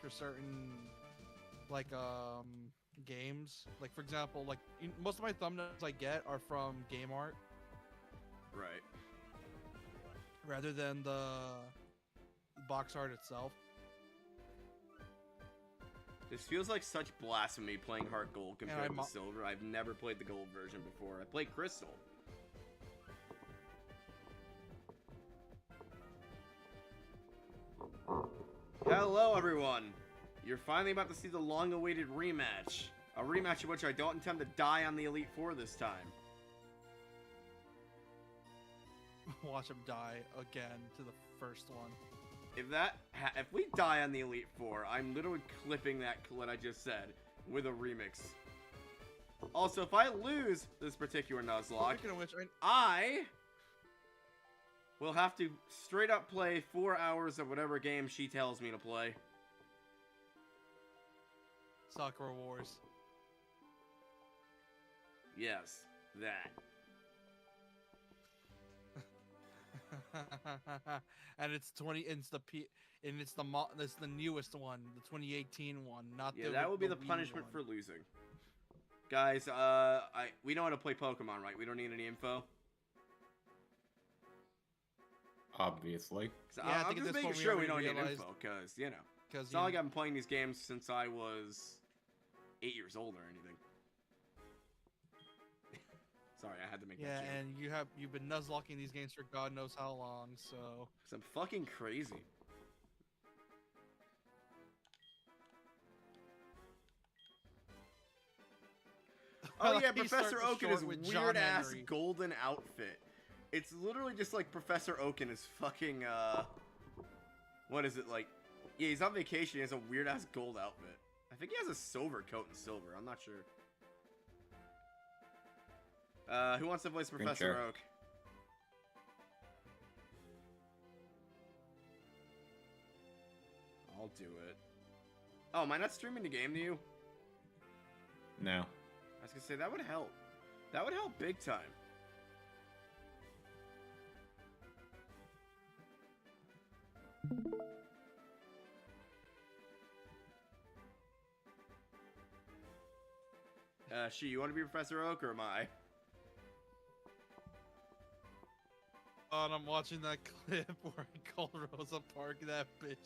for certain like games. Like for example, like most of my thumbnails I get are from game art, Right. rather than the box art itself. This feels like such blasphemy playing Heart Gold compared I'm to Silver. I've never played the Gold version before. I played Crystal. Hello, everyone. You're finally about to see the long-awaited rematch. A rematch in which I don't intend to die on the Elite Four this time. Watch him die again to the first one. If we die on the Elite Four, I'm literally clipping that clip I just said with a remix. Also, if I lose this particular Nuzlocke, Speaking of which, I will have to straight up play 4 hours of whatever game she tells me to play. Sakura Wars. Yes, that. And it's it's the newest one, the 2018 one, not Yeah, the that will be the Wii punishment one. for losing. Guys, we know how to play Pokemon, right? We don't need any info. Obviously. Yeah, I'm just making sure we don't need info, because, you know, it's not like I've been playing these games since I was 8 years old or anything. Sorry, I had to make that joke. Yeah, and you've been nuzlocking these games for God knows how long, so. Because I'm fucking crazy. Oh yeah, Professor Oak in his weird-ass golden outfit. It's literally just like Professor Oak in his fucking, what is it, like... Yeah, he's on vacation, he has a weird-ass gold outfit. I think he has a silver coat in silver, I'm not sure. Who wants to voice Professor Oak? I'll do it. Oh, am I not streaming the game to you? No. I was gonna say, that would help. That would help big time. She, you want to be Professor Oak or am I? And I'm watching that clip where I called Rosa Parks that bitch.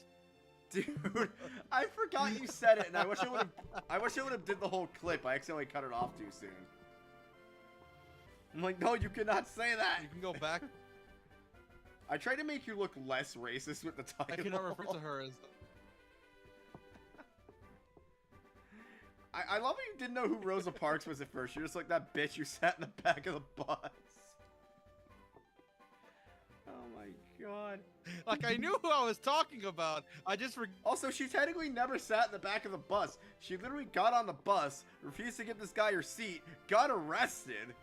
Dude, I forgot you said it, and I wish I would have did the whole clip. I accidentally cut it off too soon. I'm like, no, you cannot say that. You can go back. I tried to make you look less racist with the title. I cannot refer to her as. I love that you didn't know who Rosa Parks was at first. You're just like that bitch who sat in the back of the bus. Oh my god. Like, I knew who I was talking about. I just Also, she technically never sat in the back of the bus. She literally got on the bus, refused to give this guy her seat, got arrested,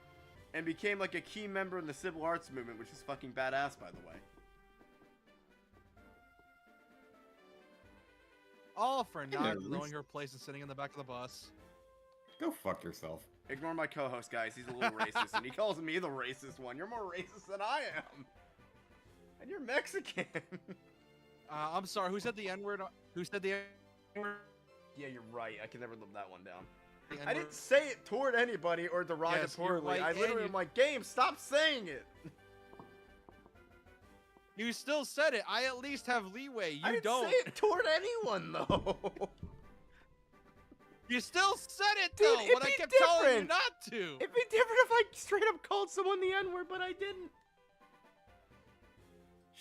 and became like a key member in the civil arts movement, which is fucking badass, by the way. All for not knowing her place and sitting in the back of the bus. Go fuck yourself. Ignore my co-host, guys. He's a little racist, and he calls me the racist one. You're more racist than I am. And you're Mexican. I'm sorry, who said the N-word? Who said the N-word? Yeah, you're right. I can never live that one down. I didn't say it toward anybody or derogatorily. Yes, I literally am like, game, stop saying it. You still said it. I at least have leeway. You I didn't don't. say it toward anyone, though. You still said it, Dude, though, when I kept telling you not to. It'd be different if I straight up called someone the N-word, but I didn't.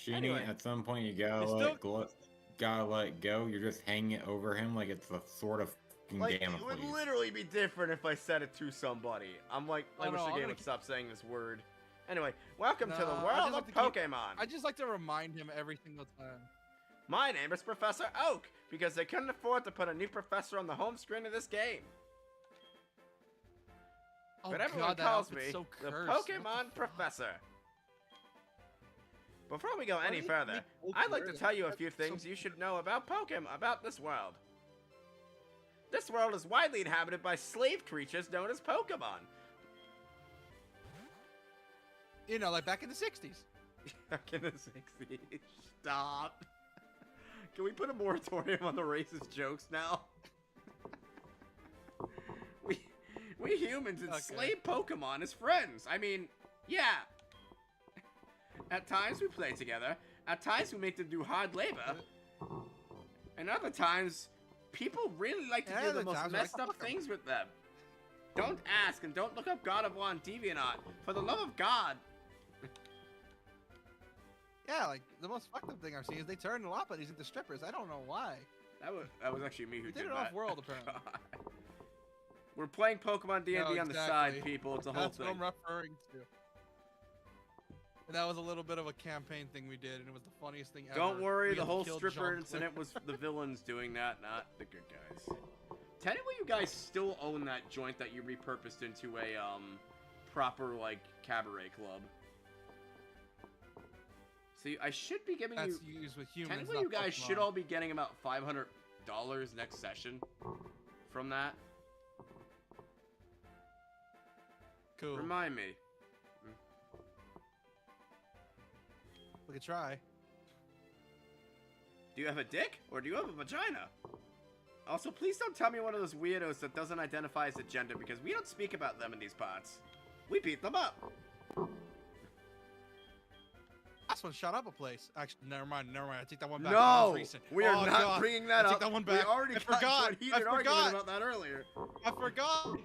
Sheeny, Anyway. at some point you gotta let go. You're just hanging it over him like it's a sort of fucking Like, it Damocles. would literally be different if I said it to somebody. I'm like, I wish the game would stop saying this word. Anyway, welcome to the world of Pokemon. I just like to remind him every single time. My name is Professor Oak, because they couldn't afford to put a new professor on the home screen of this game. Oh, But everyone God, calls me so the cursed. Pokemon Professor. Before we go any further, I'd like to tell you a few things you should know about about this world. This world is widely inhabited by slave creatures known as Pokemon. You know, like back in the 60s. Back in the 60s. Stop. Can we put a moratorium on the racist jokes now? we humans enslave Pokemon as friends. I mean, yeah. At times we play together. At times we make them do hard labor. And other times, people really like to do the most messed up things with them. Don't ask and don't look up God of War on DeviantArt. For the love of God. Yeah, like, the most fucked up thing I've seen is they turned Lopunnies into strippers. I don't know why. That was actually me who did it that. off-world, apparently. God. We're playing Pokemon D&D on the side, people. It's a whole thing. That's what I'm referring to. And that was a little bit of a campaign thing we did, and it was the funniest thing ever. Don't worry, the whole stripper incident was the villains doing that, not the good guys. Technically, you guys still own that joint that you repurposed into a, proper, like, cabaret club. So I should be giving That's used with humans. Technically, you guys should all be getting about $500 next session from that. Cool. Remind me. We could try. Do you have a dick or do you have a vagina? Also, please don't tell me one of those weirdos that doesn't identify as a gender because we don't speak about them in these parts. We beat them up. Last one shot up a place. Actually, never mind. I take that one back. No, we are not bringing that up. Take that one back. We already got a heated argument about that earlier. I forgot.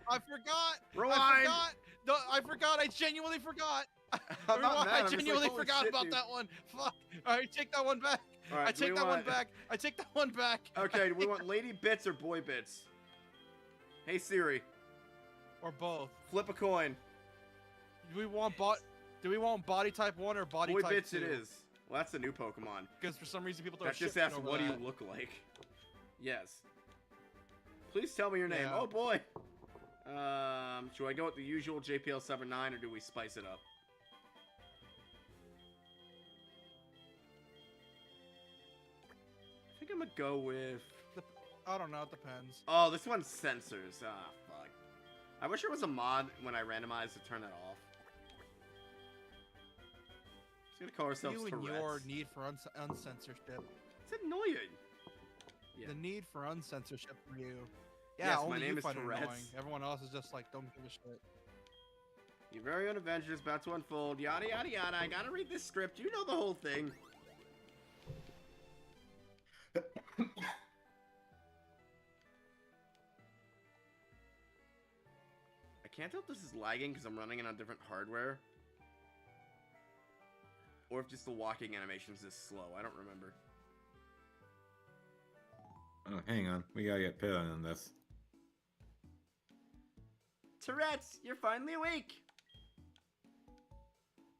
I forgot. Rewind. I forgot. I genuinely forgot. I'm not mad. I genuinely forgot about that one. Fuck. All right, take that one back. All right, I take that one back. I take that one back. Okay, do we want lady bits or boy bits? Hey Siri. Or both. Flip a coin. Do we want body type 1 or body boy type 2? Boy bits it is. Well, that's the new Pokemon. Because for some reason people don't. That just asks, what do you look like? Yes. Please tell me your name. Yeah. Oh boy. Should I go with the usual JPL79 or do we spice it up? I think I'm gonna go with... I don't know, it depends. Oh, this one's sensors. Ah, fuck. I wish there was a mod when I randomized to turn it off. Just gonna call ourselves You and Tourette's. your need for uncensorship. It's annoying. Yeah. The need for uncensorship for you. Yeah, yes, only my name you is find it Tourette's. annoying. Everyone else is just like, don't give a shit. Your very own adventure is about to unfold. Yada yada yada. I gotta read this script. You know the whole thing. I can't tell if this is lagging because I'm running it on different hardware. Or if just the walking animations is slow. I don't remember. Oh, hang on. We gotta get Pit on this. Tourette's, you're finally awake!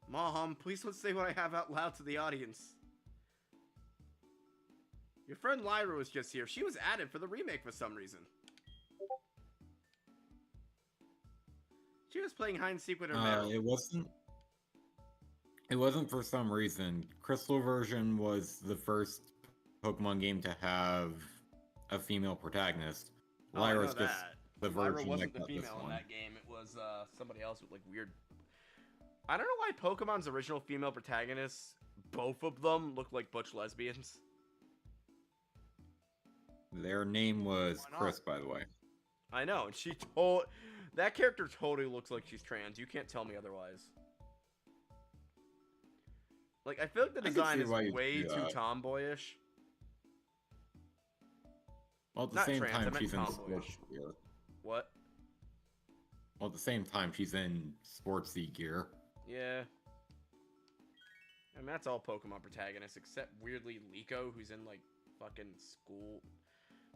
Mom, please don't say what I have out loud to the audience. Your friend Lyra was just here. She was added for the remake for some reason. She was playing hide and seek with her medal. It wasn't for some reason. Crystal version was the first Pokemon game to have a female protagonist. Lyra's just the version. Lyra wasn't the female in that game. It was somebody else with like weird. I don't know why Pokemon's original female protagonists, both of them, look like butch lesbians. Their name was Chris, by the way. I know, and that character totally looks like she's trans. You can't tell me otherwise. Like, I feel like the design is way too tomboyish. Well, at the same time, she's in sports gear. What? Well, at the same time, she's in sportsy gear. Yeah. I mean, that's all Pokemon protagonists, except weirdly Liko, who's in like fucking school.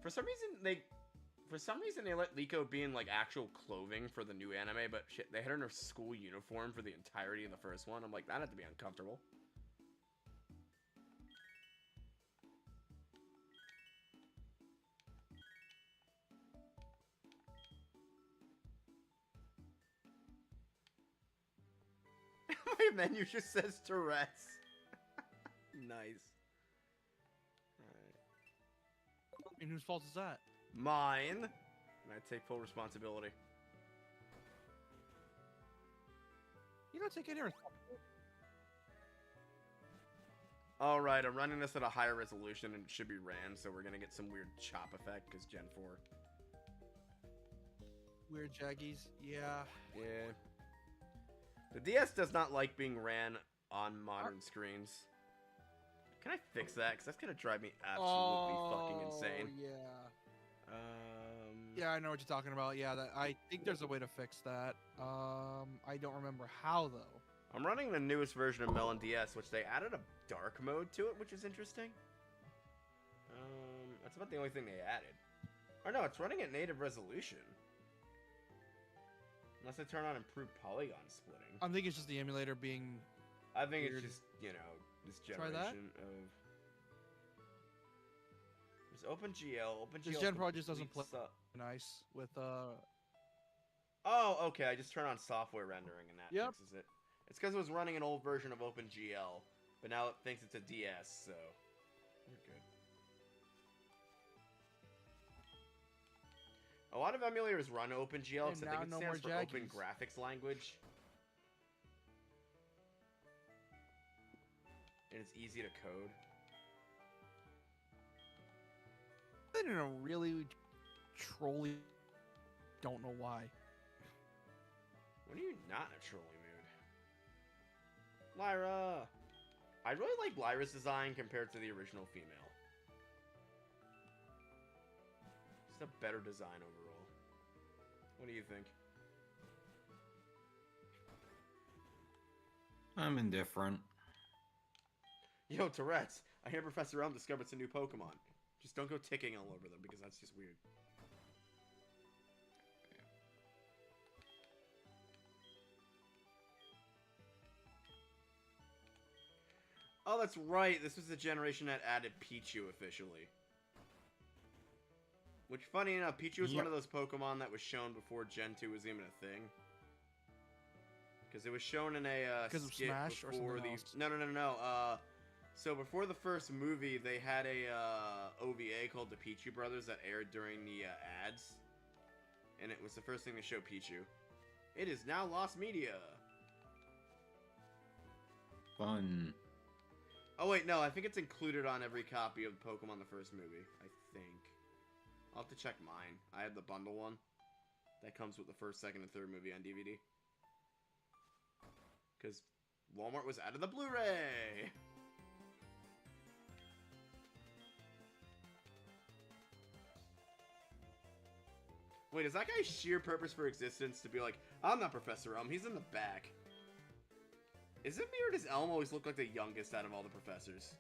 For some reason they let Liko be in like actual clothing for the new anime, but shit, they had her in her school uniform for the entirety of the first one. I'm like, that had to be uncomfortable. My menu just says Tourette's. Nice. Alright. And whose fault is that? Mine. And I take full responsibility. You don't take any responsibility. Alright, I'm running this at a higher resolution and it should be ran, so we're gonna get some weird chop effect because Gen 4. Weird jaggies, yeah. Yeah. The DS does not like being ran on modern screens. Can I fix that? Because that's gonna drive me absolutely fucking insane. Yeah. Yeah, I know what you're talking about. Yeah, I think there's a way to fix that. I don't remember how though. I'm running the newest version of Melon DS, which they added a dark mode to it, which is interesting. That's about the only thing they added. Or no, it's running at native resolution. Unless I turn on improved polygon splitting. I think it's just the emulator being. I think weird. it's just, you know, this Try that? generation of. There's OpenGL. OpenGL. This Gen Pro just doesn't play nice with Oh, okay. I just turn on software rendering and that fixes it. It's because it was running an old version of OpenGL, but now it thinks it's a DS, so we're good. A lot of emulators run OpenGL because I think it stands for Open Graphics Language. And it's easy to code. I'm in a really trolly. Don't know why. When are you not in a trolly mood? Lyra! I really like Lyra's design compared to the original female. Just a better design overall. What do you think? I'm indifferent. Yo, Tourette's! I hear Professor Elm discovered some new Pokemon. Just don't go ticking all over them, because that's just weird. Oh, that's right. This was the generation that added Pichu officially. Which, funny enough, Pichu was one of those Pokemon that was shown before Gen 2 was even a thing. Because it was shown in a skit Smash before or something else? No. So before the first movie, they had a OVA called the Pichu Brothers that aired during the ads. And it was the first thing to show Pichu. It is now lost media. Fun. Oh wait, no, I think it's included on every copy of Pokemon the first movie. I think. I'll have to check mine. I had the bundle one. That comes with the first, second, and third movie on DVD. Because Walmart was out of the Blu-ray! Wait, is that guy's sheer purpose for existence to be like, I'm not Professor Elm, he's in the back? Is it me or does Elm always look like the youngest out of all the professors?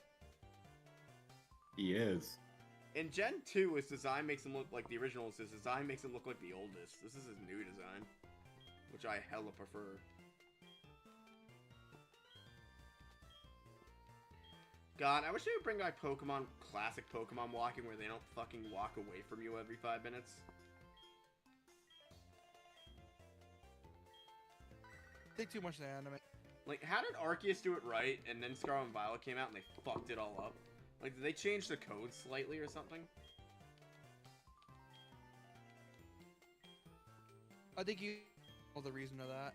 He is. In Gen 2, his design makes him look like the original. His design makes him look like the oldest. This is his new design, which I hella prefer. God, I wish they would bring back Pokemon, classic Pokemon walking, where they don't fucking walk away from you every 5 minutes. Think too much of the anime. Like, how did Arceus do it right, and then Scarlet and Violet came out and they fucked it all up? Like, did they change the code slightly or something? I think you know the reason of that.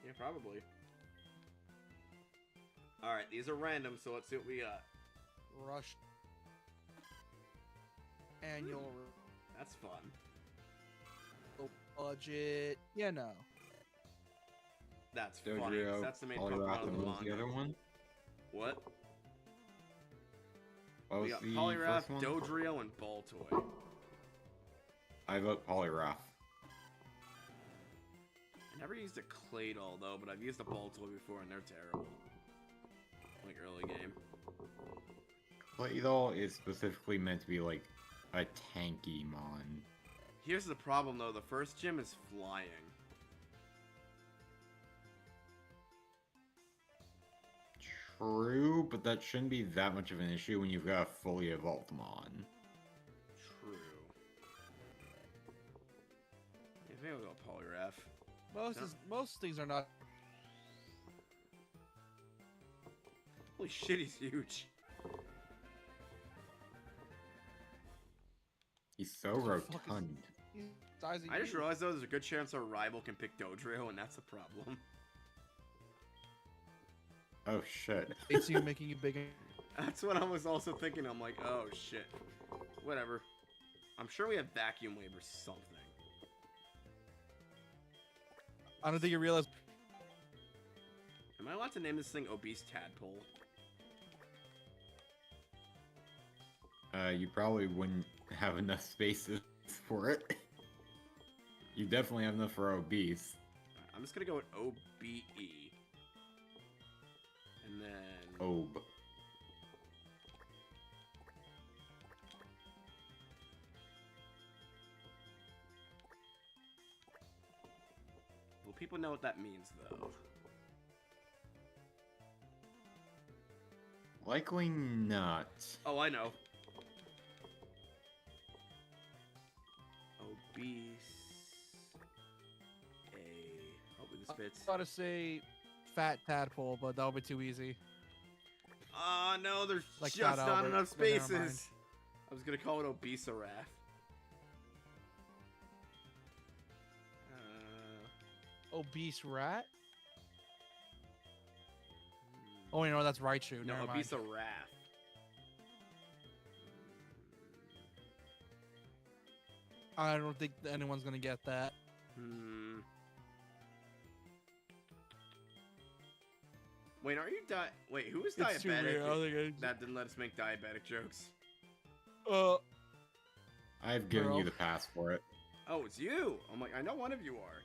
Yeah, probably. Alright, these are random, so let's see what we got. Rush. Annual. That's fun. Low budget. Yeah, no. That's Dodrio, funny. That's the main Pokemon of the manga. The other one? What? What We was got the Poliwrath, first one? Dodrio, and Baltoy. I vote Poliwrath. I never used a Claydol though, but I've used a Baltoy before and they're terrible. Like early game. Claydol is specifically meant to be like a tanky mon. Here's the problem though, the first gym is flying. True, but that shouldn't be that much of an issue when you've got a fully evolved mon. True. Yeah, maybe I'll go Poliwrath. Most things are not. Holy shit, he's huge. He's so What the fuck is- rotund. I just realized though there's a good chance our rival can pick Dodrio, and that's a problem. Oh shit. It's you making you big. That's what I was also thinking. I'm like, oh shit. Whatever. I'm sure we have vacuum wave or something. I don't think you realize. Am I allowed to name this thing Obese Tadpole? You probably wouldn't have enough spaces for it. You definitely have enough for obese. Right, I'm just gonna go with OBE. And then... Ob. Well, people know what that means, though. Likely not. Oh, I know. Obese. Hopefully this fits. I was about to say fat tadpole, but that would be too easy. Ah, no, there's Like just Fat not Albert, enough but never mind. spaces. I was gonna call it Obesaraf. Obese rat? Oh, you know that's Raichu. No, Never mind. Obesaraf. I don't think anyone's gonna get that. Wait, are you Wait, who is It's too weird. I diabetic? think That didn't let us make diabetic jokes. I've given Girl. you the pass for it. Oh, it's you. I'm like, I know one of you are.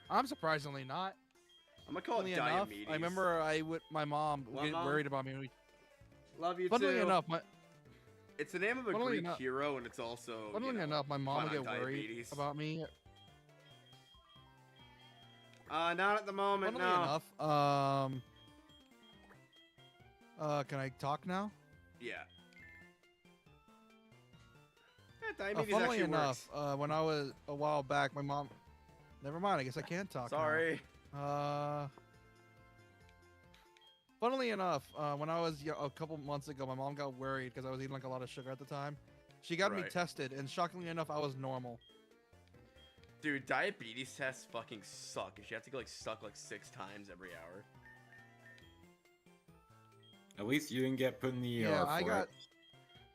I'm surprisingly not. I'm gonna call Funnily it enough, diabetes. I remember my mom What, get Mom? worried about me. Love you Funnily too. enough, It's the name of a funnily Greek enough- hero, and it's also. funnily enough, my mom would fun get on worried diabetes. about me. Not at the moment. Funnily No. enough, can I talk now? Yeah. Diabetes Funnily actually enough, works. when I was a while back, my mom. Never mind. I guess I can't talk. Sorry. Now. Funnily enough, when I was a couple months ago, my mom got worried because I was eating like a lot of sugar at the time. She got me Right. tested, and shockingly enough, I was normal. Dude, diabetes tests fucking suck. You have to go like suck like 6 times every hour. At least you didn't get put in the ER Yeah, for I got. it.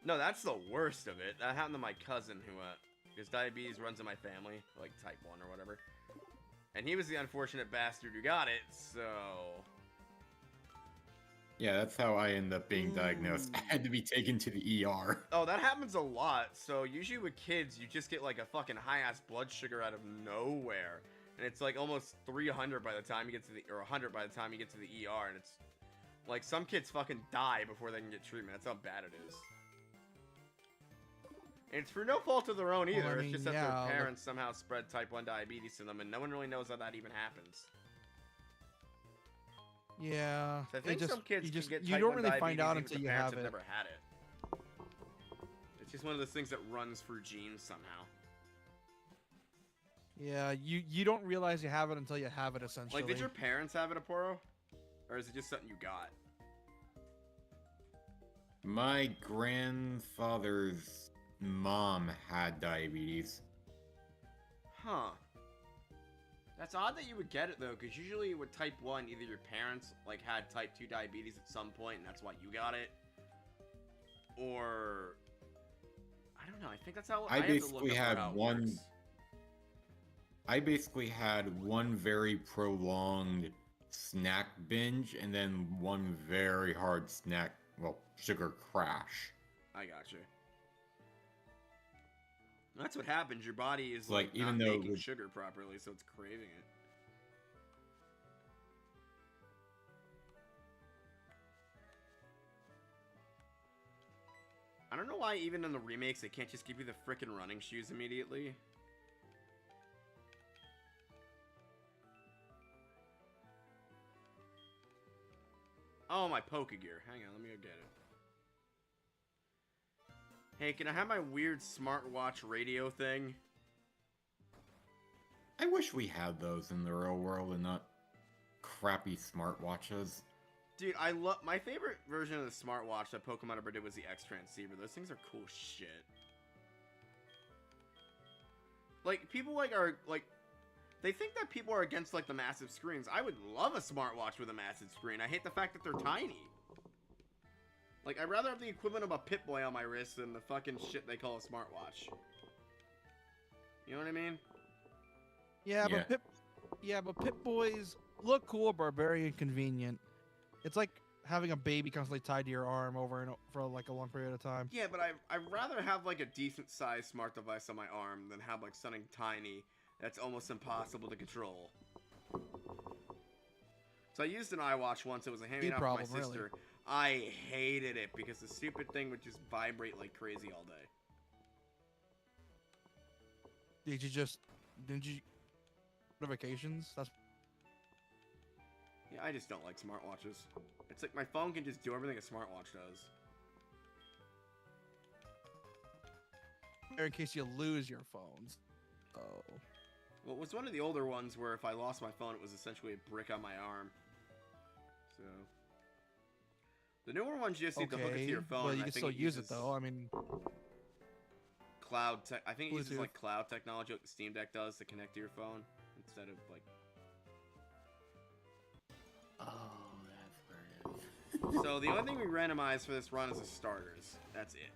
No, that's the worst of it. That happened to my cousin who, because diabetes runs in my family, like type 1 or whatever. And he was the unfortunate bastard who got it, so... Yeah, that's how I ended up being diagnosed. I had to be taken to the ER. Oh, that happens a lot. So usually with kids, you just get like a fucking high-ass blood sugar out of nowhere. And it's like almost 300 by the time you get to the... Or 100 by the time you get to the ER, and it's... Like, some kids fucking die before they can get treatment. That's how bad it is. And it's for no fault of their own either. Well, I It's mean, just that yeah, their parents somehow spread type 1 diabetes to them, and no one really knows how that even happens. Yeah. So I think some kids you can get you type don't 1 really find diabetes out even if until the you parents have it. never had it. It's just one of those things that runs through genes somehow. Yeah, you don't realize you have it until you have it, essentially. Like, did your parents have it, Aporo? Or is it just something you got? My grandfather's mom had diabetes. Huh. That's odd that you would get it, though, because usually with type 1, either your parents, like, had type 2 diabetes at some point, and that's why you got it. Or... I don't know, I think that's how... I have to look basically up had how it one... works. I basically had one very prolonged snack binge, and then one very hard snack, well, sugar crash. I gotcha. That's what happens. Your body is Like, like even not though it making was- sugar properly, so it's craving it. I don't know why even in the remakes they can't just give you the frickin' running shoes immediately. Oh, my Pokegear. Hang on, let me go get it. Hey, can I have my weird smartwatch radio thing? I wish we had those in the real world and not crappy smartwatches. Dude, I love my favorite version of the smartwatch that Pokemon ever did was the X Transceiver. Those things are cool shit. Like people like are like They think that people are against, like, the massive screens. I would love a smartwatch with a massive screen. I hate the fact that they're tiny. Like, I'd rather have the equivalent of a Pip-Boy on my wrist than the fucking shit they call a smartwatch. You know what I mean? Yeah, but Pip-Boys look cool, but are very inconvenient. It's like having a baby constantly tied to your arm for like a long period of time. Yeah, but I'd rather have, like, a decent-sized smart device on my arm than have, like, something tiny that's almost impossible to control. So I used an iWatch once. It was a hand-me-down from my sister. Really. I hated it because the stupid thing would just vibrate like crazy all day. Didn't you notifications? That's Yeah, I just don't like smartwatches. It's like my phone can just do everything a smartwatch does. In case you lose your phones. Oh. Well, it was one of the older ones where if I lost my phone, it was essentially a brick on my arm. So the newer ones you just need to hook it to your phone. Well, you can still use it though. I mean, cloud tech. I think it uses like cloud technology, like the Steam Deck does, to connect to your phone instead of like. Oh, that's where it is. So the only thing we randomized for this run is the starters. That's it.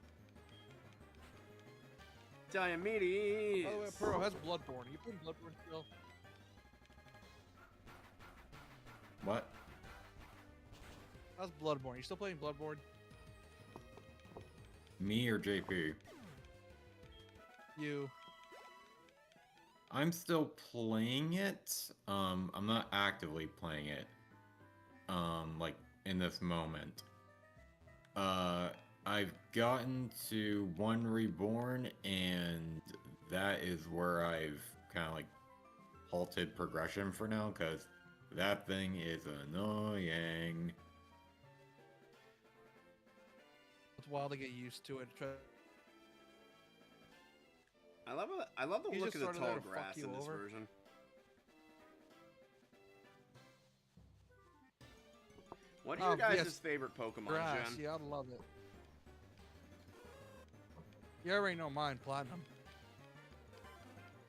Diomedes. By the way, Pearl has Bloodborne. You playing Bloodborne still? What? How's Bloodborne? You still playing Bloodborne? Me or JP? You. I'm still playing it. I'm not actively playing it. Like in this moment. I've gotten to 1 Reborn, and that is where I've kind of like halted progression for now, because that thing is annoying. It's wild to get used to it. I love the look of the tall grass in this version. What are your guys' favorite Pokemon, grass. Jen? Yeah, I love it. You already know mine, Platinum.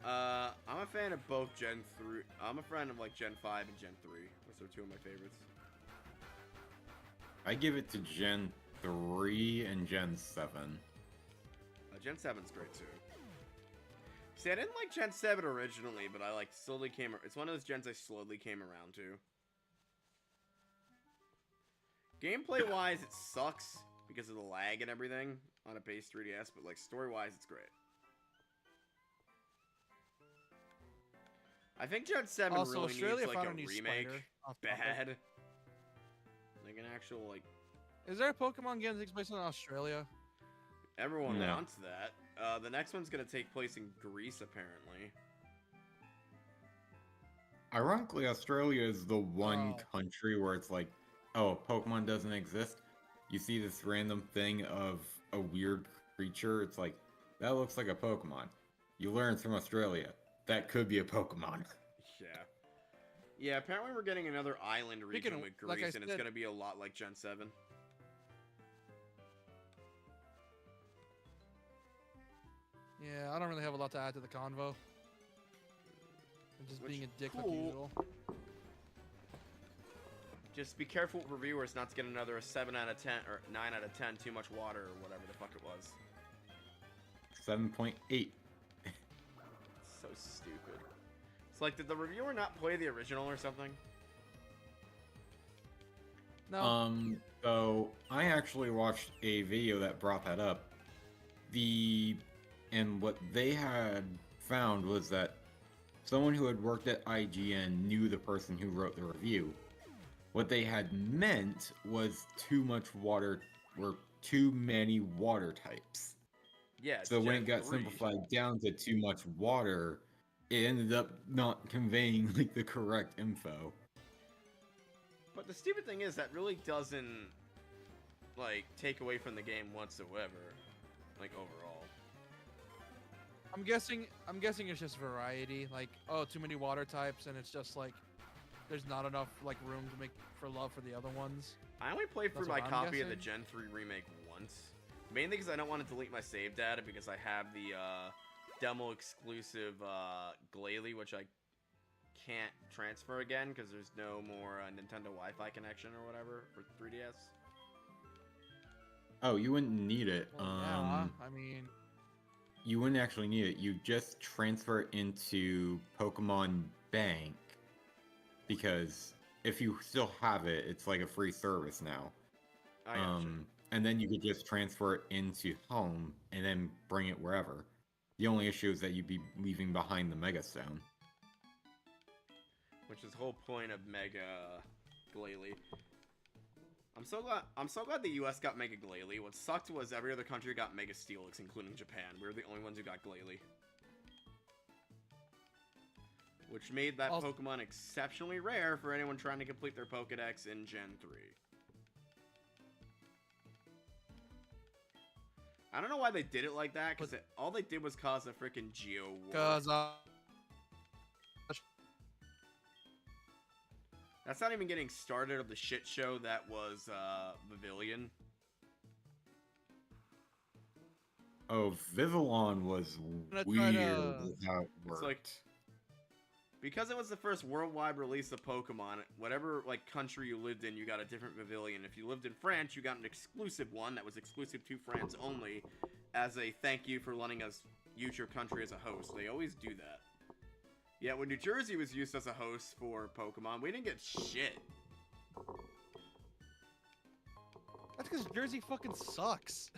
I'm a fan of both Gen 3. I'm a fan of like Gen 5 and Gen 3. Those are two of my favorites. I give it to Gen 3 and Gen 7. Gen 7's great too. See, I didn't like Gen 7 originally, but I like slowly came. It's one of those gens I slowly came around to. Gameplay-wise, it sucks because of the lag and everything on a base 3DS, but like story-wise, it's great. I think Gen 7 also, really Australia needs like a remake. Bad. Like an actual like. Is there a Pokemon game that takes place in Australia? Everyone wants that. The next one's gonna take place in Greece, apparently. Ironically, Australia is the one country where it's like, oh, Pokemon doesn't exist. You see this random thing of a weird creature. It's like, that looks like a Pokemon. You learn from Australia. That could be a Pokemon. Yeah. Yeah, apparently we're getting another island region with Greece, and it's going to be a lot like Gen 7. Yeah, I don't really have a lot to add to the convo. I'm just being a dick like usual. Just be careful with reviewers not to get another 7 out of 10 or 9 out of 10 too much water or whatever the fuck it was. 7.8. So stupid. It's like, did the reviewer not play the original or something? No. So I actually watched a video that brought that up. And what they had found was that someone who had worked at IGN knew the person who wrote the review. What they had meant was too much water, or too many water types. Yeah. So when it got simplified down to too much water, it ended up not conveying like the correct info. But the stupid thing is that really doesn't like take away from the game whatsoever, like overall. I'm guessing it's just variety. Like, oh, too many water types, and it's just like there's not enough like room to make for love for the other ones. I only played through my copy of the Gen 3 remake once. Mainly because I don't want to delete my save data because I have the demo exclusive Glalie, which I can't transfer again because there's no more Nintendo Wi-Fi connection or whatever for 3DS. Oh, you wouldn't need it. Well, yeah, I mean, you wouldn't actually need it. You just transfer it into Pokemon Bank, because if you still have it, it's like a free service now. I gotcha. And then you could just transfer it into Home and then bring it wherever. The only issue is that you'd be leaving behind the Mega Stone. Which is the whole point of Mega Glalie. I'm so glad the US got Mega Glalie. What sucked was every other country got Mega Steelix, including Japan. We were the only ones who got Glalie. Which made that Pokemon exceptionally rare for anyone trying to complete their Pokedex in Gen 3. I don't know why they did it like that, because all they did was cause a freaking Geo war. Because, That's not even getting started of the shit show that was, Pavilion. Oh, Vivillon was weird how it worked. It's like, because it was the first worldwide release of Pokemon, whatever, like, country you lived in, you got a different Pavilion. If you lived in France, you got an exclusive one that was exclusive to France only, as a thank you for letting us use your country as a host. They always do that. Yeah, when New Jersey was used as a host for Pokemon, we didn't get shit. That's because Jersey fucking sucks.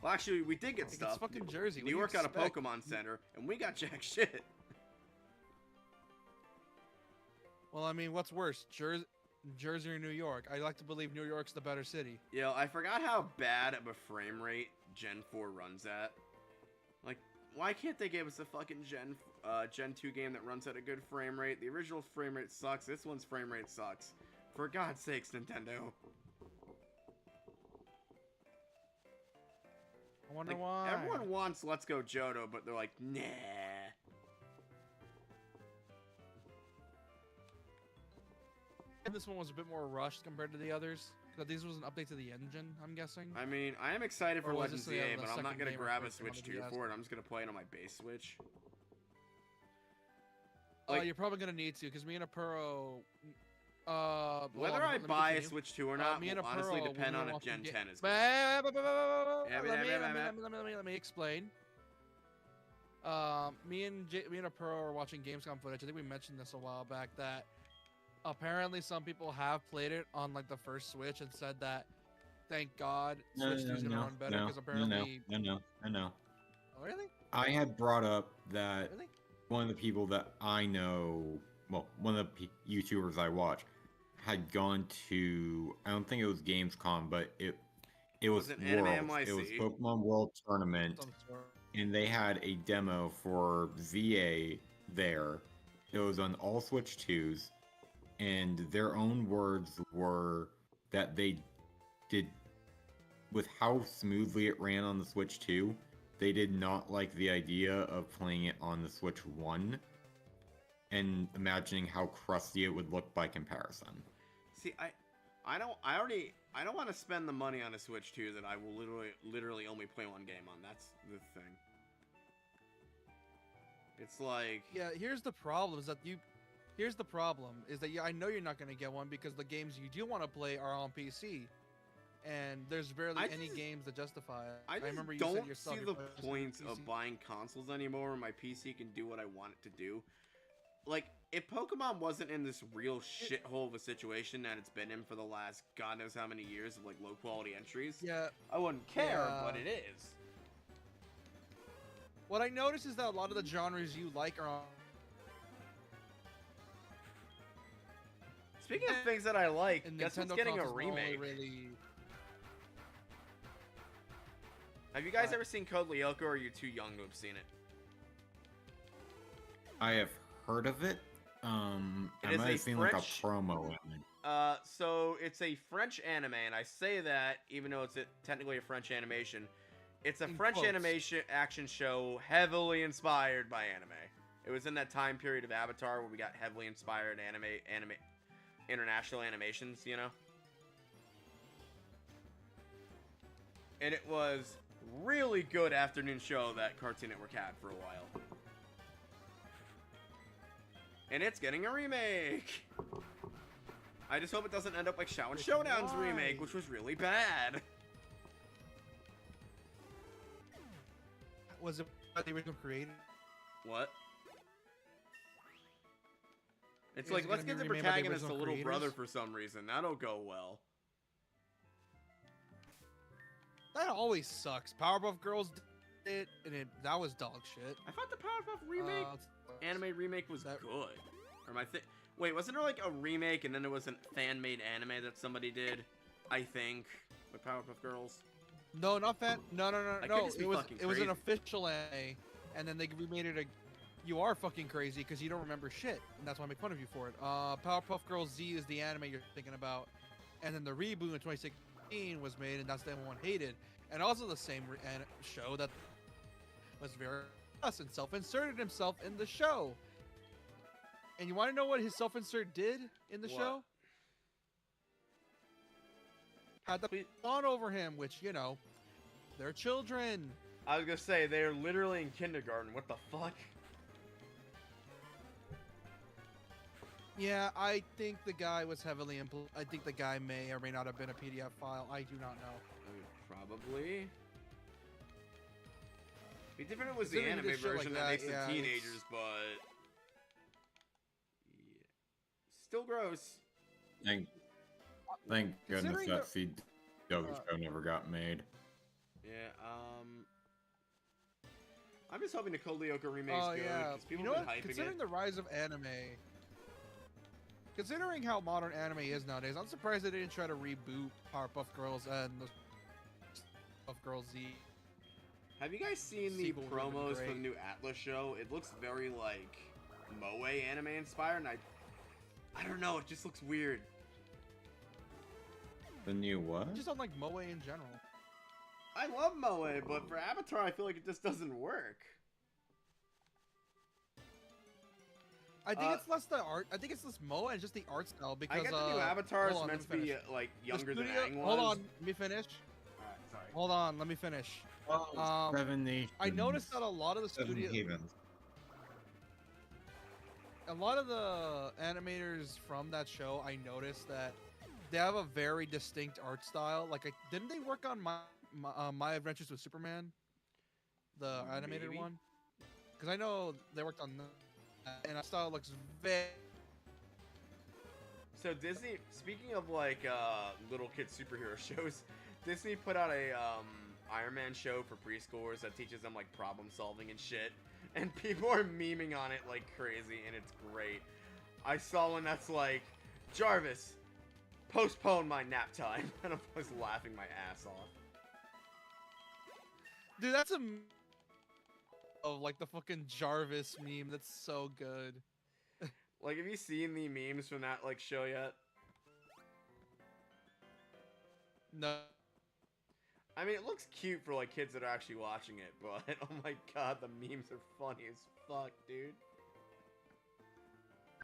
Well, actually, we did get stuff. It's fucking Jersey. New York got a Pokemon Center, and we got jack shit. Well, I mean, what's worse, Jersey or New York? I like to believe New York's the better city. Yo, I forgot how bad of a frame rate Gen 4 runs at. Like, why can't they give us a fucking Gen 2 game that runs at a good frame rate? The original frame rate sucks. This one's frame rate sucks. For God's sakes, Nintendo. I wonder why. Everyone wants Let's Go Johto, but they're like, nah. And this one was a bit more rushed compared to the others. Because this was an update to the engine, I'm guessing. I mean, I am excited for Legends EA, but I'm not going to grab a game Switch 2 for it. I'm just going to play it on my base Switch. Like, you're probably going to need to, because me and Apuro... whether I buy a Switch 2 or not will honestly depend on if Gen 10 is good. Let me explain. Me and Apuro are watching Gamescom footage. I think we mentioned this a while back, that apparently some people have played it on like the first Switch and said that thank God Switch 2 is gonna run better, because apparently no. Oh, really? I had brought up that one of the people that I know, well, one of the YouTubers I watch, had gone to, I don't think it was Gamescom, but it was an Worlds. It was Pokemon World Tournament, and they had a demo for ZA there. It was on all Switch 2s, and their own words were that they did, with how smoothly it ran on the Switch 2, they did not like the idea of playing it on the Switch 1 and imagining how crusty it would look by comparison. See, I don't want to spend the money on a Switch 2 that I will literally only play one game on. That's the thing. It's like, yeah, here's the problem is that I know you're not going to get one because the games you do want to play are on PC. And there's barely any games that justify it. I remember you said yourself, see the point of buying consoles anymore when my PC can do what I want it to do. Like, if Pokemon wasn't in this real shithole of a situation that it's been in for the last God knows how many years of, like, low-quality entries, yeah, I wouldn't care, but it is. What I noticed is that a lot of the genres you like are on... Speaking of things that I like, guess what's getting a remake? Have you guys ever seen Code Lyoko, or are you too young to have seen it? I have heard of it. I might have seen like a promo in it. So it's a French anime, and I say that even though it's technically a French animation. It's a French animation action show heavily inspired by anime. It was in that time period of Avatar where we got heavily inspired international animations, you know? And it was really good afternoon show that Cartoon Network had for a while. And it's getting a remake! I just hope it doesn't end up like Shaolin Showdown's remake, which was really bad. Was it by the original creator? What? It's like, let's give the protagonist a little brother for some reason. That'll go well. That always sucks. Powerpuff Girls did it, and that was dog shit. I thought the Powerpuff remake, anime remake was good. Or my wait, wasn't there like a remake and then there was a fan-made anime that somebody did? I think with Powerpuff Girls. No, not fan. No. It was an official anime, and then they remade it. You are fucking crazy because you don't remember shit, and that's why I make fun of you for it. Powerpuff Girls Z is the anime you're thinking about, and then the reboot in 2016 was made, and that's the one hated. And also the same show that was very us and self-inserted himself in the show. And you want to know what his self-insert did in the show? Had the on over him, which, you know, they're children. I was gonna say, they're literally in kindergarten. What the fuck? Yeah, I think the guy was heavily I think the guy may or may not have been a PDF file. I do not know. Probably. It'd be different if it was the anime version that makes them teenagers, but... Yeah. Still gross. Thank goodness that CW show never got made. Yeah, I'm just hoping the Kolioka remake's good, because people have been hyping considering the rise of anime... Considering how modern anime is nowadays, I'm surprised they didn't try to reboot Powerpuff Girls and the Puff Girls Z. Have you guys seen the promos for the new Atlas show? It looks very like Moe anime inspired, and I don't know, it just looks weird. The new what? I just don't like Moe in general. I love Moe, but for Avatar, I feel like it just doesn't work. I think it's less the art. I think it's less Moe and just the art style. Because I get the new Avatar is meant to be like younger than Aang was. Hold on, let me finish. Alright, sorry. Hold on, let me finish. Seven Nations. I noticed that a lot of the a lot of the animators from that show, I noticed that they have a very distinct art style. Like, didn't they work on My Adventures with Superman, the animated one? Because I know they worked on and that style looks very... So Disney, speaking of like little kid superhero shows, Disney put out a Iron Man show for preschoolers that teaches them like problem solving and shit, and people are memeing on it like crazy, and it's great. I saw one that's like, Jarvis, postpone my nap time, and I was laughing my ass off. Dude, that's of like the fucking Jarvis meme. That's so good. Like, have you seen the memes from that like show yet? No. I mean, it looks cute for like kids that are actually watching it, but oh my god, the memes are funny as fuck, dude.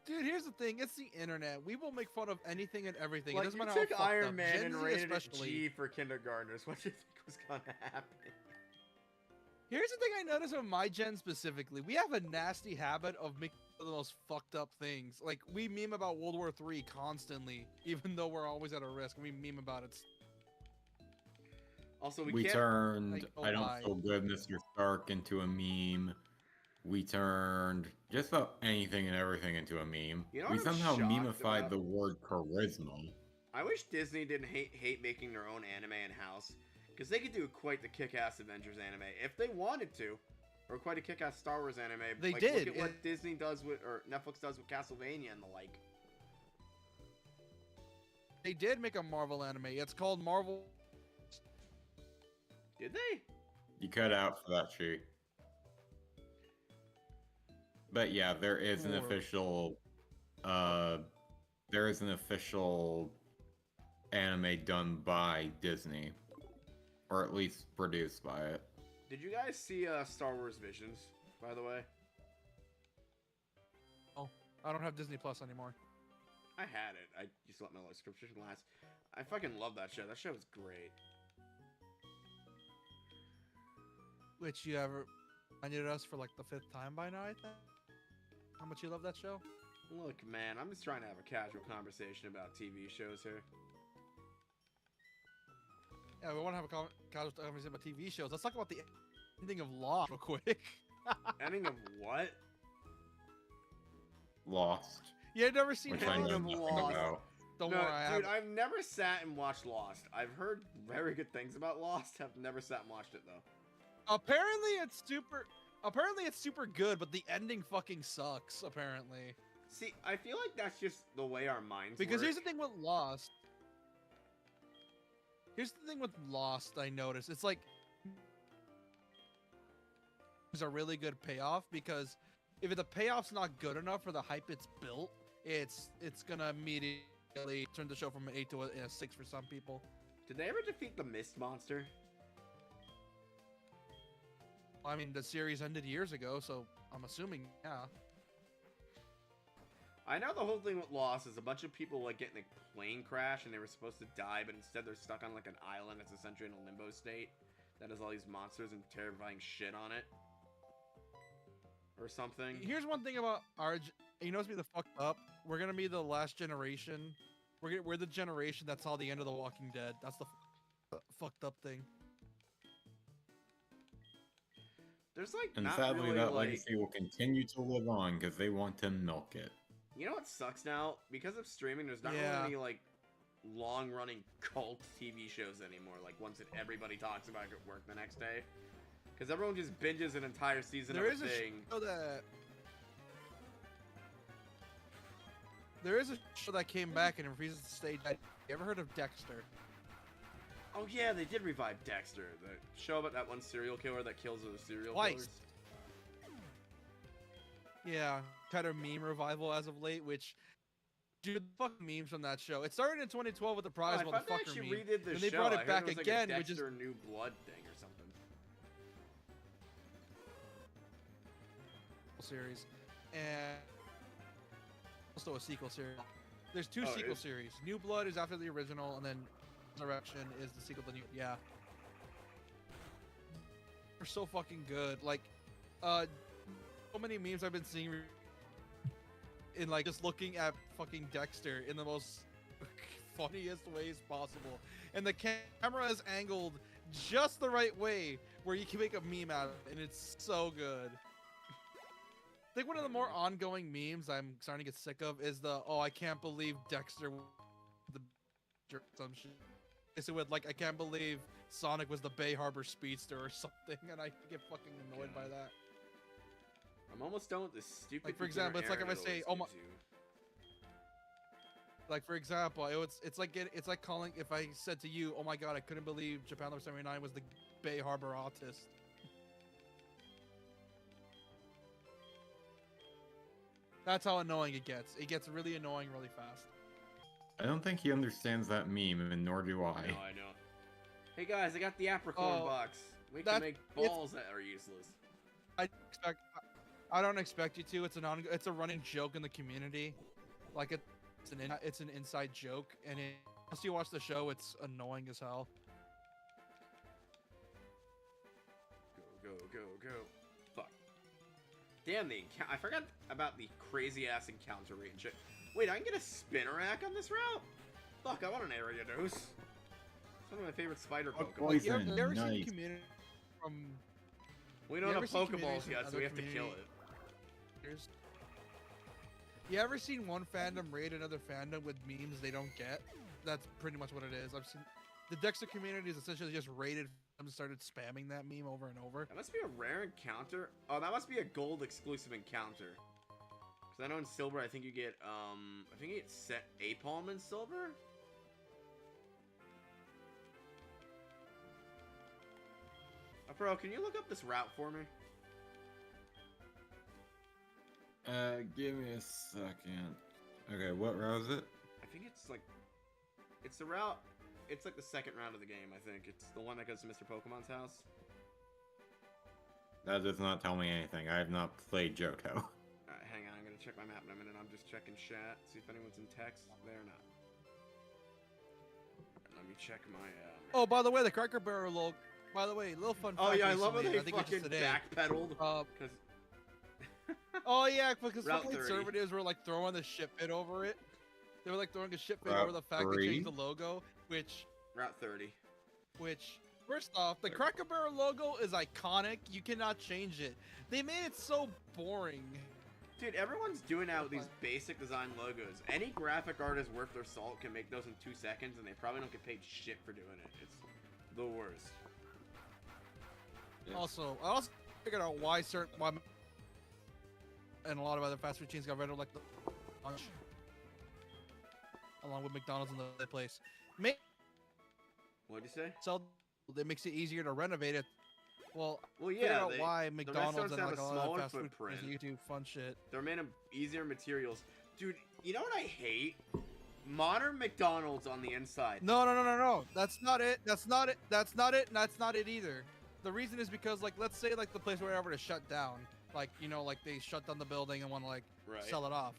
Dude, here's the thing. It's the internet. We will make fun of anything and everything. Like, it doesn't matter you took how Iron Man and rated it especially. G for kindergartners. What do you think was gonna happen? Here's the thing I noticed with my gen specifically. We have a nasty habit of making the most fucked up things. Like, we meme about World War III constantly, even though we're always at a risk. We meme about it. Also, we turned I Don't Feel Good, Mr. Stark into a meme. We turned just about anything and everything into a meme. You know we somehow memified about? The word charisma. I wish Disney didn't hate making their own anime in-house. Because they could do quite the kick-ass Avengers anime if they wanted to. Or quite a kick-ass Star Wars anime. They like, did. Look at what Disney does with, or Netflix does with Castlevania and the like. They did make a Marvel anime. It's called Marvel. Did they? You cut out for that sheet. But yeah, there is an official anime done by Disney. Or at least produced by it. Did you guys see Star Wars Visions, by the way? Oh, I don't have Disney Plus anymore. I had it. I used to let my subscription last. I fucking love that show. That show is great. which you ever reminded us for like the 5th time by now, I think. How much you love that show? Look, man, I'm just trying to have a casual conversation about TV shows here. Yeah, we want to have a casual conversation about TV shows. Let's talk about the ending of Lost real quick. Ending of what? Lost. You had never seen Which I know nothing Lost. about. Don't No, worry, dude, I've never sat and watched Lost. I've heard very good things about Lost. I've never sat and watched it though. Apparently it's super good, but the ending fucking sucks, apparently. See, I feel like that's just the way our minds Because work. here's the thing with Lost. Here's the thing with Lost, I noticed. It's like it's a really good payoff, because if the payoff's not good enough for the hype it's built, it's gonna immediately turn the show from an 8 to a 6 for some people. Did they ever defeat the Mist Monster? I mean, the series ended years ago, so I'm assuming, yeah. I know the whole thing with Lost is a bunch of people like getting a plane crash and they were supposed to die, but instead they're stuck on like an island that's essentially in a limbo state that has all these monsters and terrifying shit on it. Or something. Here's one thing about you know what's be the fucked up? We're gonna be the last generation. We're the generation that saw the end of The Walking Dead. That's the fucked up thing. There's like And not sadly, really, that like... legacy will continue to live on because they want to milk it. You know what sucks now? Because of streaming, there's not really any like long-running cult TV shows anymore. Like ones that everybody talks about at work the next day. Because everyone just binges an entire season of a thing. There is a show that came back and refuses to stay dead. You ever heard of Dexter? Oh yeah, they did revive Dexter. The show about that one serial killer that kills other serial Twice. killers. Yeah, kind of meme revival as of late, which... Dude, fucking memes from that show. It started in 2012 with the Prize Motherfucker Motherfucker meme. meme. The and they show. brought it back it was again, like a which is... Dexter New Blood thing or something. Series. And... also a sequel series. There's two sequel series. New Blood is after the original, and then Resurrection is the sequel to New... Yeah. They're so fucking good. Like, so many memes I've been seeing in, like, just looking at fucking Dexter in the most funniest ways possible. And the camera is angled just the right way where you can make a meme out of it, and it's so good. I think one of the more ongoing memes I'm starting to get sick of is the, oh, I can't believe Dexter the some shit. It's with like, I can't believe Sonic was the Bay Harbor Speedster or something, and I get fucking annoyed by that. I'm almost done with this stupid. Like, for example, it's like if I say, oh my, like for example, it's like calling, if I said to you, oh my god, I couldn't believe Japan Number 79 was the Bay Harbor Autist. That's how annoying it gets. It gets really annoying really fast. I don't think he understands that meme, and nor do I. I know. Hey guys, I got the Apricorn box. We can make balls that are useless. I don't expect you to. It's a running joke in the community. Like it's an inside joke, and once you watch the show, it's annoying as hell. Go, go, go, go. Fuck. Damn, I forgot about the crazy-ass encounter rate and shit. Wait, I can get a spinner rack on this route? Fuck, I want an Ariados. It's one of my favorite spider Pokemon. Like, you ever seen community from... We don't have Pokeballs yet, so we have to kill it. You ever seen one fandom raid another fandom with memes they don't get? That's pretty much what it is. I've seen... The Dexter community is essentially just raided and started spamming that meme over and over. That must be a rare encounter. Oh, that must be a gold exclusive encounter. Because I know in silver, I think you get, set Apalm in silver? Bro, can you look up this route for me? Give me a second. Okay, what route is it? I think it's like... It's the route... It's like the second round of the game, I think. It's the one that goes to Mr. Pokemon's house. That does not tell me anything. I have not played Johto. Alright, hang on. I'm gonna check my map in a minute. I'm just checking chat. See if anyone's in text. They're not. Let me check my, Oh, by the way, the Cracker Barrel By the way, little fun fact. Oh yeah, I love how recently, they I think fucking backpedaled. Because. Oh yeah, because Route some 30. conservatives were like throwing the shit pit over it. They were like throwing a shit pit Route over the fact 3? they changed the logo, which Route 30. First off, the Cracker Barrel logo is iconic. You cannot change it. They made it so boring. Dude, everyone's doing out these basic design logos. Any graphic artist worth their salt can make those in 2 seconds, and they probably don't get paid shit for doing it. It's the worst. Also, I also figured out why and a lot of other fast food chains got rid of like the lunch, along with McDonald's in the place. What'd you say? So it makes it easier to renovate it. Well yeah. Why McDonald's and like a all smaller that fast footprint. food you do fun shit. They're made of easier materials, dude. You know what I hate? Modern McDonald's on the inside. No. That's not it. That's not it either. The reason is because like let's say like the place were ever to shut down, like like they shut down the building and want to like sell it off.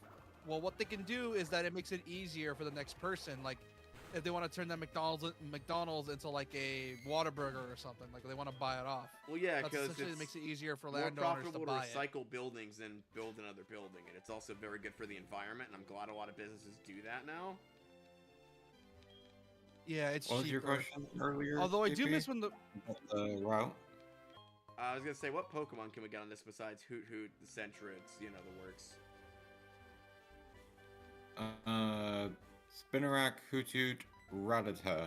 Well, what they can do is that it makes it easier for the next person. Like if they want to turn that McDonald's into like a Whataburger or something, like they want to buy it off. Well, yeah, because it makes it easier for more landowners profitable to to buy recycle buildings than build another building, and it's also very good for the environment. And I'm glad a lot of businesses do that now. Yeah, it's What was your cheaper. question earlier? Although I do JP? miss when the route. I was gonna say, what Pokemon can we get on this besides Hoot Hoot, the Centrids, the works? Spinarak, Hoothoot, Rattata.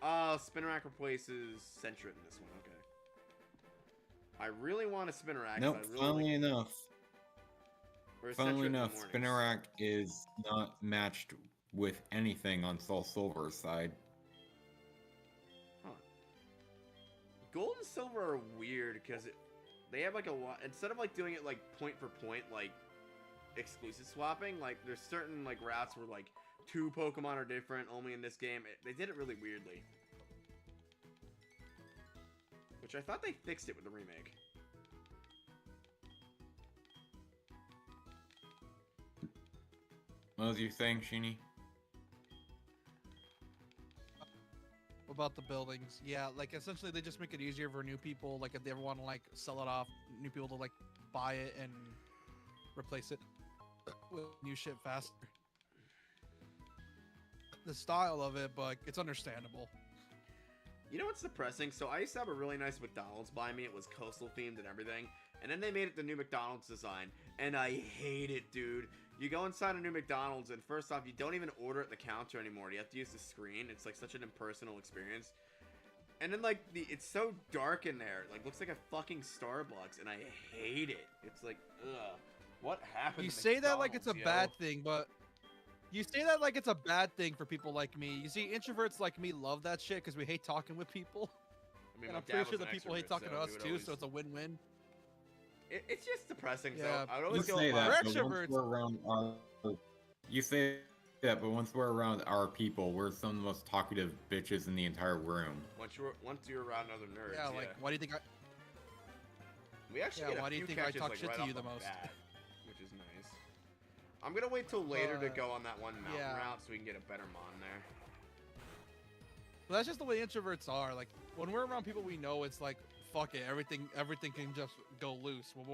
Spinarak replaces Centrid in this one. Okay. I really want a Spinarak. Nope. Funnily enough, Spinarak Spinarak is not matched with anything on Soul Silver's side. Huh. Gold and Silver are weird because they have like a lot. Instead of like doing it like point for point, like exclusive swapping, like there's certain like routes where like 2 Pokemon are different only in this game. They did it really weirdly, which I thought they fixed it with the remake. What was you saying, Sheeny? about the buildings. Yeah, like essentially they just make it easier for new people. Like if they ever want to like sell it off, new people to like buy it and replace it with new shit faster. The style of it, but it's understandable. You know what's depressing? So I used to have a really nice McDonald's by me. It was coastal themed and everything. And then they made it the new McDonald's design. And I hate it, dude. You go inside a new McDonald's and first off, you don't even order at the counter anymore. You have to use the screen. It's like such an impersonal experience. And then like it's so dark in there. It like looks like a fucking Starbucks and I hate it. It's like, ugh. What happened You to say that like it's a McDonald's, bad thing, but you say that like it's a bad thing for people like me. You see, introverts like me love that shit because we hate talking with people. I mean, And my I'm dad pretty was sure the an people hate extrovert, talking to so us we would too, always- so it's a win-win. It's just depressing. Yeah, So I would You always go. say that, We're but extroverts. once we're around you say that, but once we're around our people, we're some of the most talkative bitches in the entire room. Once you're around other nerds. Yeah, like why do you think I? We actually get a why do you few think I catches, talk like, shit right to you off the the most? bat, which is nice. I'm gonna wait till later to go on that one mountain yeah. route so we can get a better mon there. Well, that's just the way introverts are. Like when we're around people we know, it's like fuck it, everything can just go loose. When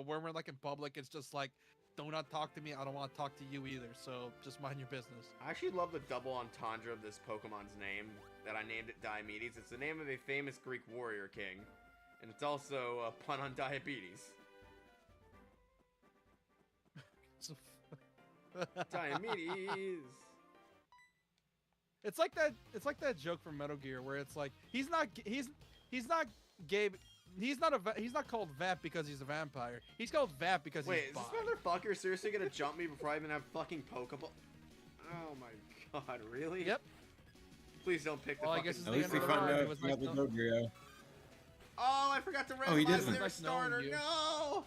we're like in public, it's just like, do not talk to me. I don't want to talk to you either. So just mind your business. I actually love the double entendre of this Pokemon's name that I named it Diomedes. It's the name of a famous Greek warrior king, and it's also a pun on diabetes. Diomedes. It's like that joke from Metal Gear where it's like he's not gay. He's not called Vamp because he's a vampire. He's called Vamp because Wait, he's is bi. this motherfucker seriously gonna jump me before I even have fucking Pokeball? Oh my god, really? Yep. Please don't pick the Well, I fucking... guess it's At the least end we of the found run. It out was you nice have the knowing- Dogrio. Oh, I forgot to Oh, he randomize doesn't. their Nice knowing starter. you. No!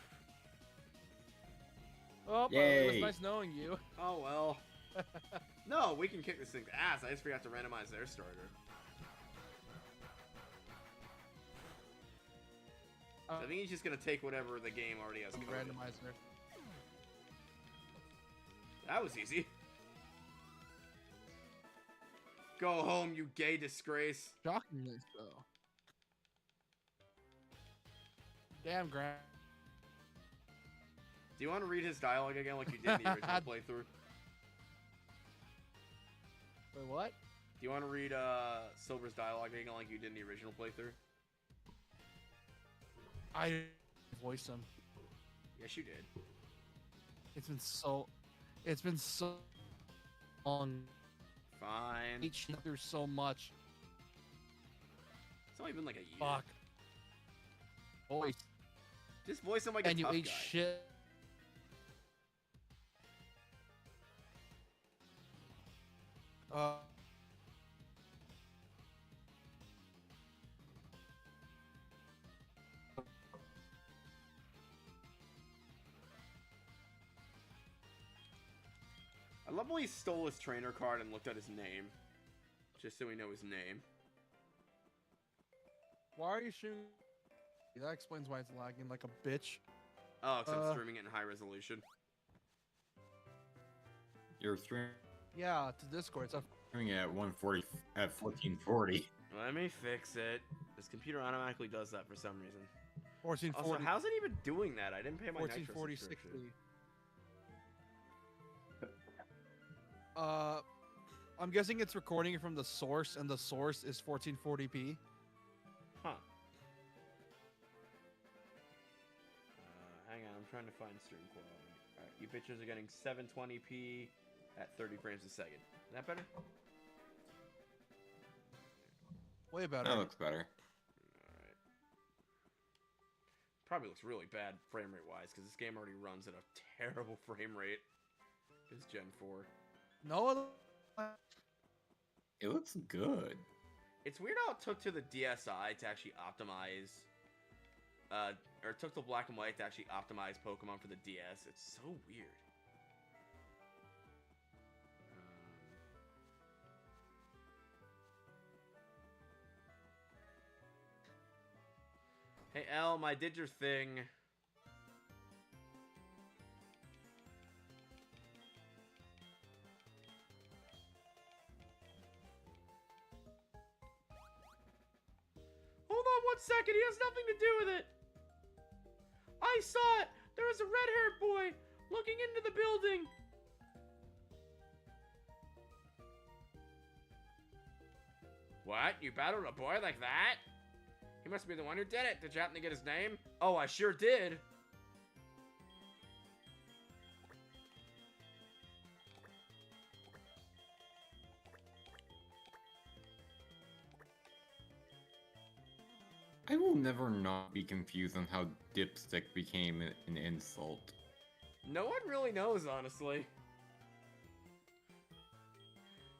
Oh, Yay. it was nice knowing you. Oh well. No, we can kick this thing's ass. I just forgot to randomize their starter. So I think he's just gonna take whatever the game already has coded. Randomizer. That was easy. Go home, you gay disgrace. Shockingly so. Damn, Grant. Do you want to read his dialogue again like you did in the original playthrough? Wait, what? Do you want to read Silver's dialogue again like you did in the original playthrough? I voiced him. Yes, you did. It's been so long. Fine. Each through so much. It's only been like a year. Fuck. Voice. Just voice him like a tough guy. And you ate shit. I love when he stole his trainer card and looked at his name. Just so we know his name. Why are you shooting? That explains why it's lagging like a bitch. Oh, because I'm streaming it in high resolution. You're streaming? Yeah, to Discord. It's Streaming at 140 at 1440. Let me fix it. This computer automatically does that for some reason. 1440. Also, how's it even doing that? I didn't pay my 1440 Nitro 60. subscription. I'm guessing it's recording it from the source, and the source is 1440p. Huh. Hang on, I'm trying to find stream quality. Alright, you bitches are getting 720p at 30 frames a second. Is that better? Way better. That looks better. Alright. Probably looks really bad frame rate wise, because this game already runs at a terrible frame rate. It's Gen 4. No other. It looks good. It's weird how it took to the DSi to actually optimize, or it took the black and white to actually optimize Pokemon for the DS. It's so weird. Hey Elm, I did your thing. Hold on 1 second, he has nothing to do with it. I saw it. There was a red-haired boy looking into the building. What? You battled a boy like that? He must be the one who did it. Did you happen to get his name? Oh, I sure did. I will never not be confused on how dipstick became an insult. No one really knows, honestly.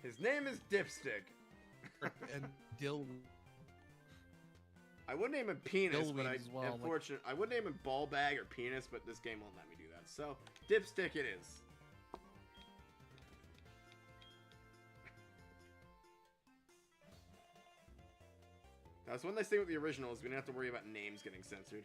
His name is Dipstick. And Dill. I would name him Penis, but well, I would name him Ball Bag or Penis, but this game won't let me do that. So, Dipstick it is. That's one nice thing with the original is we didn't have to worry about names getting censored.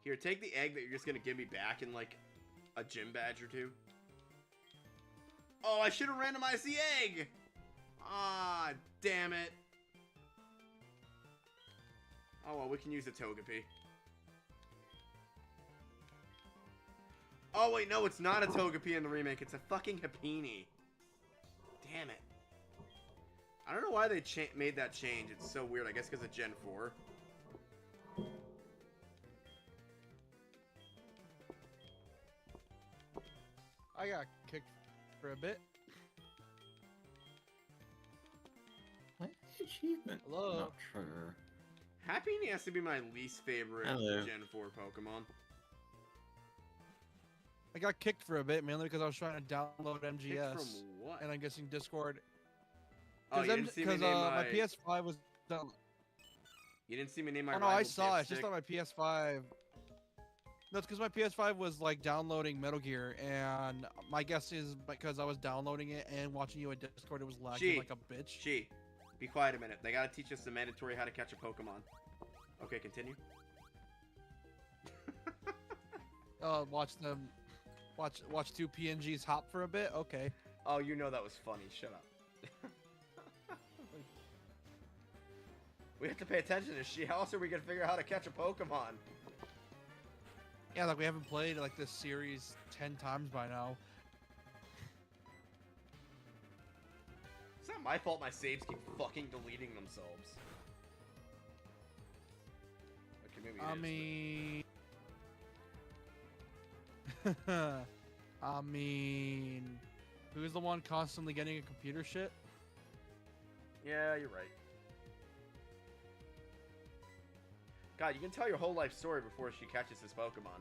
Here, take the egg that you're just gonna give me back in like a gym badge or two. Oh, I should have randomized the egg! Ah, damn it. Oh well, we can use the Togepi. Oh wait, no, it's not a Togepi in the remake. It's a fucking Happiny. Damn it. I don't know why they made that change. It's so weird. I guess because of Gen 4. I got kicked for a bit. What achievement? Hello? Not sure. Happiny has to be my least favorite Hello. Gen 4 Pokemon. I got kicked for a bit, mainly because I was trying to download MGS. Kicked from what? And I'm guessing Discord. Oh, you didn't see me name my PS5 was done. You didn't see me name my Oh no, I rival saw it. It's Dipstick? just on my PS5. No, it's because my PS5 was like downloading Metal Gear, and my guess is because I was downloading it and watching you at Discord, it was lagging like a bitch. Be quiet a minute. They gotta teach us the mandatory how to catch a Pokemon. Okay, continue. Watch them, watch two PNGs hop for a bit. Okay. Oh, you know that was funny. Shut up. We have to pay attention to she. How else are we gonna figure out how to catch a Pokemon? Yeah, like we haven't played like this series 10 times by now. It's not my fault my saves keep fucking deleting themselves. Okay, maybe it is, I mean, who's the one constantly getting a computer shit? Yeah, you're right. God, you can tell your whole life story before she catches this Pokemon.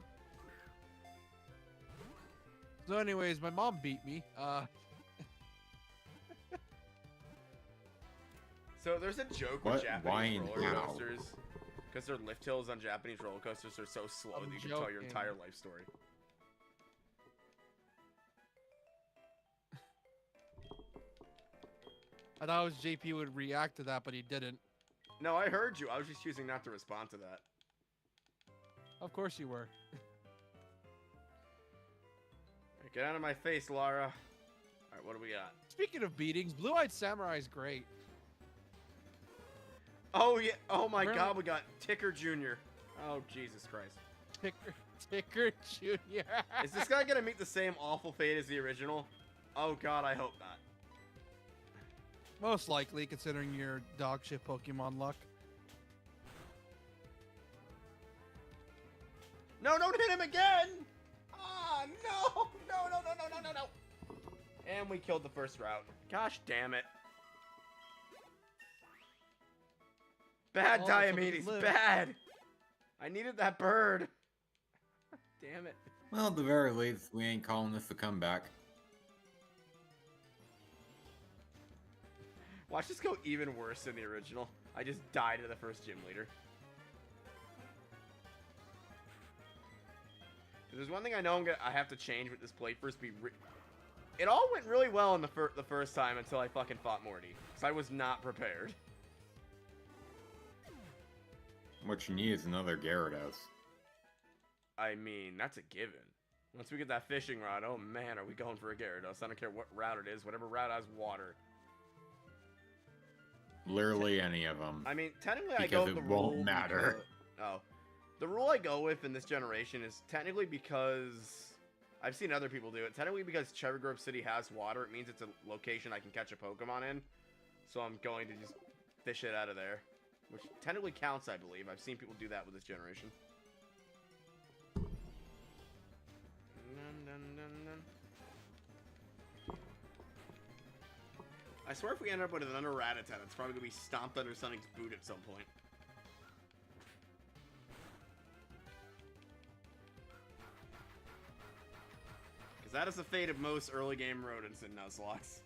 So anyways, my mom beat me. So there's a joke with Japanese roller coasters. Because their lift hills on Japanese roller coasters are so slow that you can tell your entire life story. I thought it was JP would react to that, but he didn't. No, I heard you. I was just choosing not to respond to that. Of course you were. Right, get out of my face, Lara. Alright, what do we got? Speaking of beatings, Blue-Eyed Samurai is great. Oh, yeah. Oh, my God. We got Ticker Jr. Oh, Jesus Christ. Ticker Jr. Is this guy going to meet the same awful fate as the original? Oh, God, I hope not. Most likely, considering your dog shit Pokemon luck. No, don't hit him again! Ah, no! No, no, no, no, no, no, no! And we killed the first route. Gosh damn it. Bad Diomedes, bad! I needed that bird. Damn it. Well, at the very least, we ain't calling this a comeback. Watch this go even worse than the original. I just died to the first gym leader. If there's one thing I know I have to change with this playthrough. It all went really well in the first time until I fucking fought Morty. Because I was not prepared. What you need is another Gyarados. I mean, that's a given. Once we get that fishing rod, oh man, are we going for a Gyarados? I don't care what route it is. Whatever route has water. Literally any of them. I mean, technically I go with the rule. Because it won't matter. The rule I go with in this generation is technically because I've seen other people do it. Technically because Cherry Grove City has water, it means it's a location I can catch a Pokemon in. So I'm going to just fish it out of there. Which technically counts, I believe. I've seen people do that with this generation. I swear if we end up with another Rattata, it's probably going to be stomped under Sonic's boot at some point. Because that is the fate of most early game rodents in Nuzlocke.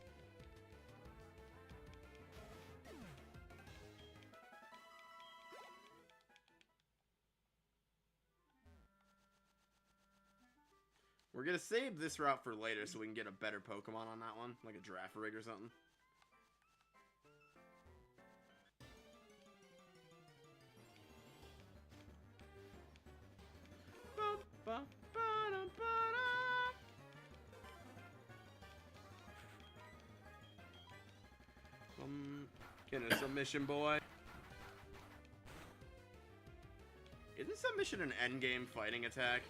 We're going to save this route for later so we can get a better Pokemon on that one. Like a Girafarig or something. Getting a submission, boy. Isn't submission an endgame fighting attack?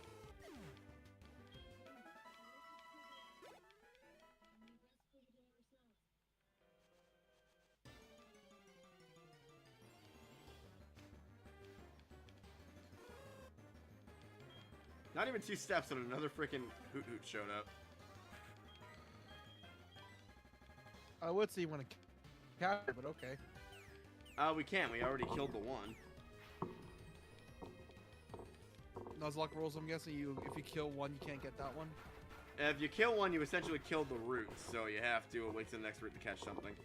Not even 2 steps and another freaking Hoot Hoot showed up. I would say you want to catch it, but okay. We can't. We already killed the one. Nuzlocke rules, I'm guessing if you kill one, you can't get that one. If you kill one, you essentially killed the root, so you have to wait till the next root to catch something.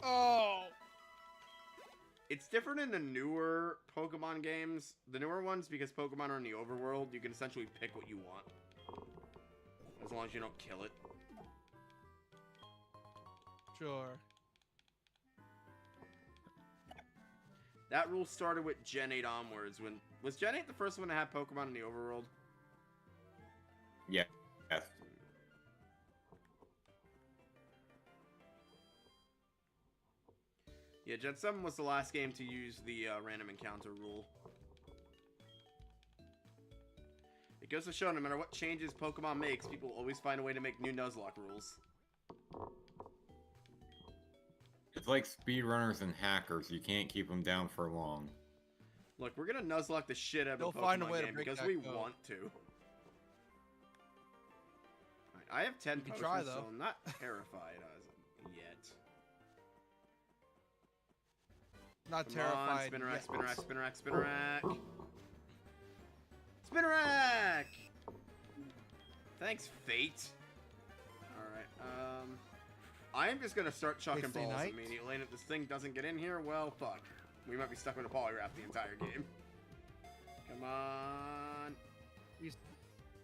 Oh! It's different in the newer Pokemon games. The newer ones, because Pokemon are in the overworld, you can essentially pick what you want. As long as you don't kill it. Sure. That rule started with Gen 8 onwards. Was Gen 8 the first one to have Pokemon in the overworld? Yeah. Yes. Yeah, Gen 7 was the last game to use the random encounter rule. It goes to show, no matter what changes Pokemon makes, people always find a way to make new Nuzlocke rules. It's like speedrunners and hackers. You can't keep them down for long. Look, we're gonna Nuzlocke the shit out of They'll the Pokemon find a way to game break because that we code. want to. Right, I have 10 You can potions, try, so though. I'm not terrified as of yet. Not Come terrified. on, Spinarak, yet. Spinarak, Spinarak, Spinarak. Spinarak! Thanks, Fate. Alright, I am just gonna start chucking Wednesday balls night? immediately, and if this thing doesn't get in here, well, fuck. We might be stuck with a polygraph the entire game. Come on.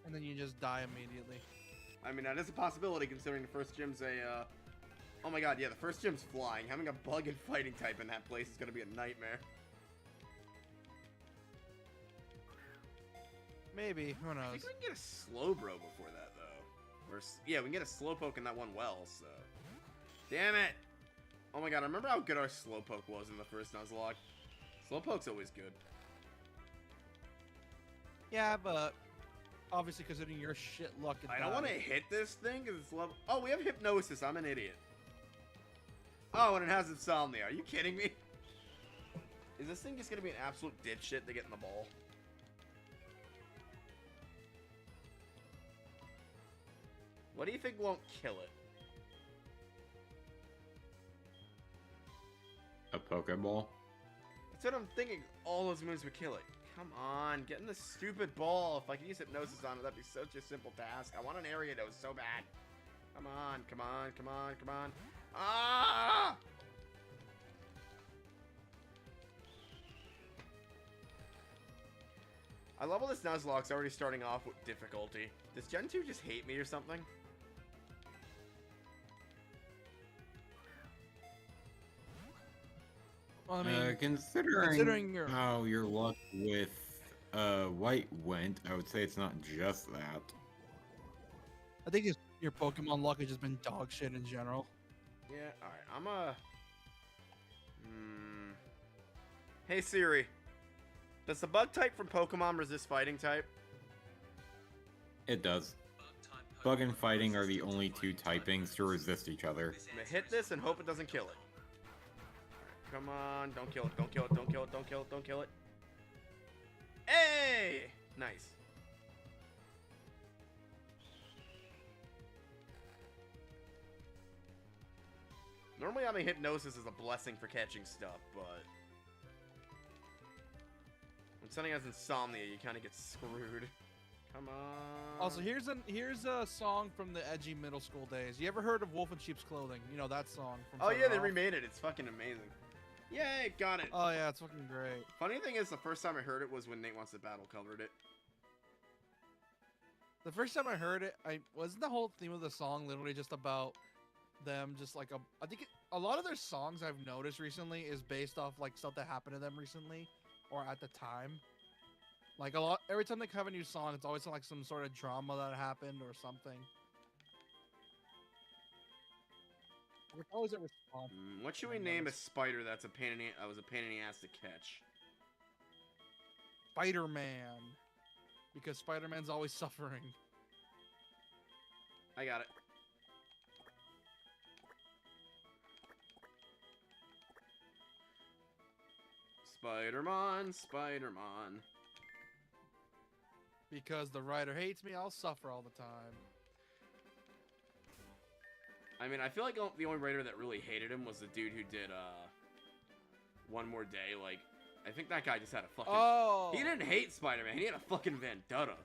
And then you just die immediately. I mean, that is a possibility considering the first gym's a, Oh my god, yeah, the first gym's flying. Having a bug and fighting type in that place is gonna be a nightmare. Maybe. Who I knows? think we can get a Slowbro before that, though. Yeah, we can get a Slowpoke in that one well, so... Damn it! Oh my god, I remember how good our Slowpoke was in the first Nuzlocke. Slowpoke's always good. Yeah, but obviously considering your shit luck. I don't want to hit this thing because it's level... Oh, we have Hypnosis. I'm an idiot. Oh, and it has Insomnia. Are you kidding me? Is this thing just going to be an absolute dipshit to get in the ball? What do you think won't kill it? A Pokeball? That's what I'm thinking. All those moves would kill it. Come on, get in the stupid ball. If I could use Hypnosis on it, that'd be such a simple task. I want an area that was so bad. Come on, come on, come on, come on. Ah! I love how this Nuzlocke's already starting off with difficulty. Does Gen 2 just hate me or something? Well, I mean, considering how your luck with White went, I would say it's not just that. I think your Pokemon luck has just been dog shit in general. Yeah, alright, I'm a... Hey Siri. Does the bug type from Pokemon resist fighting type? It does. Bug and fighting are the only two typings to resist each other. I'm gonna hit this and hope it doesn't kill it. Come on, don't kill it, don't kill it, don't kill it, don't kill it, don't kill it. Hey! Nice. Normally having Hypnosis is a blessing for catching stuff, but... when something has Insomnia, you kind of get screwed. Come on. Also, here's a song from the edgy middle school days. You ever heard of Wolf in Sheep's Clothing? You know that song from Oh yeah, Turn they Off? remade it. It's fucking amazing. Yay, got it. Oh yeah, it's fucking great. Funny thing is, the first time I heard it was when Nate Wants to Battle covered it. The first time I heard it, wasn't the whole theme of the song literally just about them just like I think a lot of their songs I've noticed recently is based off like stuff that happened to them recently or at the time. Like every time they have a new song, it's always like some sort of drama that happened or something. There's always a response. What should we name a spider that's a pain in the ass to catch? Spider-Man, because Spider-Man's always suffering. I got it. Spider-Man, Spider-Man. Because the writer hates me, I'll suffer all the time. I mean, I feel like the only writer that really hated him was the dude who did, One More Day. Like, I think that guy just had a fucking... Oh! He didn't hate Spider-Man. He had a fucking vendetta.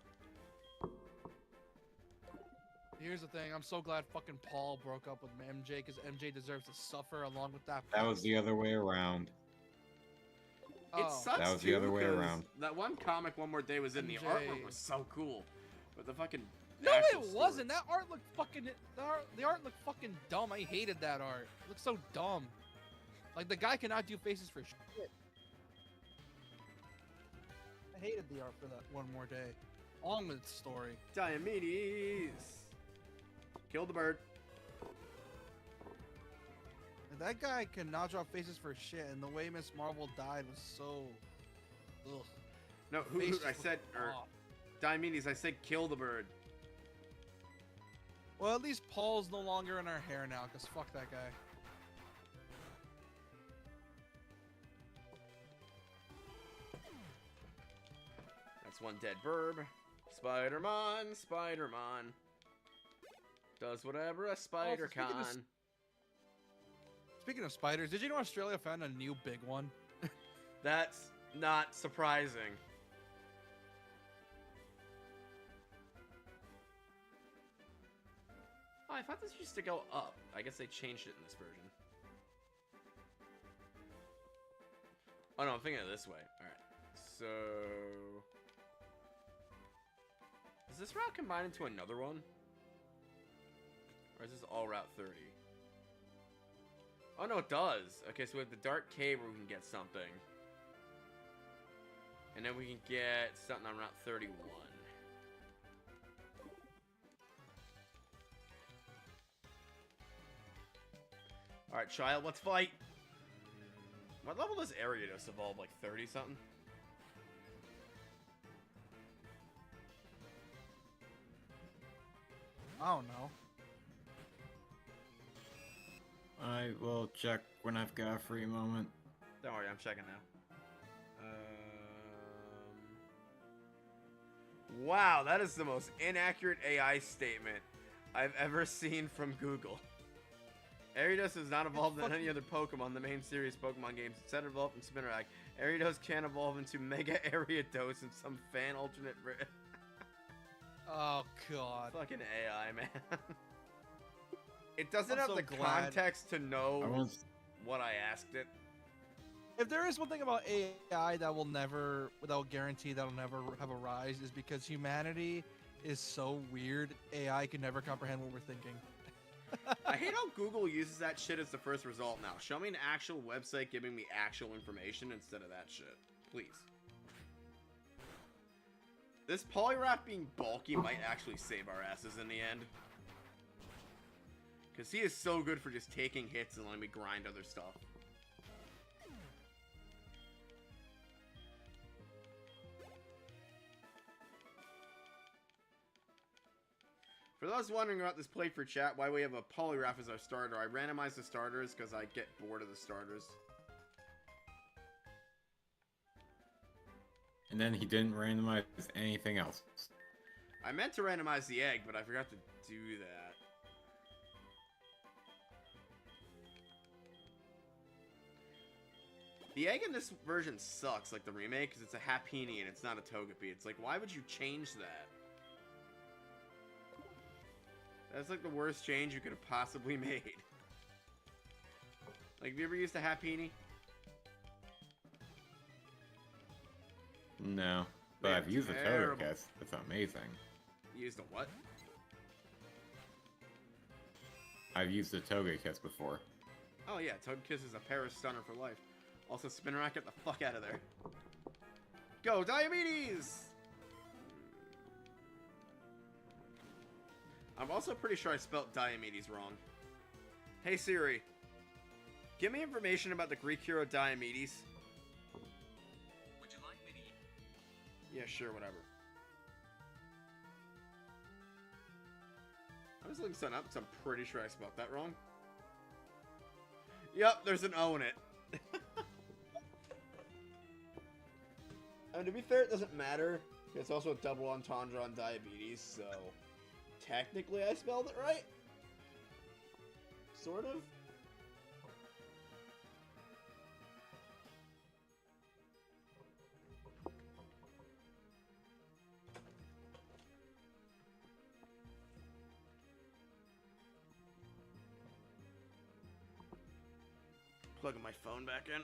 Here's the thing. I'm so glad fucking Paul broke up with MJ, because MJ deserves to suffer along with that. That was the other way around. It sucks that was the other way around. That one comic, One More Day, was in the MJ. artwork was so cool, but the fucking No, actual it story- wasn't. That art looked fucking. The art looked fucking dumb. I hated that art. It looked so dumb. Like the guy cannot do faces for shit. hated the art for that One More Day. On with its story. Diomedes! Kill the bird. And that guy cannot draw faces for shit, and the way Miss Marvel died was so... Ugh. No, who I said, or Diomedes, I said kill the bird. Well, at least Paul's no longer in our hair now, because fuck that guy. That's one dead burb. Spider-Man, Spider-Man. Does whatever a spider can. Speaking of spiders, did you know Australia found a new big one? That's not surprising. Oh, I thought this used to go up. I guess they changed it in this version. Oh no, I'm thinking of this way. Alright. So... Does this route combine into another one? Or is this all Route 30? Oh no, it does. Okay, so we have the Dark Cave where we can get something. And then we can get something on Route 31. Alright, child, let's fight! What level does Ariados evolve? Like 30 something? I don't know. I will check when I've got a free moment. Don't worry, I'm checking now. Wow, that is the most inaccurate AI statement I've ever seen from Google. Ariados has not evolved in any other Pokemon in the main series Pokemon games. Instead of evolved in Spinarak, Ariados can evolve into Mega Ariados in some fan alternate. Oh god. Fucking AI, man. It doesn't I'm have so the glad. context to know what I asked it. If there is one thing about AI that will guarantee that'll never have a rise, is because humanity is so weird, AI can never comprehend what we're thinking. I hate how Google uses that shit as the first result now. Show me an actual website giving me actual information instead of that shit. Please. This Poliwrath being bulky might actually save our asses in the end. Because he is so good for just taking hits and letting me grind other stuff. For those wondering about this playthrough chat, why we have a Poliwrath as our starter, I randomize the starters because I get bored of the starters. And then he didn't randomize anything else. I meant to randomize the egg, but I forgot to do that. The egg in this version sucks, like the remake, because it's a Happiny and it's not a Togepi. It's like, why would you change that? That's like the worst change you could have possibly made. Like, have you ever used a Happiny? No, but I've used a Togekiss. That's amazing. You used a what? I've used a Togekiss before. Oh yeah, Togekiss is a Paris stunner for life. Also, Spinarak, get the fuck out of there. Go, Diomedes! I'm also pretty sure I spelt Diomedes wrong. Hey Siri, give me information about the Greek hero Diomedes. Would you like me to... Yeah, sure, whatever. I was looking something up because I'm pretty sure I spelled that wrong. Yep, there's an O in it. And to be fair, it doesn't matter. It's also a double entendre on Diabetes, so technically I spelled it right. Sort of. Plugging my phone back in.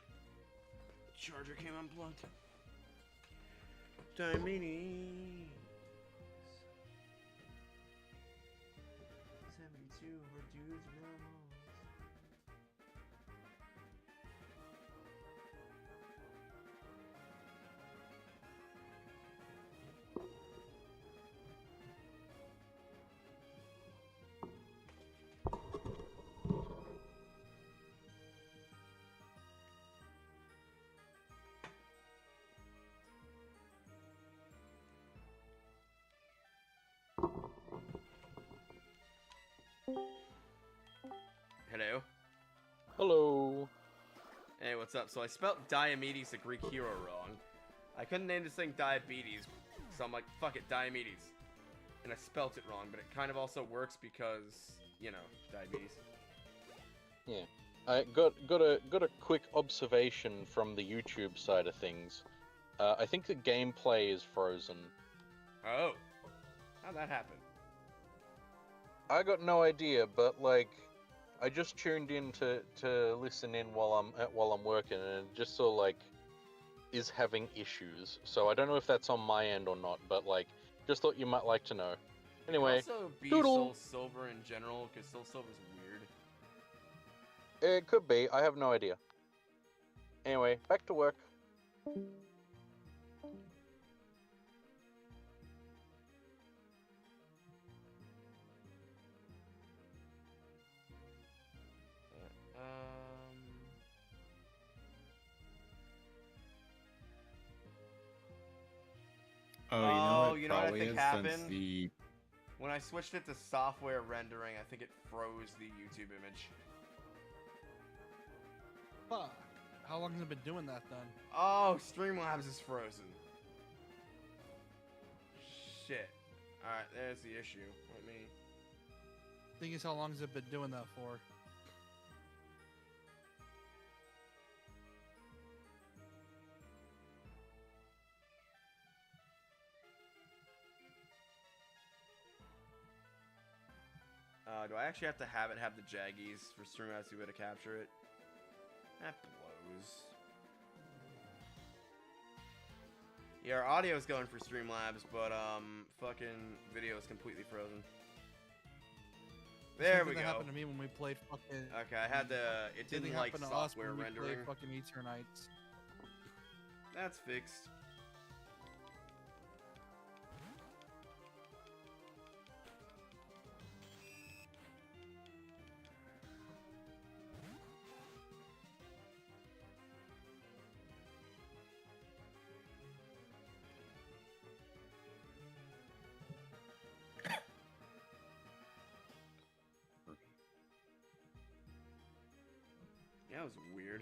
Charger came unplugged. Diomedes. 72 of our dudes mammals. Hello. Hello. Hey, what's up? So I spelt Diomedes, the Greek hero, wrong. I couldn't name this thing Diabetes, so I'm like, fuck it, Diomedes. And I spelt it wrong, but it kind of also works because, you know, diabetes. Yeah. I got a quick observation from the YouTube side of things. I think the gameplay is frozen. Oh. How'd that happen? I got no idea, but like, I just tuned in to listen in while I'm working, and it just sort of like is having issues. So I don't know if that's on my end or not, but like, just thought you might like to know. Anyway, it could also be doodle. Soul Silver in general, because Soul Silver's weird. It could be. I have no idea. Anyway, back to work. Oh, you know what I probably think is, happened? since the... When I switched it to software rendering, I think it froze the YouTube image. Fuck. How long has it been doing that then? Oh, Streamlabs is frozen. Shit. Alright, there's the issue. Let me... Thing is, how long has it been doing that for? Do I actually have to have the jaggies for Streamlabs to be able to capture it? That blows. Yeah, our audio's going for Streamlabs, but fucking video is completely frozen. There we go. That happened to me when we played fucking. Okay, I had the. It didn't like happen to software us when rendering. We played fucking Eternites. That's fixed. That was weird.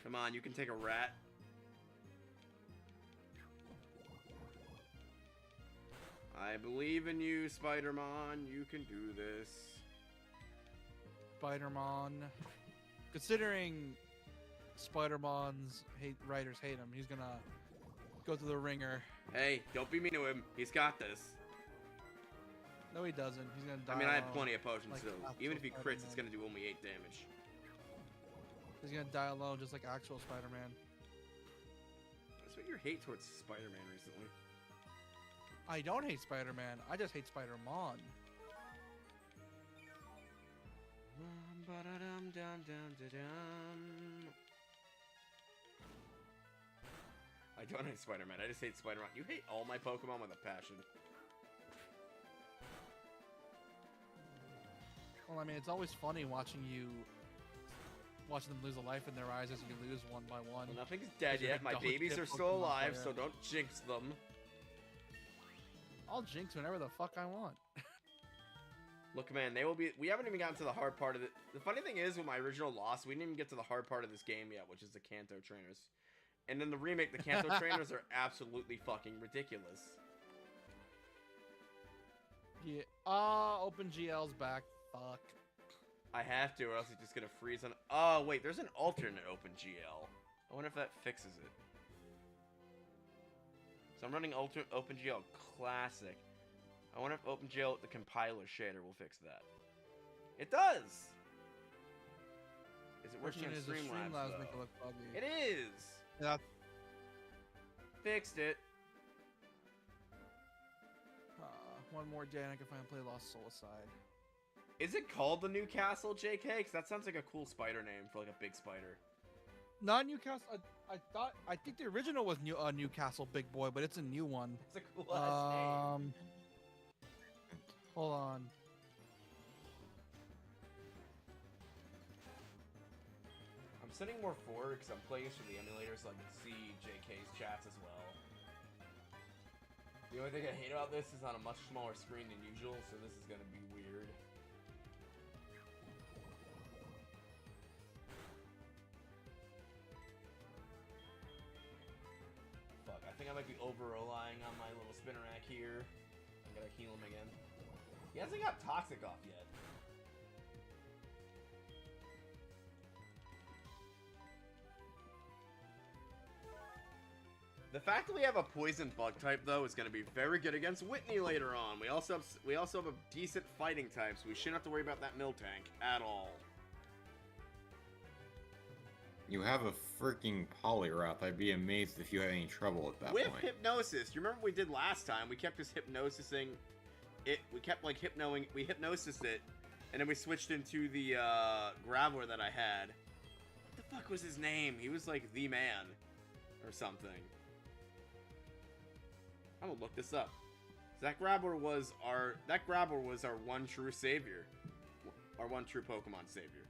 Come on, you can take a rat. I believe in you, Spider-Man. You can do this. Spider-Man. Considering Spider-Man's writers hate him, he's gonna go through the ringer. Hey, don't be mean to him. He's got this. No, he doesn't. He's gonna die. I mean, I have alone, plenty of potions, like so even if he crits, it's gonna do only 8 damage. He's gonna die alone, just like actual Spider-Man. That's what your hate towards Spider-Man recently. I don't hate Spider-Man. I just hate Spider-Man. I don't hate Spider-Man. I just hate Spider-Man. You hate all my Pokemon with a passion. Well, I mean, it's always funny watching them lose a life in their eyes as you lose one by one. Well, nothing's dead yet. My babies are still alive, so don't jinx them. I'll jinx whenever the fuck I want. Look, man, they will be. We haven't even gotten to the hard part of it. The funny thing is, with my original loss, we didn't even get to the hard part of this game yet, which is the Kanto trainers. And in the remake, the Kanto trainers are absolutely fucking ridiculous. Yeah. OpenGL's back. Fuck. I have to, or else it's just gonna freeze on. Oh wait, there's an alternate OpenGL. I wonder if that fixes it. So I'm running OpenGL Classic. I wonder if OpenGL with the compiler shader will fix that. It does! Is it working on Streamlabs, though? Make it look buggy. It is! Yeah. Fixed it. One more day and I can finally play Lost Soul Aside. Is it called the New Castle, JK? Because that sounds like a cool spider name for like a big spider. Not Newcastle. I think the original was Newcastle Big Boy, but it's a new one. It's a cool ass name. Hold on. I'm sending more forward because I'm playing this through the emulator so I can see JK's chats as well. The only thing I hate about this is on a much smaller screen than usual, so this is gonna be weird. Fuck, I think I might be over-relying on my little spinnerack here. I'm gonna heal him again. He hasn't got Toxic off yet. The fact that we have a poison bug type though is going to be very good against Whitney later on. We also have a decent fighting type, so we shouldn't have to worry about that Miltank at all. You have a freaking Poliwrath. I'd be amazed if you had any trouble at that With point. Hypnosis, you remember what we did last time? We kept just hypnosising it. We kept like we hypnosised it, and then we switched into the Graveler that I had. What the fuck was his name? He was like the man or something. I'm gonna look this up. That Graveler was our one true savior. Our one true Pokemon savior.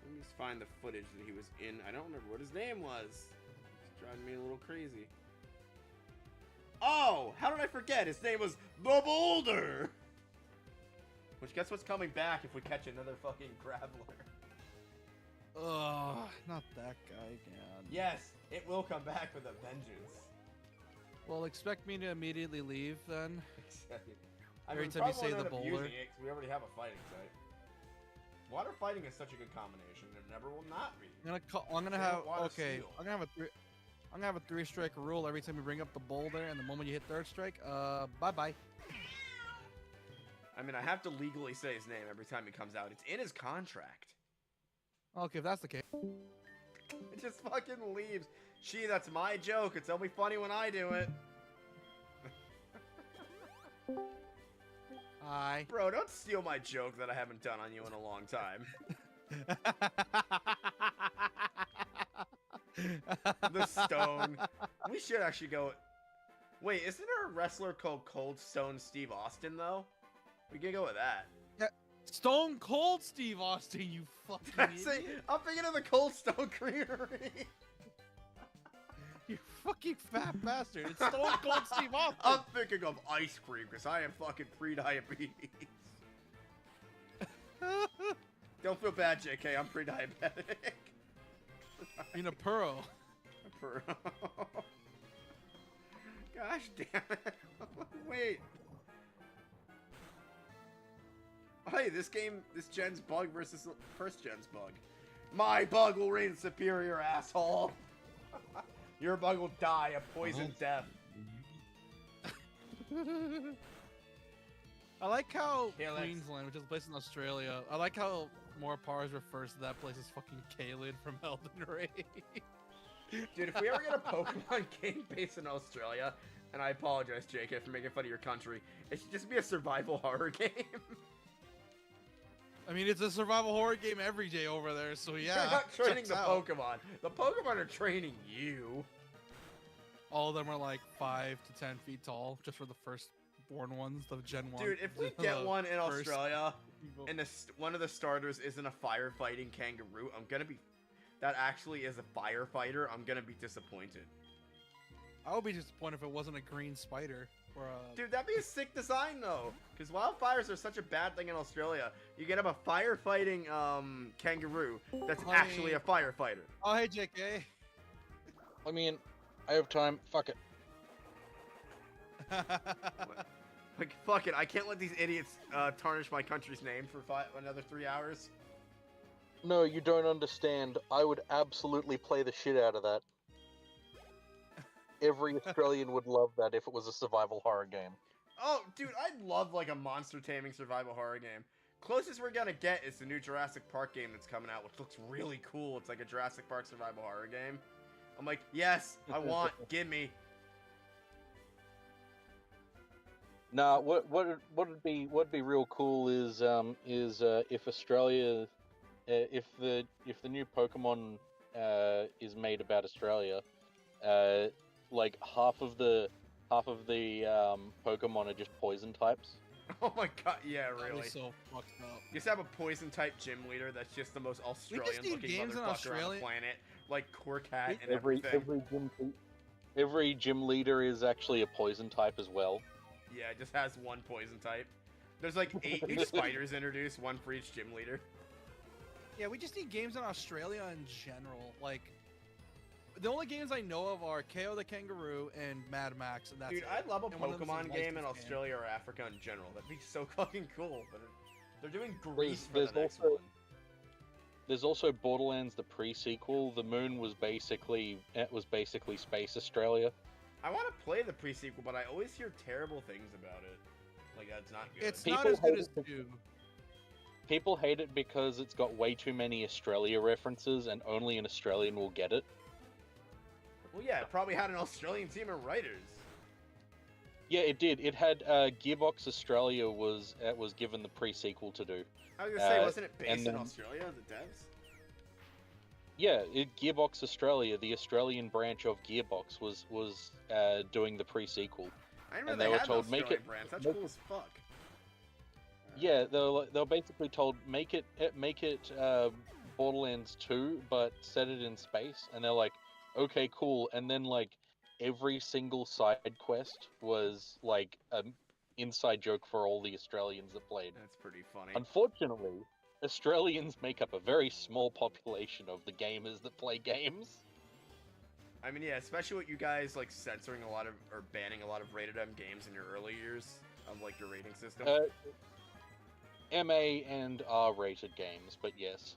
Let me just find the footage that he was in. I don't remember what his name was. It's driving me a little crazy. Oh! How did I forget? His name was The Boulder! Which, guess what's coming back if we catch another fucking Graveler? Ugh, not that guy again. Yes, it will come back with a vengeance. Well, expect me to immediately leave then. Every mean, time you say probably the won't end up Boulder. using it 'cause we already have a fighting type. Water fighting is such a good combination. It never will not be. I'm gonna have Water okay. Steel. I'm gonna have a 3-strike rule every time you bring up the Boulder, and the moment you hit 3rd strike, bye bye. I mean, I have to legally say his name every time he comes out. It's in his contract. Okay, if that's the case. It just fucking leaves. Gee, that's my joke. It's only funny when I do it. Hi. Bro, don't steal my joke that I haven't done on you in a long time. The Stone. We should actually go... Wait, isn't there a wrestler called Cold Stone Steve Austin, though? We can go with that. Stone Cold Steve Austin, you fucking idiot. I'm thinking of the Cold Stone Creamery. You fucking fat bastard. It's Stone Cold Steve Austin. I'm thinking of ice cream because I have fucking pre-diabetes. Don't feel bad, JK. I'm pre-diabetic. In a Puro. Gosh damn it. Wait. Hey, this gen's bug versus first gen's bug. My bug will reign superior, asshole. Your bug will die a poison death. I like how Calyx. Queensland, which is a place in Australia, I like how Morpars refers to that place as fucking Caelid from Elden Ring. Dude, if we ever get a Pokemon game based in Australia, and I apologize, JK, for making fun of your country, it should just be a survival horror game. I mean, it's a survival horror game every day over there, so yeah. They're not training checks the out. Pokemon. The Pokemon are training you. All of them are like 5 to 10 feet tall, just for the first born ones, the Gen 1. Dude, if we get one in first Australia, people. and one of the starters isn't a firefighting kangaroo, I'm gonna be... That actually is a firefighter, I'm gonna be disappointed. I would be disappointed if it wasn't a green spider. Or a... Dude, that'd be a sick design, though. Because wildfires are such a bad thing in Australia. You get up a firefighting kangaroo that's actually a firefighter. Oh, hey, JK. I mean, I have time. Fuck it. Like, fuck it. I can't let these idiots tarnish my country's name for another 3 hours. No, you don't understand. I would absolutely play the shit out of that. Every Australian would love that if it was a survival horror game. Oh, dude, I'd love, like, a monster taming survival horror game. Closest we're gonna get is the new Jurassic Park game that's coming out, which looks really cool. It's like a Jurassic Park survival horror game. I'm like, yes, I want, give me. Nah, what'd be real cool is if Australia, if the new Pokemon is made about Australia, like half of the Pokemon are just poison types, Oh my god, yeah, That really. was so fucked up. You just have a poison type gym leader that's just the most Australian looking motherfucker on the planet. Like Corkat and everything. Every gym leader is actually a poison type as well. Yeah, it just has one poison type. There's like 8 new spiders introduced, one for each gym leader. Yeah, we just need games in Australia in general. Like, the only games I know of are KO the Kangaroo and Mad Max, and that's Dude, it. I'd love a And one of them's Pokemon game in licensed Australia or Africa in general. That'd be so fucking cool. But they're doing Greece for the next also, one. There's also Borderlands, the pre-sequel. The moon was basically Space Australia. I want to play the pre-sequel, but I always hear terrible things about it. Like, that's not good. It's not as good as 2. People hate it because it's got way too many Australia references, and only an Australian will get it. Well, yeah, it probably had an Australian team of writers. Yeah, it did. It had Gearbox Australia was given the pre-sequel to do. I was gonna say, wasn't it based in Australia, the devs? Yeah, Gearbox Australia, the Australian branch of Gearbox, was doing the pre-sequel. I remember they were told make it branch. That's cool as fuck. Yeah, they were basically told make it Borderlands 2, but set it in space, and they're like, okay, cool. And then like every single side quest was like an inside joke for all the Australians that played. That's pretty funny. Unfortunately, Australians make up a very small population of the gamers that play games. I mean, yeah, especially with you guys like censoring a lot of or banning a lot of rated M games in your early years of like your rating system. MA and R rated games, but yes.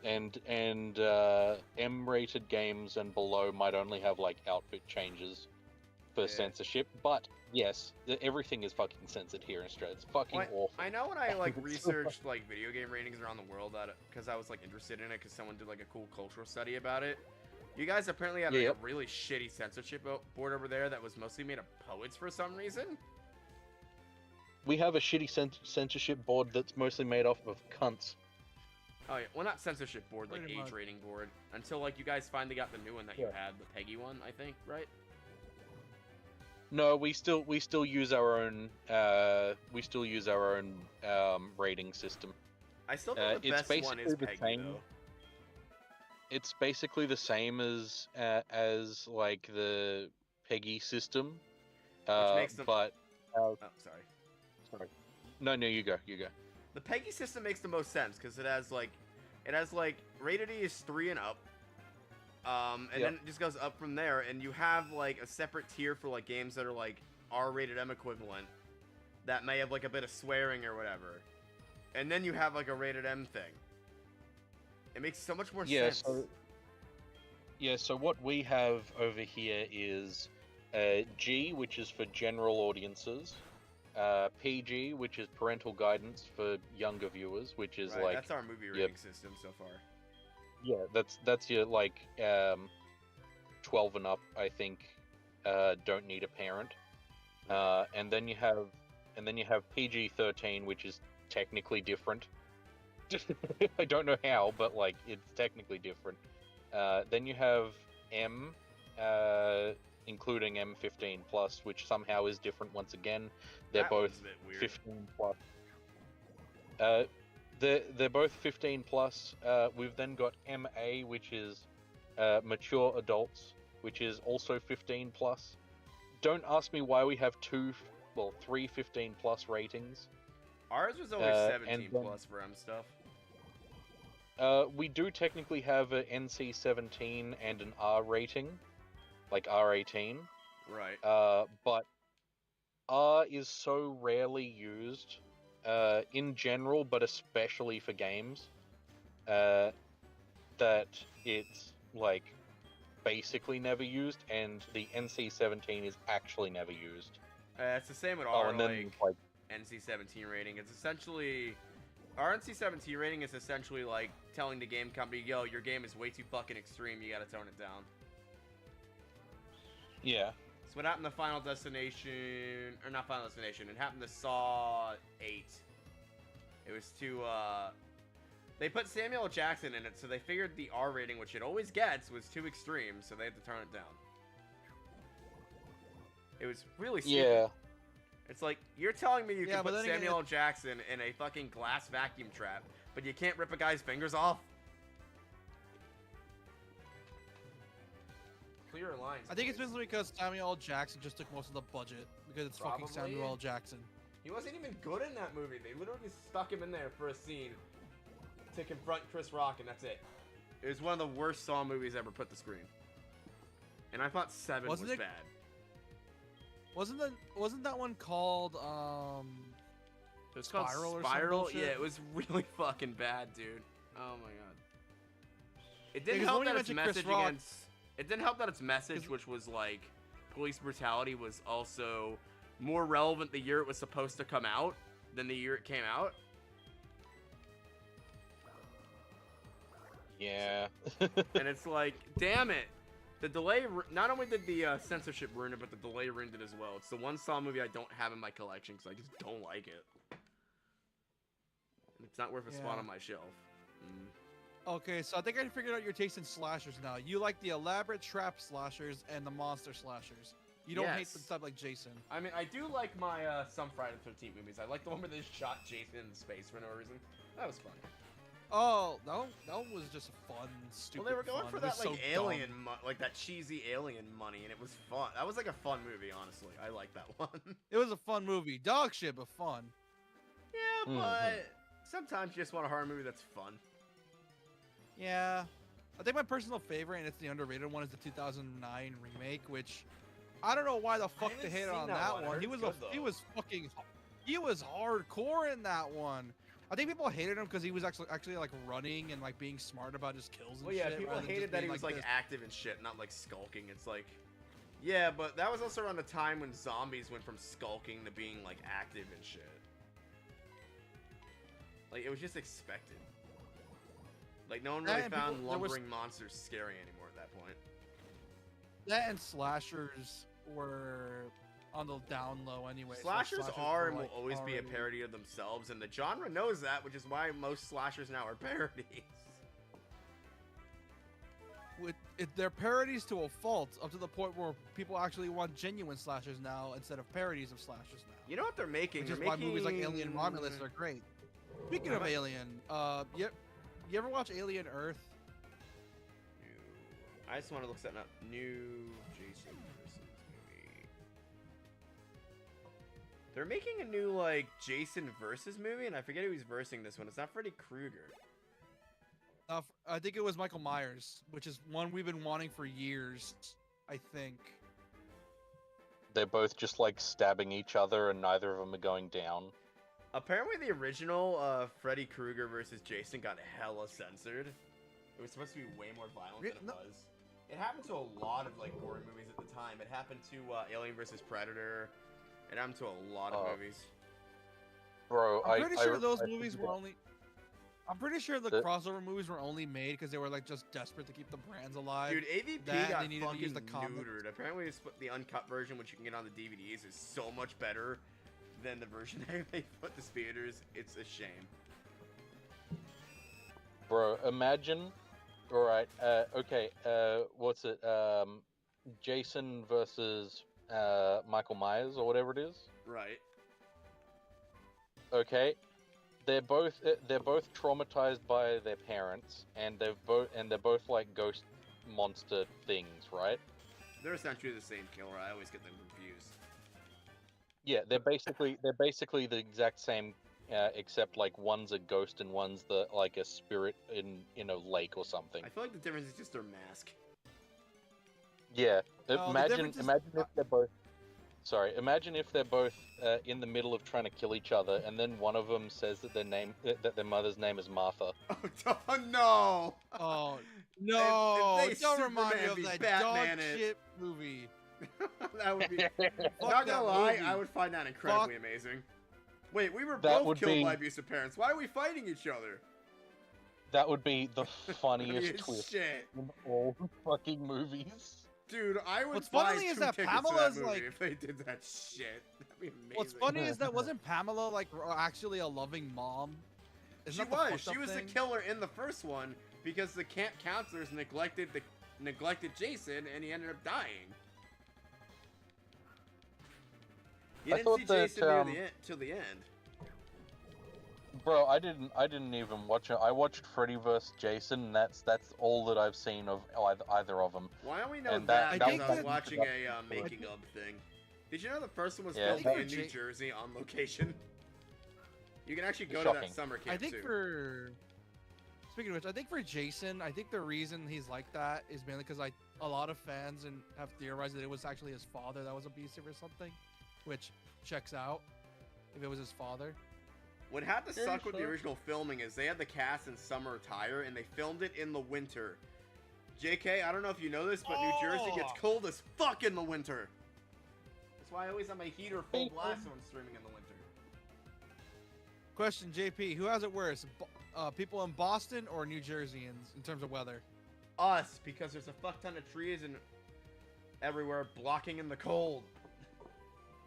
And M rated games and below might only have like outfit changes for censorship, but yes, everything is fucking censored here in Australia. It's fucking awful. I know when I like researched like video game ratings around the world because I was like interested in it because someone did like a cool cultural study about it. You guys apparently had like, a really shitty censorship board over there that was mostly made of poets for some reason. We have a shitty censorship board that's mostly made off of cunts. Oh yeah, well not censorship board, like age rating board. Until like you guys finally got the new one that you had, the Peggy one, I think, right? No, we still use our own rating system. I still think the best one is Peggy though. It's basically the same as like the Peggy system, which makes them... but oh, sorry. No, you go. The Peggy system makes the most sense because it has like rated E is 3 and up, and then it just goes up from there, and you have like a separate tier for like games that are like R-rated M equivalent that may have like a bit of swearing or whatever, and then you have like a rated M thing. It makes so much more sense. So what we have over here is G, which is for general audiences, PG, which is parental guidance for younger viewers, which is like that's our movie rating system so far. Yeah, that's your like 12 and up, I think, don't need a parent. And then you have PG-13, which is technically different. I don't know how, but like it's technically different. Then you have M, including M15 plus, which somehow is different once again. They're both 15 plus. They're both 15 plus. We've then got MA, which is mature adults, which is also 15 plus. Don't ask me why we have three 15 plus ratings. Ours was only 17 plus for M stuff. We do technically have an NC-17 and an R rating, like R18. Right. But R is so rarely used, in general, but especially for games, that it's like basically never used, and the NC-17 is actually never used. It's the same with our NC-17 rating. It's essentially our NC-17 rating is essentially like telling the game company, "Yo, your game is way too fucking extreme. You gotta tone it down." Yeah. So what happened to Final Destination, or not Final Destination? It happened to Saw 8. It was too. They put Samuel L. Jackson in it, so they figured the R rating, which it always gets, was too extreme, so they had to turn it down. It was really stupid. Yeah. It's like, you're telling me you can but put then again, Samuel L. Jackson in a fucking glass vacuum trap, but you can't rip a guy's fingers off? Clear lines. I think it's boys. basically because Samuel L. Jackson just took most of the budget because it's fucking Probably. Samuel L. Jackson. He wasn't even good in that movie. They literally just stuck him in there for a scene to confront Chris Rock, and that's it. It was one of the worst Saw movies ever put to screen. And I thought 7 was bad. Wasn't that one called It was Spiral called or some Spiral? bullshit? Yeah, it was really fucking bad, dude. Oh my god. It didn't 'cause help when you that its mentioned Chris message Rock- against. It didn't help that its message, which was like police brutality, was also more relevant the year it was supposed to come out than the year it came out. Yeah. And it's like, damn it. The delay, not only did the censorship ruin it, but the delay ruined it as well. It's the one Saw movie I don't have in my collection because I just don't like it. And it's not worth a spot on my shelf. Okay, so I think I figured out your taste in slashers now. You like the elaborate trap slashers and the monster slashers. You don't hate the stuff like Jason. I mean, I do like my some Friday the 13th movies. I like the one where they shot Jason in space for no reason. That was fun. Oh, that was just fun, stupid. Well, they were going fun. for It was that like so alien, dumb. like that cheesy alien money, and it was fun. That was like a fun movie, honestly. I like that one. It was a fun movie. Dog shit, but fun. Yeah, but sometimes you just want a horror movie that's fun. Yeah. I think my personal favorite, and it's the underrated one, is the 2009 remake, which I don't know why the fuck they hated on that one. He was he was hardcore in that one. I think people hated him because he was actually like running and like being smart about his kills and Well, yeah, shit. people rather than hated just that he being was like this. active and shit, not like skulking. It's like, yeah, but that was also around the time when zombies went from skulking to being like active and shit. Like it was just expected. Like no one really found lumbering monsters scary anymore at that point. That and slashers were on the down low anyway. Slashers so are and were, will always be a parody of themselves, and the genre knows that, which is why most slashers now are parodies. They're parodies to a fault, up to the point where people actually want genuine slashers now instead of parodies of slashers now. You know what they're making? Which is why movies like Alien Romulus are great. Speaking of Alien, you ever watch Alien Earth? No. I just want to look something up. New Jason versus movie. They're making a new like Jason versus movie, and I forget who he's versing this one. It's not Freddy Krueger. I think it was Michael Myers, which is one we've been wanting for years, I think. They're both just like stabbing each other and neither of them are going down. Apparently the original Freddy Krueger versus Jason got hella censored. It was supposed to be way more violent than it was. It happened to a lot of like horror movies at the time. It happened to Alien versus Predator. It happened to a lot of movies. Bro, I'm pretty sure those movies were only... I'm pretty sure the crossover movies were only made because they were like just desperate to keep the brands alive. Dude, AVP that got they needed fucking to use the comics. neutered. Apparently the uncut version, which you can get on the DVDs, is so much better than the version they put to theaters. It's a shame. Bro, imagine... Alright, okay, what's it? Jason versus Michael Myers or whatever it is? Right. Okay. They're both traumatized by their parents, and they're both like ghost monster things, right? They're essentially the same killer. I always get them confused. Yeah, they're basically the exact same, except like one's a ghost and one's like a spirit in a lake or something. I feel like the difference is just their mask. Yeah, No, imagine if they're both. Sorry, imagine if they're both in the middle of trying to kill each other, and then one of them says that their mother's name is Martha. Oh no! Oh no! If Don't remind me of that Batman dog shit movie. That would be. Fuck Not gonna lie, movie. I would find that incredibly amazing. Wait, we were That both would killed be- by abusive parents. Why are we fighting each other? That would be the funniest Funniest twist shit. in all fucking movies. Dude, I would What's buy funny is two that tickets Pamela's, to that movie like- if they did that shit. That'd be amazing. What's funny is that wasn't Pamela like actually a loving mom? She was. She was the killer in the first one because the camp counselors neglected Jason, and he ended up dying. You didn't see Jason near the end, till the end. Bro, I didn't even watch it. I watched Freddy vs. Jason, and that's all that I've seen of either of them. Why don't we know And that? I Because think I was that- watching a making of thing. Did you know the first one was Yeah, filmed in New Jersey on location? You can actually go to that summer camp I think too. Speaking of which, I think for Jason, I think the reason he's like that is mainly because a lot of fans have theorized that it was actually his father that was abusive or something, which checks out if it was his father. What had to suck with the original filming is they had the cast in summer attire and they filmed it in the winter. JK, I don't know if you know this, but New Jersey gets cold as fuck in the winter. That's why I always have my heater full blast when I'm streaming in the winter. Question, JP, who has it worse? People in Boston or New Jerseyans in terms of weather? Us, because there's a fuck ton of trees and everywhere blocking in the cold.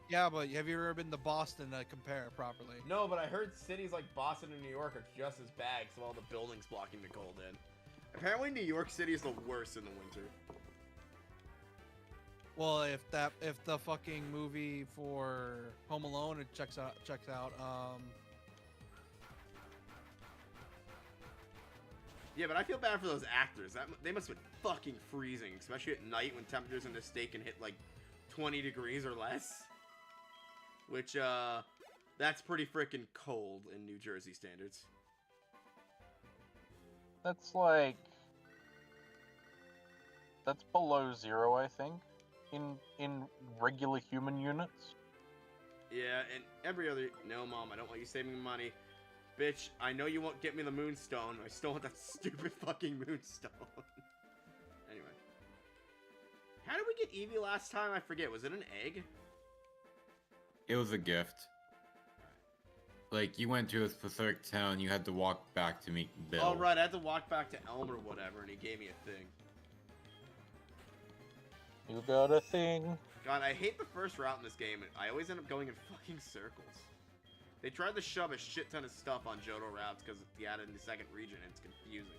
Yeah, but have you ever been to Boston to compare properly? No, but I heard cities like Boston and New York are just as bad because of all the buildings blocking the cold in. Apparently New York City is the worst in the winter. Well, if the fucking movie for Home Alone checks out. Yeah, but I feel bad for those actors. They must have been fucking freezing, especially at night when temperatures in the state can hit like 20 degrees or less. Which, that's pretty freaking cold in New Jersey standards. That's below 0, I think, in regular human units. Yeah, and every other... No, Mom, I don't want you saving money. Bitch, I know you won't get me the moonstone. I still want that stupid fucking moonstone. Anyway. How did we get Eevee last time? I forget. Was it an egg? It was a gift. Like, you went to a specific town, you had to walk back to meet Bill. Oh, right, I had to walk back to Elm or whatever, and he gave me a thing. You got a thing. God, I hate the first route in this game. I always end up going in fucking circles. They tried to shove a shit ton of stuff on Johto routes because he added in the second region, and it's confusing.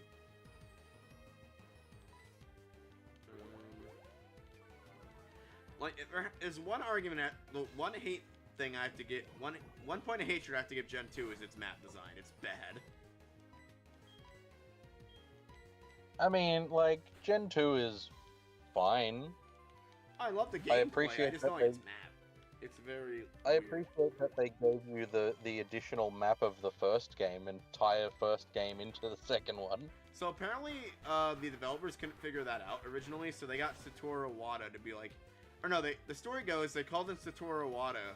Like, there's one argument, the one hate thing I have to get, one point of hatred I have to give Gen 2 is its map design. It's bad. I mean, like, Gen 2 is fine. I love the gameplay. I just don't like its map. It's very I weird. appreciate that they gave you the additional map of the first game, entire first game into the second one. So apparently, the developers couldn't figure that out originally, so they got Satoru Iwata to be like, or no, the story goes, they called in Satoru Iwata,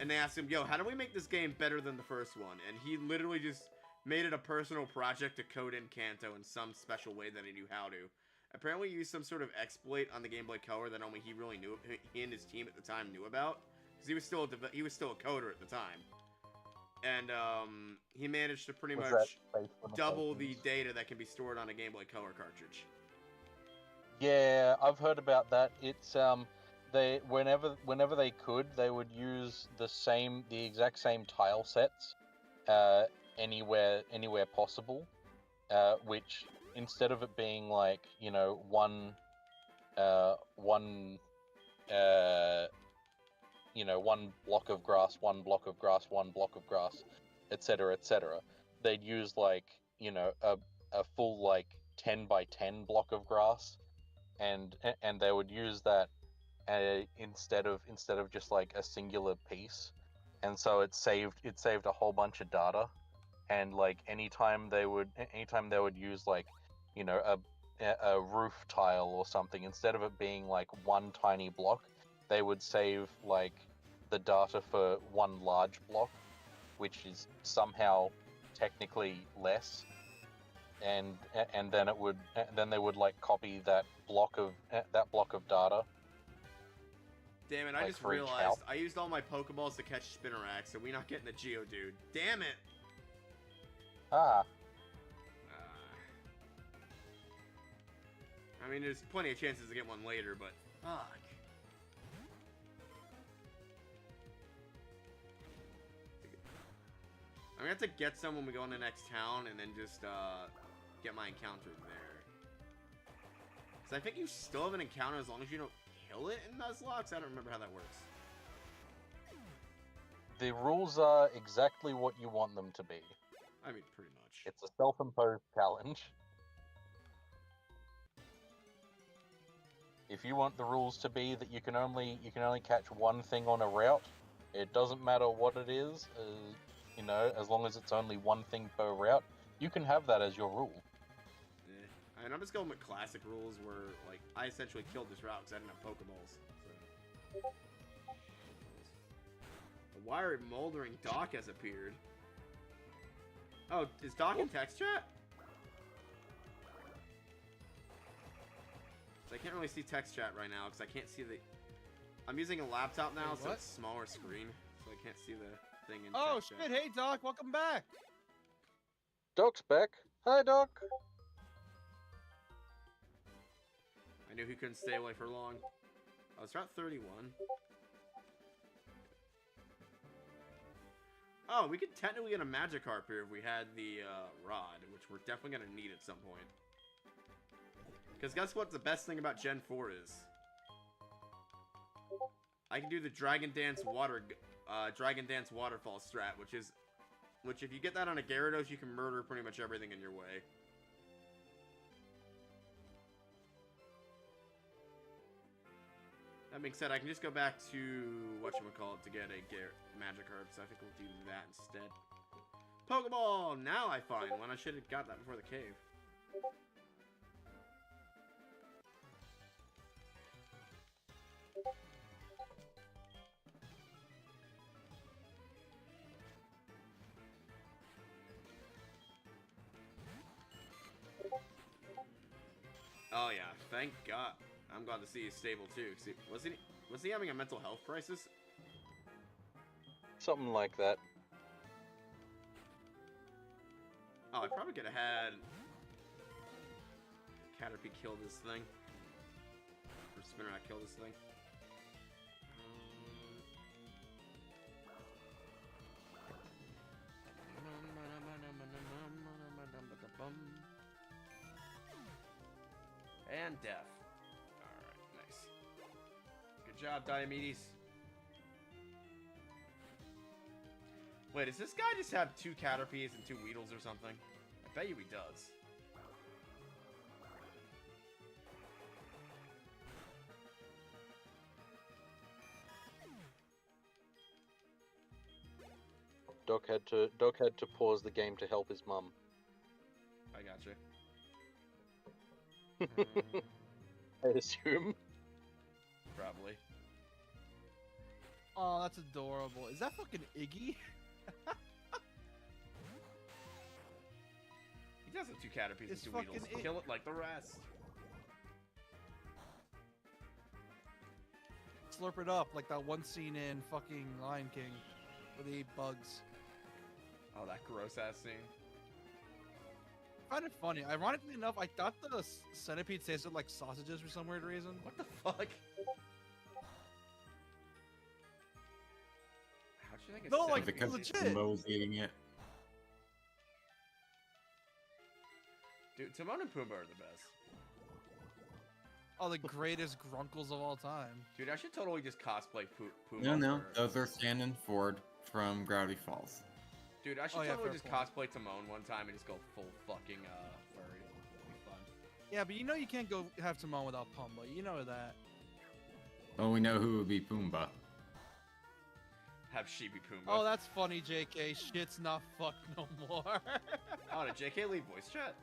and they asked him, yo, how do we make this game better than the first one? And he literally just made it a personal project to code in Kanto in some special way that he knew how to. Apparently used some sort of exploit on the Game Boy Color that only he really knew, he and his team at the time knew about, because he was still a coder at the time. And he managed to pretty much double the data that can be stored on a Game Boy Color cartridge. Yeah, I've heard about that. It's they whenever they could, they would use the exact same tile sets anywhere possible, which instead of it being like, you know, one block of grass, one block of grass, one block of grass, etc., etc. They'd use like, you know, a full like 10 by 10 block of grass, and they would use that instead of just like a singular piece, and so it saved a whole bunch of data. And like anytime they would use like, you know, a roof tile or something, instead of it being like one tiny block, they would save like the data for one large block, which is somehow technically less, and then they would like copy that block of data. Damn it, I just realized I used all my Pokeballs to catch Spinnerax, so we not getting the Geodude. Damn it! I mean, there's plenty of chances to get one later, but fuck. I'm gonna have to get some when we go in the next town, and then just get my encounter there. Cause I think you still have an encounter as long as you don't kill it in Nuzlocke. I don't remember how that works. The rules are exactly what you want them to be. I mean, pretty much. It's a self-imposed challenge. If you want the rules to be that you can only catch one thing on a route, it doesn't matter what it is, you know, as long as it's only one thing per route, you can have that as your rule. I mean, I'm just going with classic rules where, like, I essentially killed this route because I didn't have Pokeballs. So. A wiry, moldering Doc has appeared. Oh, is Doc in text chat? So I can't really see text chat right now because I can't see the... I'm using a laptop now, so it's smaller screen, so I can't see the thing in text chat. Shit, hey Doc, welcome back! Doc's back. Hi, Doc. I knew he couldn't stay away for long. Oh, it's Route 31. Oh, we could technically get a Magikarp here if we had the rod, which we're definitely going to need at some point. Because guess what the best thing about Gen 4 is? I can do the Dragon Dance Waterfall strat, which if you get that on a Gyarados, you can murder pretty much everything in your way. That being said, I can just go back to whatchamacallit to get a Magikarp, so I think we'll do that instead. Pokeball! Now I find one. I should have got that before the cave. Oh yeah, thank God. I'm glad to see he's stable too. See, was he having a mental health crisis? Something like that. Oh, I probably could have had Caterpie kill this thing. Or Spinner kill this thing. And death. Alright, nice. Good job, Diomedes. Wait, does this guy just have 2 Caterpies and 2 Weedles or something? I bet you he does. Doc had to pause the game to help his mum. I gotcha. I assume. Probably. Oh, that's adorable. Is that fucking Iggy? He does have 2 Caterpies It's and 2 fucking Weedles. Kill it like the rest. Slurp it up like that one scene in fucking Lion King where they eat bugs. Oh, that gross ass scene. I find it funny. Ironically enough, I thought the centipede tasted like sausages for some weird reason. What the fuck? How'd you think it's No, like, because legit. Mo's eating it. Dude, Timon and Pumbaa are the best. Oh, the greatest grunkles of all time. Dude, I should totally just cosplay Pumbaa. No, those are Sand and Ford from Gravity Falls. Dude, I should yeah, totally fair just point. cosplay Timon one time and just go full fucking furry. It'd be fun. Yeah, but you know you can't go have Timon without Pumbaa. You know that. Well, we know who would be Pumbaa. Have she be Pumbaa. Oh, that's funny, JK. Shit's not fucked no more. Oh, did JK leave voice chat?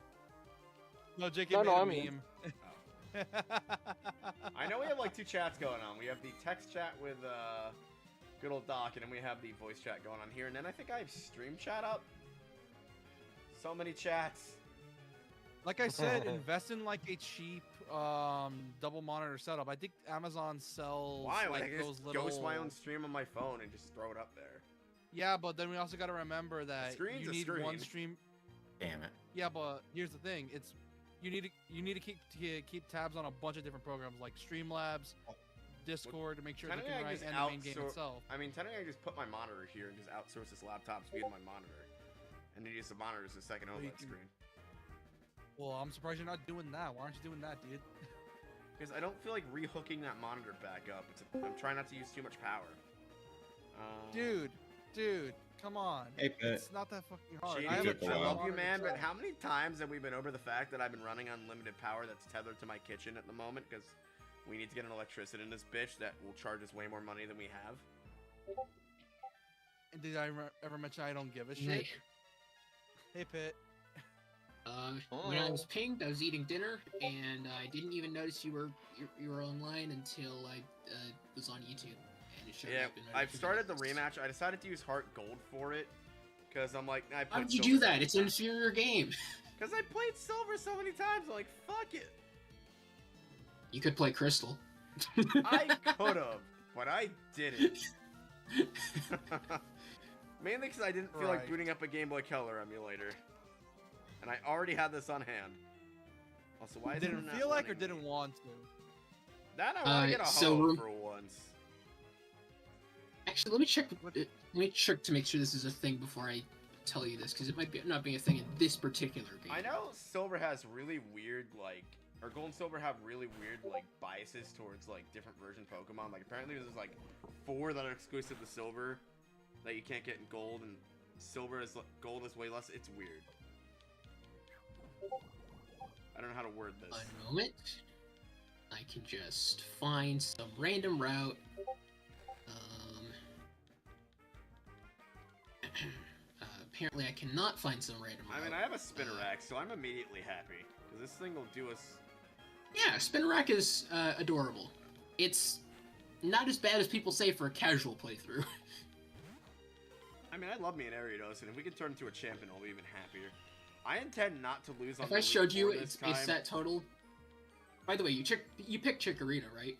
No, JK No, made I a mean- meme. I know we have like 2 chats going on. We have the text chat with good old Doc, and then we have the voice chat going on here. And then I think I have stream chat up. So many chats. Like I said, invest in like a cheap double monitor setup. I think Amazon sells Why? like I can those just little. ghost my own stream on my phone and just throw it up there. Yeah, but then we also got to remember that Screen's you a need screen. one stream. Damn it. Yeah, but here's the thing: it's you need to keep tabs on a bunch of different programs like Streamlabs, Discord to make sure they Technically, can I write just and the main game outsource. itself. I mean, technically, I just put my monitor here and just outsource this laptop via my monitor, and then use the monitor as a second Well, you OLED can- screen. Well, I'm surprised you're not doing that. Why aren't you doing that, dude? Because I don't feel like rehooking that monitor back up. I'm trying not to use too much power. Dude, Dude, come on. Hey, Pit. It's not that fucking hard. JD, I love you, man, but control. how many times have we been over the fact that I've been running unlimited power that's tethered to my kitchen at the moment because we need to get an electricity in this bitch that will charge us way more money than we have? And did I ever mention I don't give a shit? Hey. Hey, Pit. When I was pinged, I was eating dinner, and I didn't even notice you were online until I was on YouTube, and it showed Yeah, up. I've started the rematch. I decided to use Heart Gold for it because I'm like, I played How did you Silver do that? so It's an many times. inferior game. Because I played Silver so many times. I'm like, fuck it. You could play Crystal. I could have, but I didn't. Mainly because I didn't feel like Right. booting up a Game Boy Color emulator. And I already had this on hand. Also, why is it Didn't not feel like or letting me? didn't want to? That I want to get a so hoe rem- for once. Actually, let me check. Let me check to make sure this is a thing before I tell you this, because it might be not be a thing in this particular game. I know Silver has really weird, like, or Gold and Silver have really weird, like, biases towards, like, different version Pokemon. Like, apparently there's, like, 4 that are exclusive to Silver that you can't get in Gold, and Silver is, Gold is way less. It's weird. I don't know how to word this. One moment. I can just find some random route. Apparently I cannot find some random route. I mean, I have a Spinnerack, so I'm immediately happy. Because this thing will do us... Yeah, Spinnerack is adorable. It's not as bad as people say for a casual playthrough. I mean, I love me an Ariados, and if we can turn into a champion, I'll be even happier. I intend not to lose on If the I showed you Elite Four it's this set total. By the way, you picked Chikorita, right?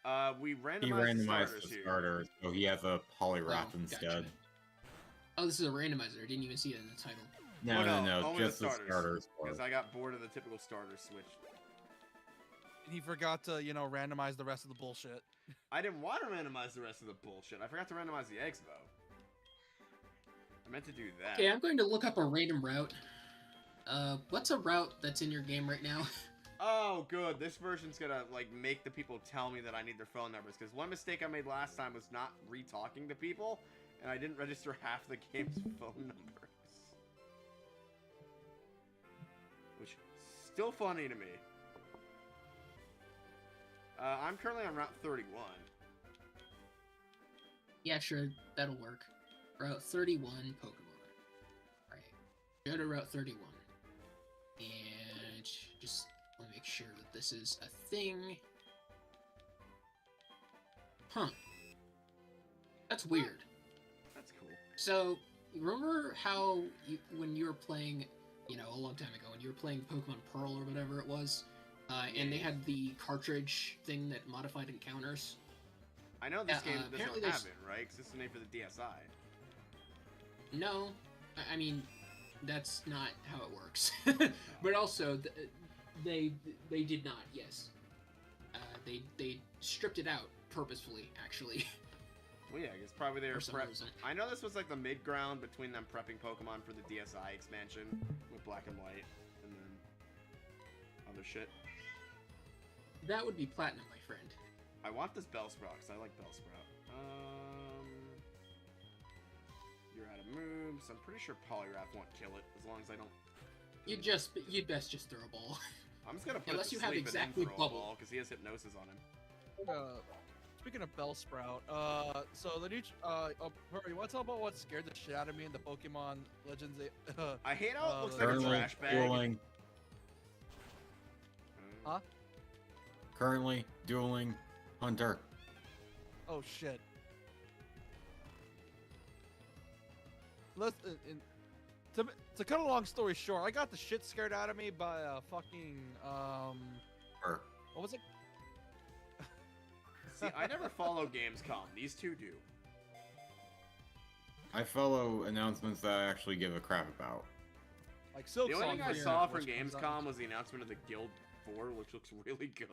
time. We He randomized, randomized the starters, so he has a Poliwrath Oh, instead. gotcha. Oh, this is a randomizer. I didn't even see it in the title. No, Oh, no, only just the starters. Because I got bored of the typical starter switch. And he forgot to, randomize the rest of the bullshit. I didn't want to randomize the rest of the bullshit. I forgot to randomize the eggs, though. I meant to do that. Okay, I'm going to look up a random route. What's a route that's in your game right now? Oh, good. This version's gonna, like, make the people tell me that I need their phone numbers. Because one mistake I made last time was not re-talking to people, and I didn't register half the game's phone numbers. Which, still funny to me. I'm currently on Route 31. Yeah, sure, that'll work. Route 31 Pokemon. Alright, go to Route 31. And just want to make sure that this is a thing. Huh. That's weird. That's cool. So, remember how when you were playing, a long time ago, when you were playing Pokemon Pearl or whatever it was, and they had the cartridge thing that modified encounters? I know this game apparently doesn't have it, right? Because this is made for the DSi. No. I mean, that's not how it works. But also, they did not, yes. They stripped it out purposefully, actually. Well, yeah, it's probably they were For some reason. I know this was like the mid-ground between them prepping Pokemon for the DSi expansion with Black and White, and then other shit. That would be Platinum, my friend. I want this Bellsprout, because I like Bellsprout. You're out of moves. I'm pretty sure Poliwrath won't kill it, as long as I don't... You'd best just throw a ball. I'm just gonna put Unless it to you have sleep exactly and then throw a bubble. ball, because he has Hypnosis on him. Speaking of Bellsprout, so the new, you want to tell about what scared the shit out of me in the Pokemon Legends? I hate how it looks like a Currently trash bag. dueling. Huh? Currently dueling Hunter. Oh shit. Let's to cut a long story short, I got the shit scared out of me by fucking Or what was it? See, I never follow Gamescom. These two do. I follow announcements that I actually give a crap about. Like Silk The only Song, thing I for saw example, from which comes Gamescom out- was the announcement of the Guild 4, which looks really good.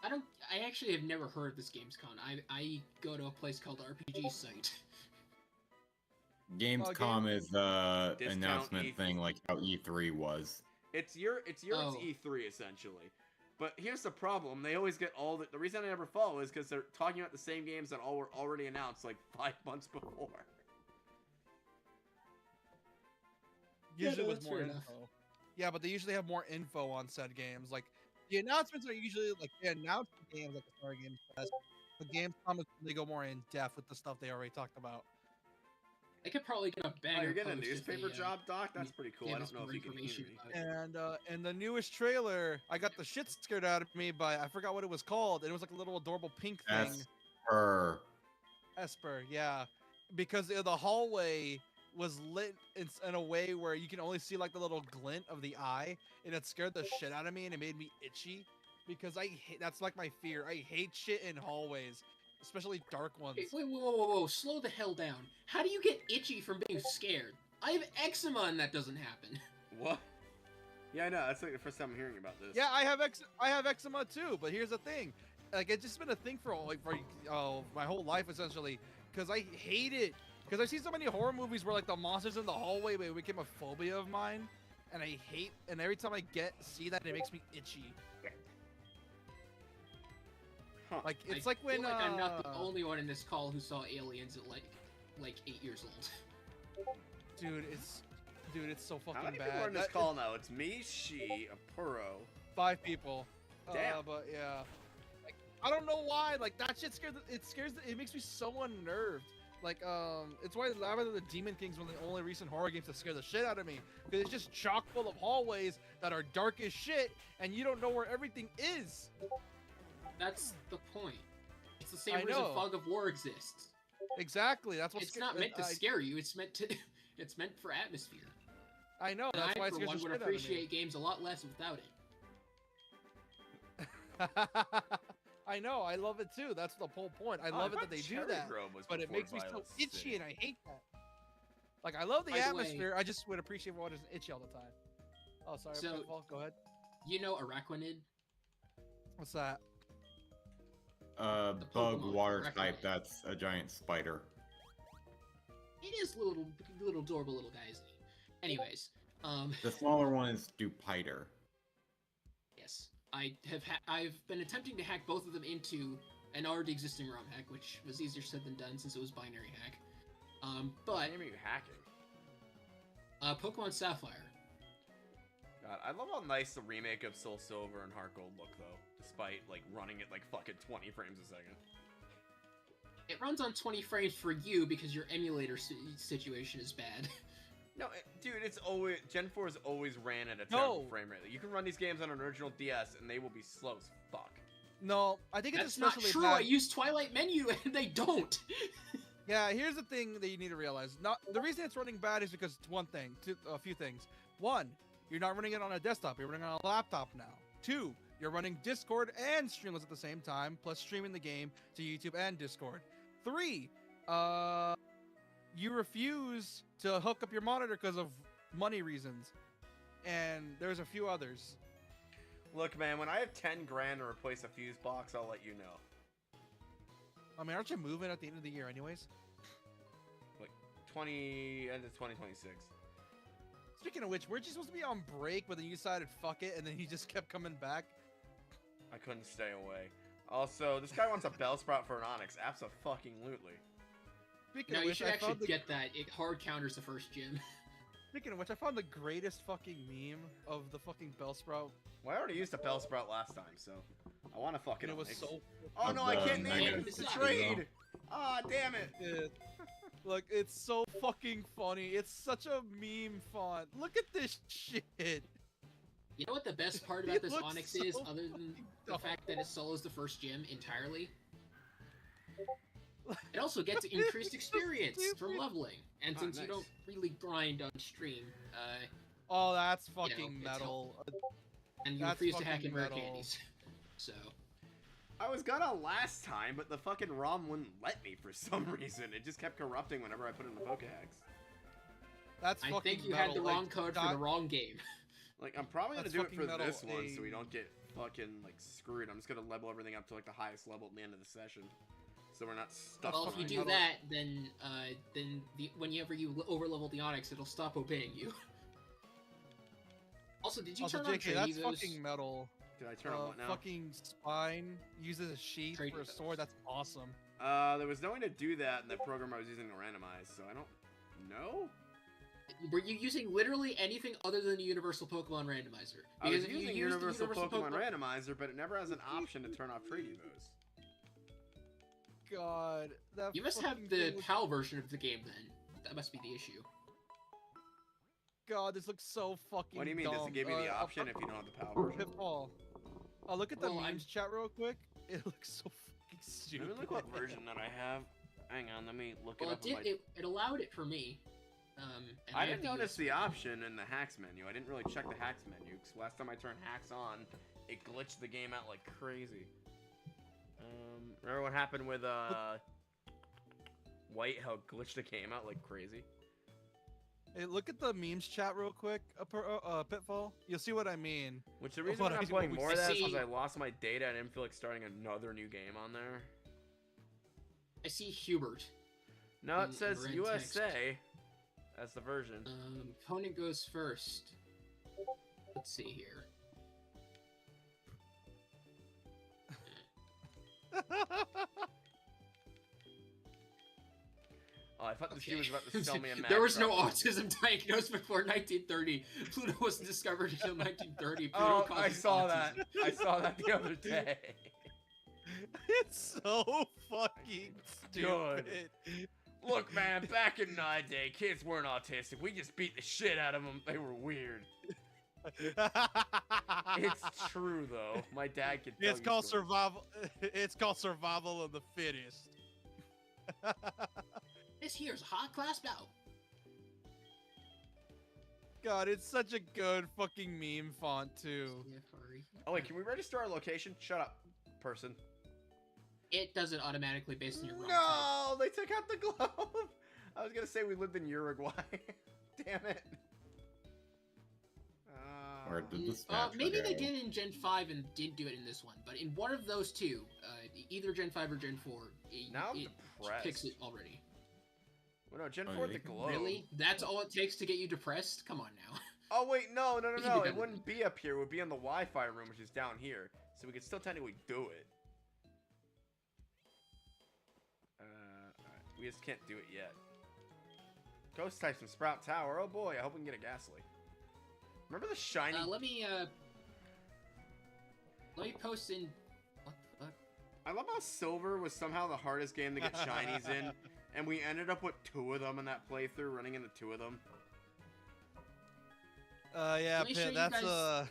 I actually have never heard of this Gamescom. I go to a place called RPG Site. Gamescom is the Discount announcement E3. thing like how E3 was. It's Oh. E3 essentially, But here's the problem: they always get all the reason I never follow is because they're talking about the same games that all were already announced like 5 months before. Usually with more info. Yeah, but they usually have more info on said games. Like the announcements are usually like they announce the games like the Star Games Fest. The Gamescom is when they go more in depth with the stuff they already talked about. I could probably get a banger. Oh, you're getting a post if newspaper they, job, Doc? That's pretty cool. I give us don't know more if you can hear information me. about it. And in the newest trailer, I got the shit scared out of me by I forgot what it was called. It was like a little adorable pink thing. Esper, yeah, because the hallway was lit in a way where you can only see like the little glint of the eye, and it scared the shit out of me, and it made me itchy because I hate. That's like my fear. I hate shit in hallways, especially dark ones. Wait, whoa, slow the hell down. How do you get itchy from being scared? I have eczema and that doesn't happen. What? Yeah, I know. That's like the first time I'm hearing about this. Yeah, I have eczema too, but here's the thing. Like, it's just been a thing for my whole life, essentially, because I hate it. Because I see so many horror movies where, like, the monsters in the hallway became a phobia of mine, and I hate, and every time I see that, it makes me itchy. Huh. Like, it's I like when, feel like I'm not the only one in this call who saw aliens at, like 8 years old. Dude, it's so fucking bad. How many people are in this call now? It's me, she, a Puro. 5 people. Damn. But yeah. Like, I don't know why. Like, that shit it makes me so unnerved. Like, it's why Lava of the Demon King's one of the only recent horror games that scare the shit out of me. Because it's just chock full of hallways that are dark as shit, and you don't know where everything is. That's the point. It's the same reason Fog of War exists. Exactly. That's what it's not meant to scare you. It's meant to. It's meant for atmosphere. I know. That's why I, for one, would appreciate games a lot less without it. I know. I love it too. That's the whole point. I love it that they do that, but it makes me so itchy, and I hate that. Like, I love the atmosphere. I just would appreciate what isn't itchy all the time. Oh, sorry. So, go ahead. You know Araquanid? What's that? Bug water type. That's a giant spider. It is little adorable little guy, isn't he? Anyways, the smaller one is Dupiter. Yes, I've been attempting to hack both of them into an already existing ROM hack, which was easier said than done since it was binary hack. But what game are you hacking? Pokemon Sapphire. God, I love how nice the remake of Soul Silver and Heart Gold look, though, despite like running at like fucking 20 frames a second. It runs on 20 frames for you because your emulator situation is bad. No, dude, it's always Gen 4 has always ran at a terrible frame rate. You can run these games on an original DS and they will be slow as fuck. No, I think it's especially not true. bad. I use Twilight Menu and they don't. Yeah, here's the thing that you need to realize. The reason it's running bad is because a few things. One, you're not running it on a desktop. You're running it on a laptop now. Two, you're running Discord and Streamlabs at the same time, plus streaming the game to YouTube and Discord. 3, you refuse to hook up your monitor because of money reasons, and there's a few others. Look, man, when I have 10 grand to replace a fuse box, I'll let you know. I mean, aren't you moving at the end of the year anyways? Like, end of 2026. Speaking of which, weren't you supposed to be on break, but then you decided fuck it, and then you just kept coming back? I couldn't stay away. Also, this guy wants a Bellsprout for an Onyx. Abso-fucking-lutely. Speaking of which, you should actually get that. It hard counters the first gym. Speaking of which, I found the greatest fucking meme of the fucking Bellsprout. Well, I already used a Bellsprout last time, so I want to fucking. It was so. Oh no, I can't name it. It's a trade. Ah, damn it. Look, it's so fucking funny. It's such a meme font. Look at this shit. You know what the best part about this Onyx is, other than the fact that it solos the first gym entirely? It also gets increased experience from leveling, and since you don't really grind on stream, oh, that's fucking metal. And you refuse to hack in rare candies, so. I was gonna last time, but the fucking ROM wouldn't let me for some reason. It just kept corrupting whenever I put in the Pokehex. That's fucking I think you metal. had the wrong code for the wrong game. Like, I'm probably gonna do it for this one so we don't get fucking, like, screwed. I'm just gonna level everything up to, like, the highest level at the end of the session. So we're not stuck. Well, if you do that, then whenever you overlevel the Onyx, it'll stop obeying you. Also, did you turn on JK, that's fucking metal. Did I turn on what now? Fucking spine uses a sheath Trading for a sword. That's awesome. There was no way to do that in the program I was using to randomize, so I don't know. Were you using literally anything other than the Universal Pokemon Randomizer? I was Because if you using use the Universal Pokemon Randomizer, but it never has an option to turn off trade evos. God, that You must have fucking the thing was- PAL version of the game then. That must be the issue. God, this looks so fucking. What do you mean? Does it dumb. give you the option if you don't have the PAL version? Pitfall. Oh, look at the Well, memes chat real quick. It looks so fucking stupid. Let me look what version that I have. Hang on, let me look it Well, up. On my... it allowed it for me. And I have didn't notice US the version. option in the hacks menu. I didn't really check the hacks menu because last time I turned hacks on, it glitched the game out like crazy. Remember what happened with White? How it glitched the game out like crazy. Hey, look at the memes chat real quick. Pitfall. You'll see what I mean. Which the reason What I'm I- not playing what we more of that is see- because I lost my data. I didn't feel like starting another new game on there. I see Hubert. No, In it says red USA. That's the version. Opponent goes first. Let's see here. Oh, I thought this Okay. dude was about to sell me a Mad There was no Truck. autism diagnosed before 1930. Pluto wasn't discovered until 1930. Pluto Oh, I causes saw autism. that. I saw that the other day. It's so fucking stupid. Look, man, back in my day, kids weren't autistic. We just beat the shit out of them. They were weird. It's true, though. My dad could tell It's you called stories. survival. It's called survival of the fittest. This here's a hot class battle. God, it's such a good fucking meme font too. Oh, wait, can we register our location? Shut up, person. It does it automatically based on your ROM type. No, they took out the globe. I was gonna say we lived in Uruguay. Damn it. Or did the snatcher Maybe they go? did it in Gen 5 and didn't do it in this one, but in one of those two, either Gen 5 or Gen 4, Now I'm it depressed. picks it already. Well, no, Gen Oh, 4 you the can- globe. Really? That's all it takes to get you depressed? Come on now. Oh wait, no. It can be It done. wouldn't be up here. It would be in the Wi-Fi room, which is down here. So we could still technically do it. Alright, we just can't do it yet. Ghost types in Sprout Tower. Oh boy, I hope we can get a Ghastly. Remember the shiny? Let me post in. What the fuck? I love how Silver was somehow the hardest game to get shinies in, and we ended up with 2 of them in that playthrough, running into 2 of them. Yeah, Let me show Pit, you that's guys-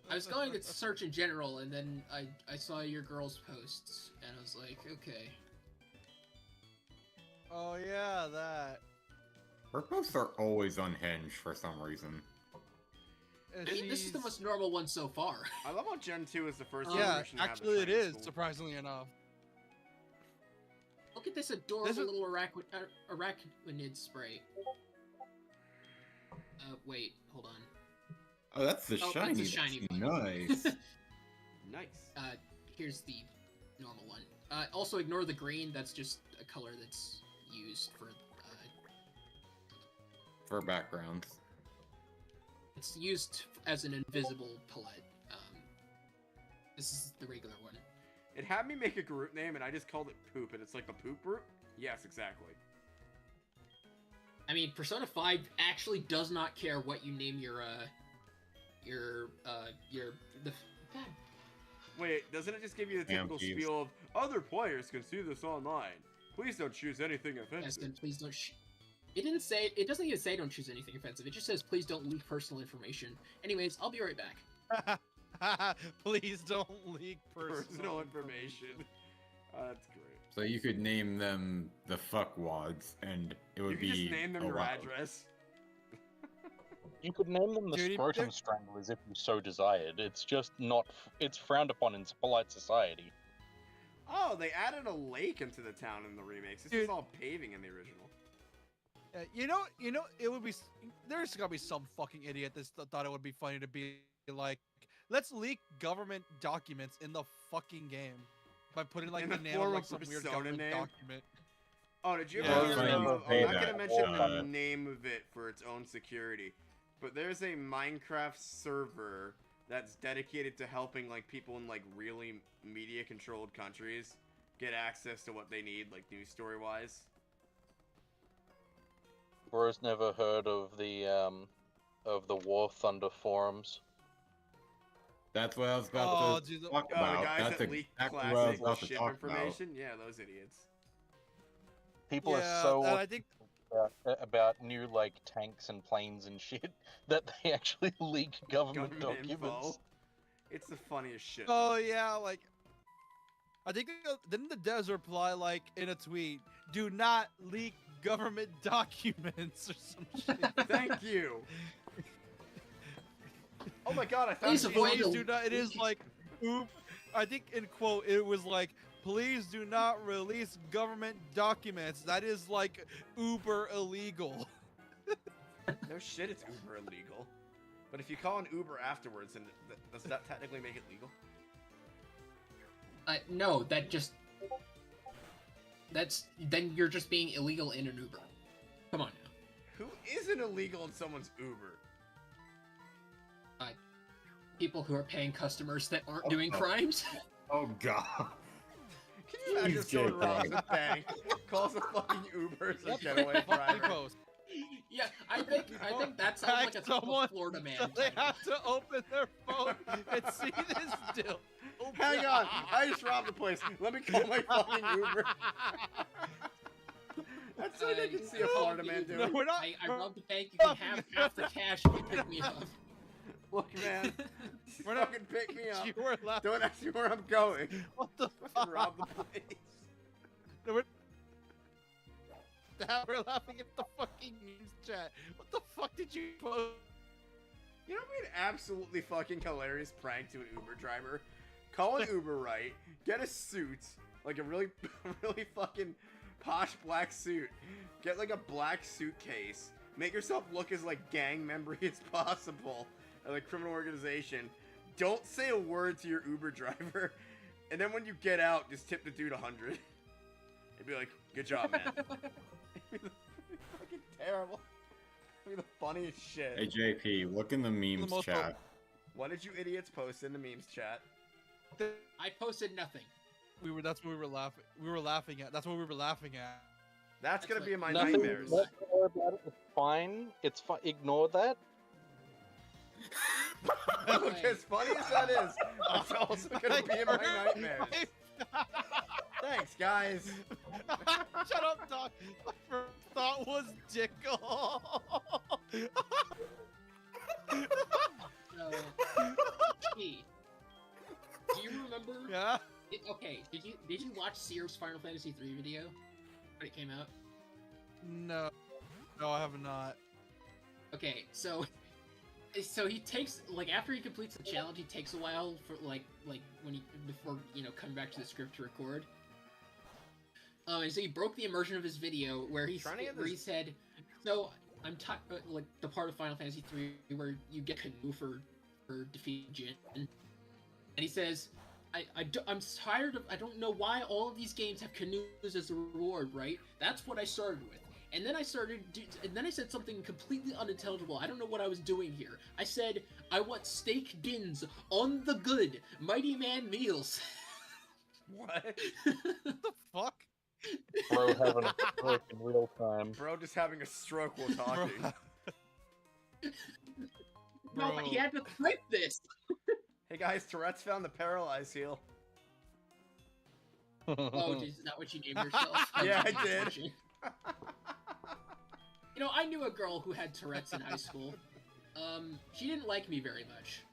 I was going to search in general, and then I saw your girls' posts, and I was like, okay. Oh yeah, that. Her posts are always unhinged for some reason. I mean, this is the most normal one so far. I love how Gen 2 is the first Yeah, Yeah, generation to have the actually it shiny is, school. surprisingly enough. Look at this adorable This is- little arachnid spray. Wait, hold on. Oh, that's the Oh, shiny. that's a shiny That's one. nice. Nice. Here's the normal one. Also, ignore the green. That's just a color that's used for. For backgrounds. It's used as an invisible palette. This is the regular one. It had me make a group name, and I just called it Poop, and it's like the Poop group? Yes, exactly. I mean, Persona 5 actually does not care what you name your God. Wait, doesn't it just give you the Damn typical thieves. spiel of, other players can see this online. Please don't choose anything Yes, offensive. then please don't. It didn't say. It doesn't even say don't choose anything offensive. It just says please don't leak personal information. Anyways, I'll be right back. Please don't leak Personal information. That's great. So you could name them the fuckwads, and it would You be can just name them your allowed. address. You could name them the Dude, scrotum they're- stranglers if you so desired. It's just not. It's frowned upon in polite society. Oh, they added a lake into the town in the remakes. This is Dude. all paving in the original. You know, it would be. There's gotta be some fucking idiot that thought it would be funny to be like, let's leak government documents in the fucking game by putting like In the the name form of like of some weird Persona government name? document. Oh, did you Yeah, ever I was hear gonna of, say I'm not that. gonna mention the Yeah. name of it for its own security. but there's a Minecraft server that's dedicated to helping like people in like really media-controlled countries get access to what they need, like news story-wise. Bro's never heard of the War Thunder forums. That's what I was about to talk about. The guys That's that leak exactly classic what I was about to ship talk information? Yeah, those idiots. People are so about new like tanks and planes and shit that they actually leak government documents. Info. It's the funniest shit. Oh yeah, like I think didn't the devs reply like in a tweet, "Do not leak government documents" or some shit. Thank you. Oh my god, I thought please do not. It is like, oop. I think in quote it was like, "Please do not release government documents." That is like uber illegal. No shit, it's uber illegal. But if you call an Uber afterwards, then does that technically make it legal? No, then you're just being illegal in an Uber. Come on now. Who isn't illegal in someone's Uber? People who are paying customers that aren't doing crimes. Oh god. Can you imagine someone robs a bank, calls a fucking Uber as a getaway driver? Yeah, I think that sounds like a typical Florida man. So they have to open their phone and see this deal. Oh, hang on, I just robbed the place. Let me call my fucking Uber. That's something I can see a Florida man doing. No, we're not. I robbed the bank. You can have half the cash if you pick me up. Look, man, we're not fucking pick me up. You were Don't ask me where I'm going. What the fuck? fuck? Rob the place. No, we're laughing at the fucking memes chat. What the fuck did you post? You know, what would be an absolutely fucking hilarious prank to an Uber driver. Call an Uber right, get a suit, like a really, really fucking posh black suit. Get like a black suitcase. Make yourself look as like gang member as possible. Like criminal organization. Don't say a word to your Uber driver, and then when you get out, just tip the dude 100. It'd be like, good job, man. It'd be fucking terrible. It'd be the funniest shit. Hey JP, look in the memes chat. What did you idiots post in the memes chat? I posted nothing. That's what we were laughing. We were laughing at. That's what we were laughing at. That's gonna be in my Nothing nightmares. About it. It's fine. It's fine. Ignore that. Look, as funny as that is, it's also gonna be in my nightmares. Thanks, guys. Shut up, Doc. My first thought was Dickle. Gee, do you remember? Yeah. Okay. Did you watch Sears Final Fantasy 3 video when it came out? No. No, I have not. Okay, so he takes, like, after he completes the challenge, he takes a while for like when he before coming back to the script to record. And so he broke the immersion of his video where he said, "So I'm like the part of Final Fantasy 3 where you get canoe for defeating Jin," and he says, I'm tired of, I don't know why all of these games have canoes as a reward, right? That's what I started with. And then I said something completely unintelligible. I don't know what I was doing here. I said, I want steak dins on the good Mighty Man meals. What? What the fuck? Bro having a stroke in real time. Bro just having a stroke while talking. No, but he had to type this. Hey guys, Tourette's found the paralyzed heal. Oh, is that what you named yourself? Yeah, I did. I knew a girl who had Tourette's in high school. She didn't like me very much.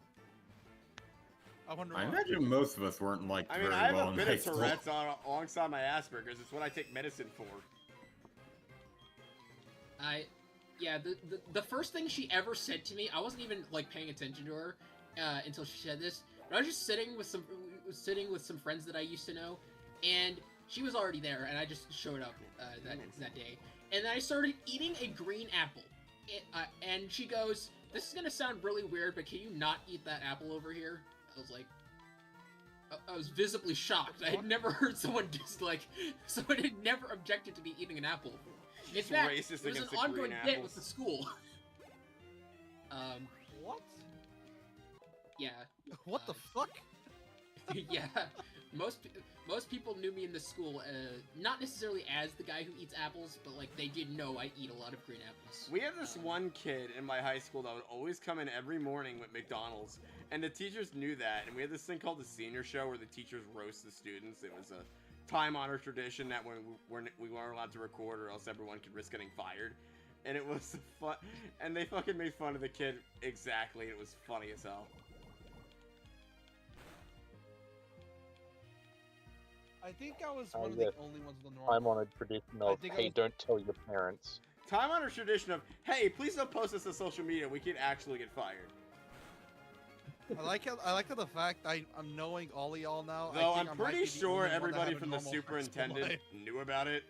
I imagine most of us weren't liked very well in high school. I have a bit of Tourette's alongside my Asperger's. It's what I take medicine for. The first thing she ever said to me, I wasn't even like paying attention to her until she said this. But I was just sitting with some friends that I used to know, and she was already there, and I just showed up that day. And then I started eating a green apple. And she goes, "This is gonna sound really weird, but can you not eat that apple over here?" I was like, I was visibly shocked. I had never heard someone someone had never objected to me eating an apple. In fact, it was an ongoing bit with the school. What? Yeah. What the fuck? Yeah. Most people knew me in the school, not necessarily as the guy who eats apples, but like they did know I eat a lot of green apples. We had this one kid in my high school that would always come in every morning with McDonald's, and the teachers knew that. And we had this thing called the senior show where the teachers roast the students. It was a time-honored tradition that when we weren't allowed to record, or else everyone could risk getting fired. And it was fun, and they fucking made fun of the kid exactly. It was funny as hell. I think I was one of yes. the only ones with the normal. Time-honored tradition of, hey, don't tell your parents. Time-honored tradition of, hey, please don't post this on social media. We could actually get fired. I like how the fact I'm knowing all of y'all now. Though I I'm think I might pretty be the sure only one that everybody had a from the normal high school superintendent life. knew about it.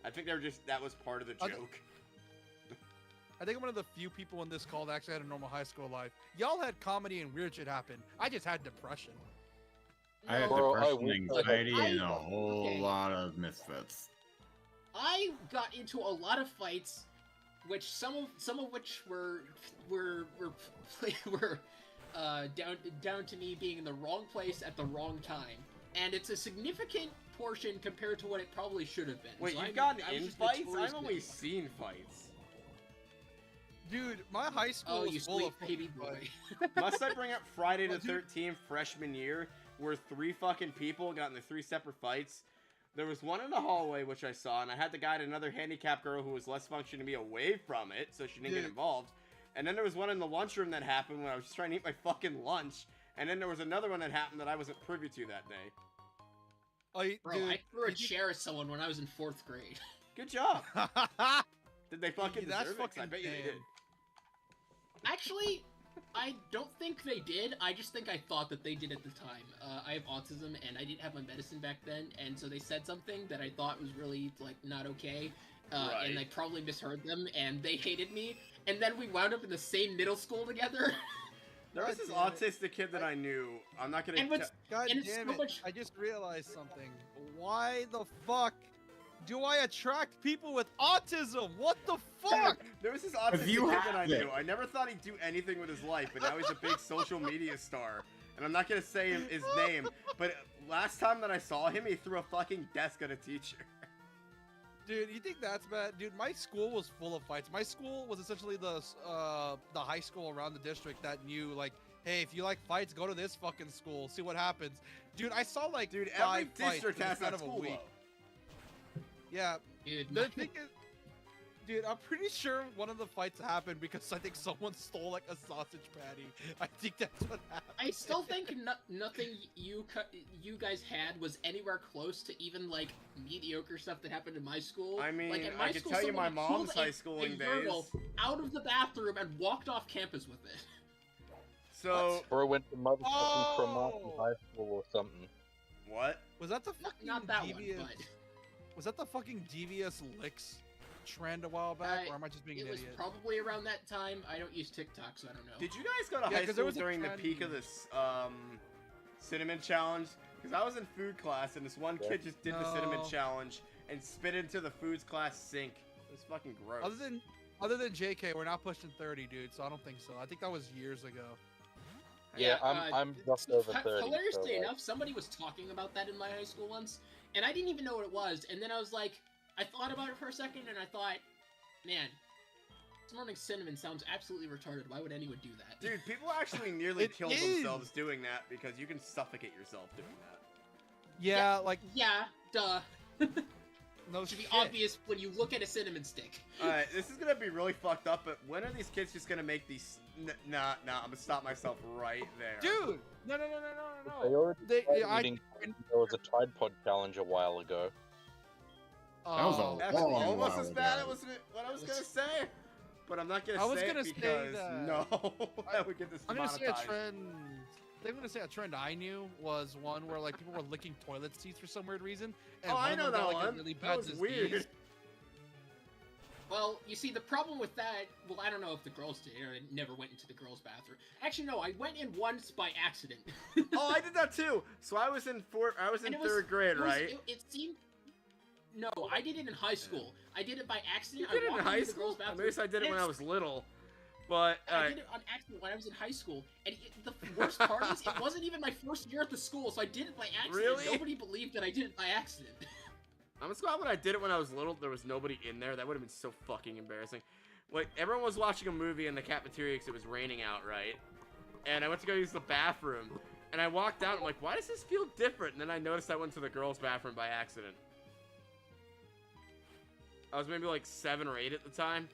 I think that was part of the joke. I think I'm one of the few people in this call that actually had a normal high school life. Y'all had comedy and weird shit happen. I just had depression. I had Bro, depression, anxiety, and a okay. whole lot of misfits. I got into a lot of fights, which some of which were down to me being in the wrong place at the wrong time, and it's a significant portion compared to what it probably should have been. Wait, So you've gotten I was in just fights? notoriously- I've only seen fights. Dude, my high school Oh, was you full sweet of baby fucking boy. Must I bring up Friday the Well, dude- 13th freshman year, where 3 fucking people got into 3 separate fights? There was one in the hallway, which I saw, and I had to guide another handicapped girl who was less functioning to be away from it, so she didn't get Dude. involved. And then there was one in the lunchroom that happened when I was just trying to eat my fucking lunch. And then there was another one that happened that I wasn't privy to that day. Bro, Bro, I threw a chair at someone when I was in 4th grade. Good job. Did they fucking That's deserve it? 'Cause I fucking bet you they did. Actually, I don't think they did. I just think I thought that they did at the time. I have autism, and I didn't have my medicine back then, and so they said something that I thought was really, like, not okay. Right. And I probably misheard them, and they hated me. And then we wound up in the same middle school together. There was this God damn it. autistic kid that I knew. I'm not gonna. And what's God And it's damn so it! much- I just realized something. Why the fuck do I attract people with autism? What the fuck? There was this autistic you kid that I have it. knew. I never thought he'd do anything with his life, but now he's a big social media star. And I'm not gonna say his name, but last time that I saw him, he threw a fucking desk at a teacher. Dude, you think that's bad? Dude, my school was full of fights. My school was essentially the high school around the district that knew, like, hey, if you like fights, go to this fucking school, see what happens. Dude, I saw like Dude, every 5 fights district in the has span that of a school, week. though. Yeah, Dude, the thing is, dude, I'm pretty sure one of the fights happened because I think someone stole like a sausage patty. I think that's what happened. I still think nothing you guys had was anywhere close to even like mediocre stuff that happened in my school. I mean, like, in my I can school, tell you my someone mom's pulled high schooling a urinal days. out of the bathroom and walked off campus with it. So, Bro went to motherfucking Oh! Cromartie High School or something. what? Was that the fucking Not that devious? one, but Was that the fucking devious licks trend a while back, or am I just being an it was idiot? probably around that time. I don't use TikTok, so I don't know. Did you guys go to Yeah, high 'cause there school was a during the trend. peak of this cinnamon challenge? Because I was in food class and this one Yeah. kid just did the cinnamon No. challenge and spit into the foods class sink. It was fucking gross. Other than JK, we're not pushing 30, dude. So I don't think so. I think that was years ago. Yeah, I'm just over 30. Hilariously so, like, enough, somebody was talking about that in my high school once, and I didn't even know what it was. And then I was like, I thought about it for a second, and I thought, man, snorting cinnamon sounds absolutely retarded. Why would anyone do that? Dude, people actually nearly It killed is. themselves doing that because you can suffocate yourself doing that. Yeah, like Yeah, duh. no It should be shit. obvious when you look at a cinnamon stick. Alright, this is gonna be really fucked up, but when are these kids just gonna make these... Nah, I'm gonna stop myself right there. Dude, no. They already They, tried I, eating- there was a Tide Pod challenge a while ago. That was a That's long almost while as bad ago. as what I was gonna say, but I'm not gonna I was say gonna it say because that- no, that would get this I'm gonna say a demonetized. trend. I'm gonna say a trend I knew was one where like people were licking toilet seats for some weird reason. And Oh, one I of know them got, that like, a one. really That bad was disease. weird. Well, you see, the problem with that, well, I don't know if the girls did, or I never went into the girls' bathroom. Actually, no, I went in once by accident. Oh, I did that too. So I was in And it was- third grade, it was- right? It seemed... No, I did it in high school. I did it by accident. You did it I in walked high into the school? girls' I bathroom. guess I did it and when I was little. But I did it on accident when I was in high school, and the worst part is it wasn't even my first year at the school, so I did it by accident. Really? Nobody believed that I did it by accident. I'm just glad when I did it when I was little, there was nobody in there. That would have been so fucking embarrassing. Like, everyone was watching a movie in the cafeteria because it was raining out, right? And I went to go use the bathroom, and I walked out, I'm like, why does this feel different? And then I noticed I went to the girls' bathroom by accident. I was maybe like 7 or 8 at the time.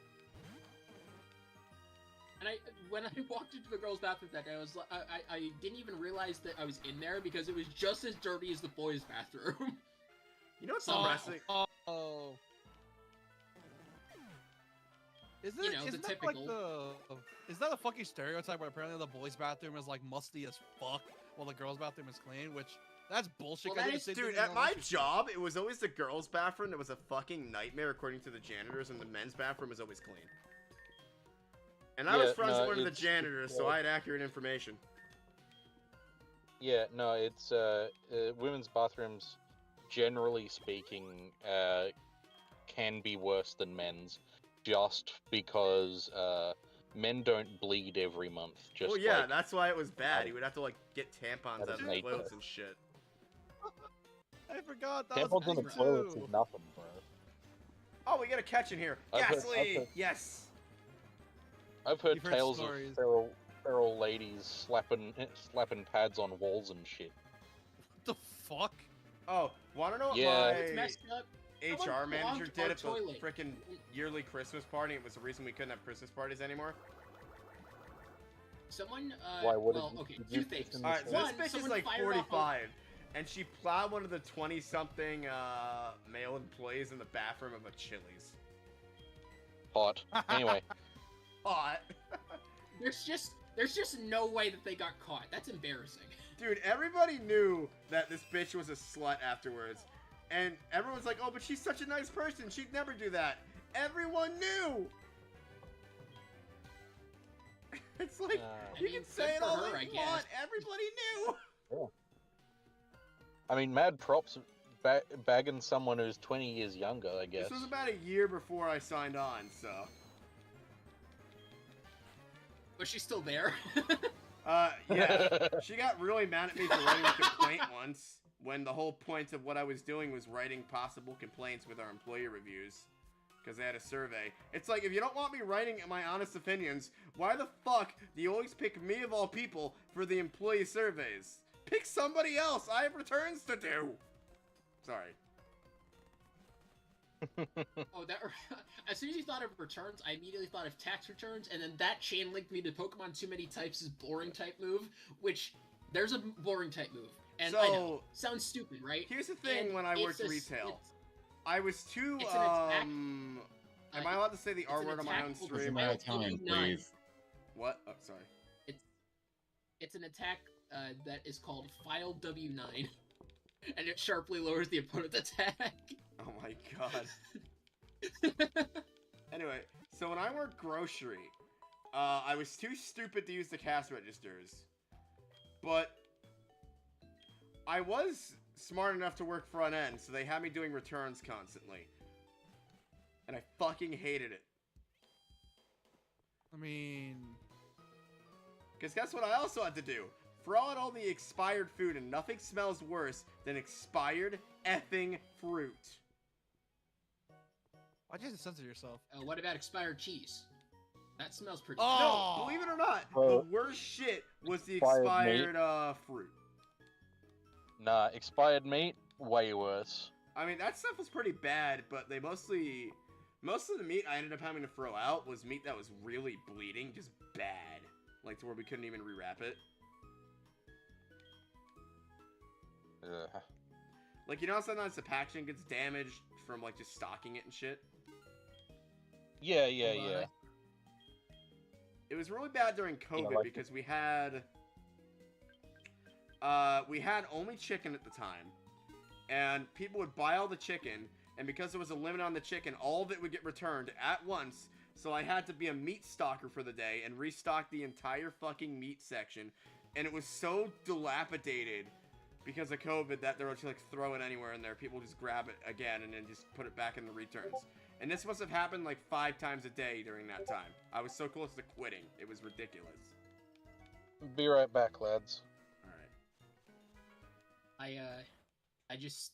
And when I walked into the girls' bathroom that day, I didn't even realize that I was in there because it was just as dirty as the boys' bathroom. You know what's depressing? Oh. Isn't You it, know, isn't the that like typical. is that a fucking stereotype where apparently the boys' bathroom is like musty as fuck while the girls' bathroom is clean? Which that's bullshit. Well, I that did is- the same Dude, thing in at my elementary school. job, it was always the girls' bathroom that was a fucking nightmare according to the janitors, and the men's bathroom was always clean. And I was friends with one of the janitors, so I had accurate information. Yeah, no, it's women's bathrooms, generally speaking, can be worse than men's, just because men don't bleed every month. Just Well, yeah, like, that's why it was bad. He would have to, like, get tampons That out is of the nature. clothes and shit. I forgot that tampons was on the me toilets too. is nothing, bro. Oh, we got a catch in here. I've heard- Ghastly! Yes! I've heard You've heard tales stories. of feral ladies slapping pads on walls and shit. What the fuck? Oh, wanna know what Yeah. It's my messed up. HR Someone manager clogged did our at the toilet. frickin' yearly Christmas party? It was the reason we couldn't have Christmas parties anymore. Someone, Why, what well, did okay, you two do things. in Alright, so One, this bitch is someone like fired off a- 45, and she plowed one of the 20-something male employees in the bathroom of a Chili's. Hot. Anyway, Hot. There's just no way that they got caught. That's embarrassing. Dude, everybody knew that this bitch was a slut afterwards. And everyone's like, oh, but she's such a nice person. She'd never do that. Everyone knew. It's like, I you mean, can say good it for all her, that I you guess. want. Everybody knew. I mean, mad props bagging someone who's 20 years younger, I guess. This was about a year before I signed on, so. Was she still there? Yeah. She got really mad at me for writing a complaint once, when the whole point of what I was doing was writing possible complaints with our employee reviews. Because they had a survey. It's like, if you don't want me writing my honest opinions, why the fuck do you always pick me of all people for the employee surveys? Pick somebody else! I have returns to do! Sorry. Oh, that. As soon as you thought of returns, I immediately thought of tax returns, and then that chain linked me to Pokemon Too Many Types' boring type move, which there's a boring type move, and I know sounds stupid, right? Here's the thing: And when I it's worked a- retail, I was too it's an attack. am I allowed to say the R an word on my own attack stream? Amount of time, W9. please. What? Oh, sorry. It's an attack that is called File W9, and it sharply lowers the opponent's attack. Oh my god. Anyway, so when I worked grocery, I was too stupid to use the cash registers, but I was smart enough to work front end, so they had me doing returns constantly, and I fucking hated it. I mean, Because guess what I also had to do? Throw out all the expired food, and nothing smells worse than expired effing fruit. why'd you have to censor yourself? What about expired cheese? That smells pretty. Oh! No, believe it or not, Bro. the worst shit was the Expired expired fruit. Nah, expired meat, way worse. I mean, that stuff was pretty bad, but they most of the meat I ended up having to throw out was meat that was really bleeding, just bad. Like, to where we couldn't even rewrap it. Ugh. Like, you know how sometimes the packaging gets damaged from, like, just stocking it and shit? Yeah, yeah, yeah. It was really bad during COVID like because we had only chicken at the time, and people would buy all the chicken, and because there was a limit on the chicken, all of it would get returned at once. So I had to be a meat stocker for the day and restock the entire fucking meat section, and it was so dilapidated because of COVID that they were just like throw it anywhere in there. People just grab it again and then just put it back in the returns. And this must have happened like 5 times a day during that time. I was so close to quitting. It was ridiculous. Be right back, lads. Alright. I just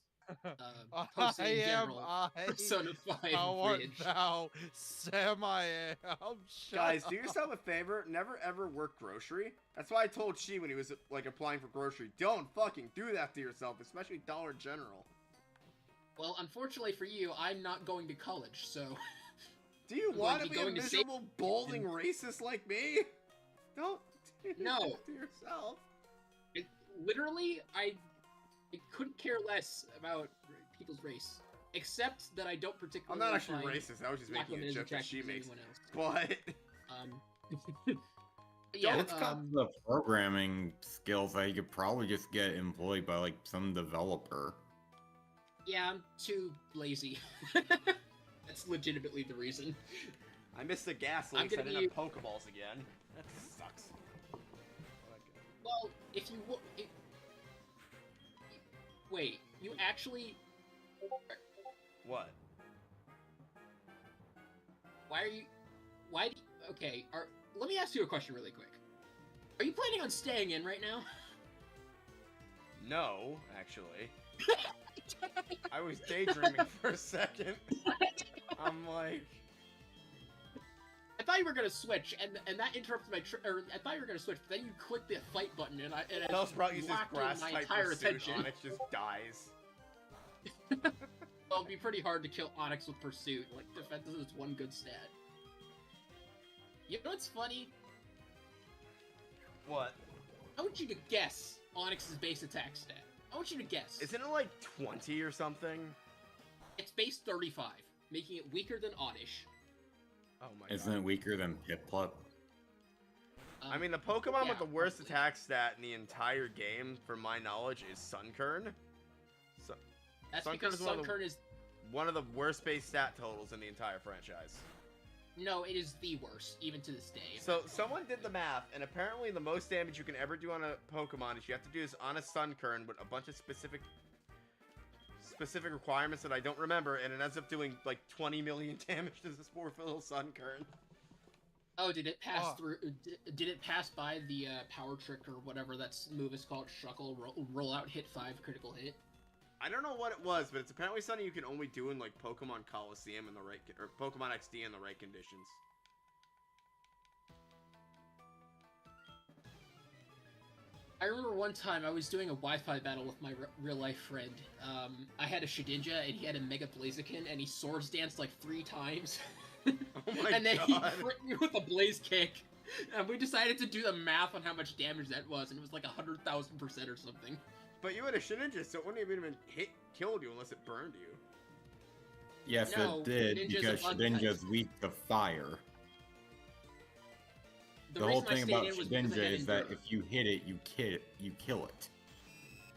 posted in general Persona 5 Bridge. Now, Sam, I am. Guys, do yourself a favor. Never ever work grocery. That's why I told She when he was like applying for grocery. Don't fucking do that to yourself, especially Dollar General. Well, unfortunately for you, I'm not going to college, so... Do you want to be a miserable, balding racist like me? Don't do that to yourself. Literally, I couldn't care less about people's race. Except that I don't particularly I'm not actually racist. I was just making a joke that She makes. But... yeah, it's got the programming skills that you could probably just get employed by, like, some developer. Yeah, I'm too lazy. That's legitimately the reason. I missed the gas leaks. I didn't have Pokeballs again. That sucks. Well, if you... Wait, you actually... What? Why are you... Why do you... Okay, let me ask you a question really quick. Are you planning on staying in right now? No, actually. I was daydreaming for a second. I'm like... I thought you were gonna switch, and that interrupted my I thought you were gonna switch, but then you click the fight button, and I Bellsprout uses grass my type entire pursuit. attention. Onyx just dies. Well, it'd be pretty hard to kill Onyx with Pursuit. Like, defense is one good stat. You know what's funny? What? I want you to guess Onyx's base attack stat. I want you to guess. Isn't it like 20 or something? It's base 35, making it weaker than Oddish. Oh my god. Isn't it weaker than Piplup? I mean, the Pokemon with the worst attack stat in the entire game, from my knowledge, is Sunkern. That's because Sunkern is one of the worst base stat totals in the entire franchise. No, it is the worst, even to this day. So, someone did the math, and apparently the most damage you can ever do on a Pokemon is you have to do this on a Sunkern with a bunch of specific requirements that I don't remember, and it ends up doing like 20 million damage to this poor little Sunkern. Oh, did it pass through? Did it pass by the Power Trick or whatever that move is called? Shuckle, roll out, hit 5, critical hit. I don't know what it was, but it's apparently something you can only do in like Pokemon Coliseum in the right or Pokemon XD in the right conditions. I remember one time I was doing a Wi-Fi battle with my real-life friend. I had a Shedinja and he had a Mega Blaziken, and he Swords Danced like 3 times. Oh my and then god. he crit me with a Blaze Kick. And we decided to do the math on how much damage that was, and it was like 100,000% or something. But you had a Shedinja, so it wouldn't have even killed you unless it burned you. Yes, No, it did, Shedinja's because Shedinja's weak to fire. The whole thing about Shedinja is that if you hit it, you kill it.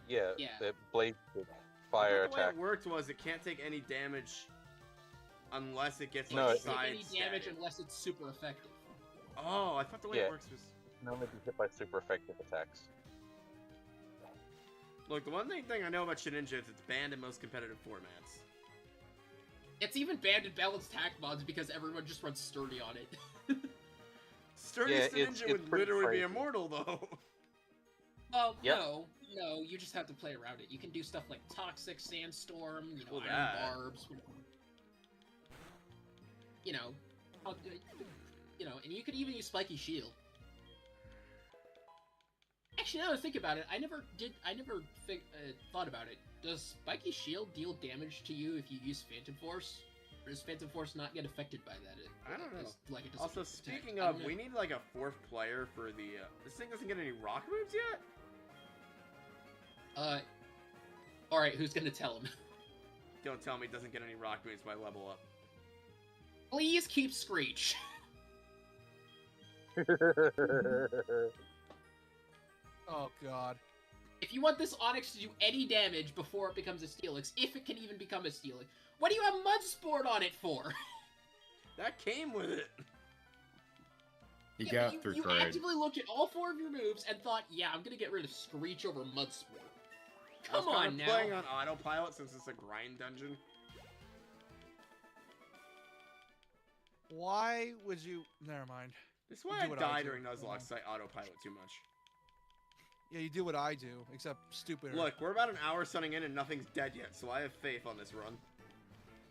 Yeah, Yeah. the Blaze fire The way attack. it worked was it can't take any damage unless it gets No, like it- Take side any damage unless it's super effective. Oh, I thought the way it works was... It can only be hit by super effective attacks. Look, the one thing I know about Shedinja is it's banned in most competitive formats. It's even banned in balanced attack mods because everyone just runs Sturdy on it. Sturdy Yeah, Shedinja it's would pretty literally crazy. be immortal, though. Well, Yep. no, you just have to play around it. You can do stuff like Toxic, Sandstorm, Well, Iron that. Barbs. And you could even use Spiky Shield. Actually, now that I think about it, I never thought about it. Does Spiky Shield deal damage to you if you use Phantom Force? Or does Phantom Force not get affected by that? I don't know. Like it doesn't Also, protect? speaking I of, don't know. we need like a 4th player for the... this thing doesn't get any rock moves yet? Alright, who's gonna tell him? Don't tell me it doesn't get any rock moves by level up. Please keep Screech. Oh god. If you want this Onyx to do any damage before it becomes a Steelix, if it can even become a Steelix, what do you have Mudsport on it for? That came with it. He Yeah, got through you trade. actively looked at all 4 of your moves and thought, yeah, I'm gonna get rid of Screech over Mudsport. Come on now. Playing on autopilot since it's a grind dungeon. Why would you? Never mind. This is why I die during Nuzlocke, because I autopilot too much. Yeah, you do what I do, except stupider. Look, we're about an hour sunning in and nothing's dead yet, so I have faith on this run.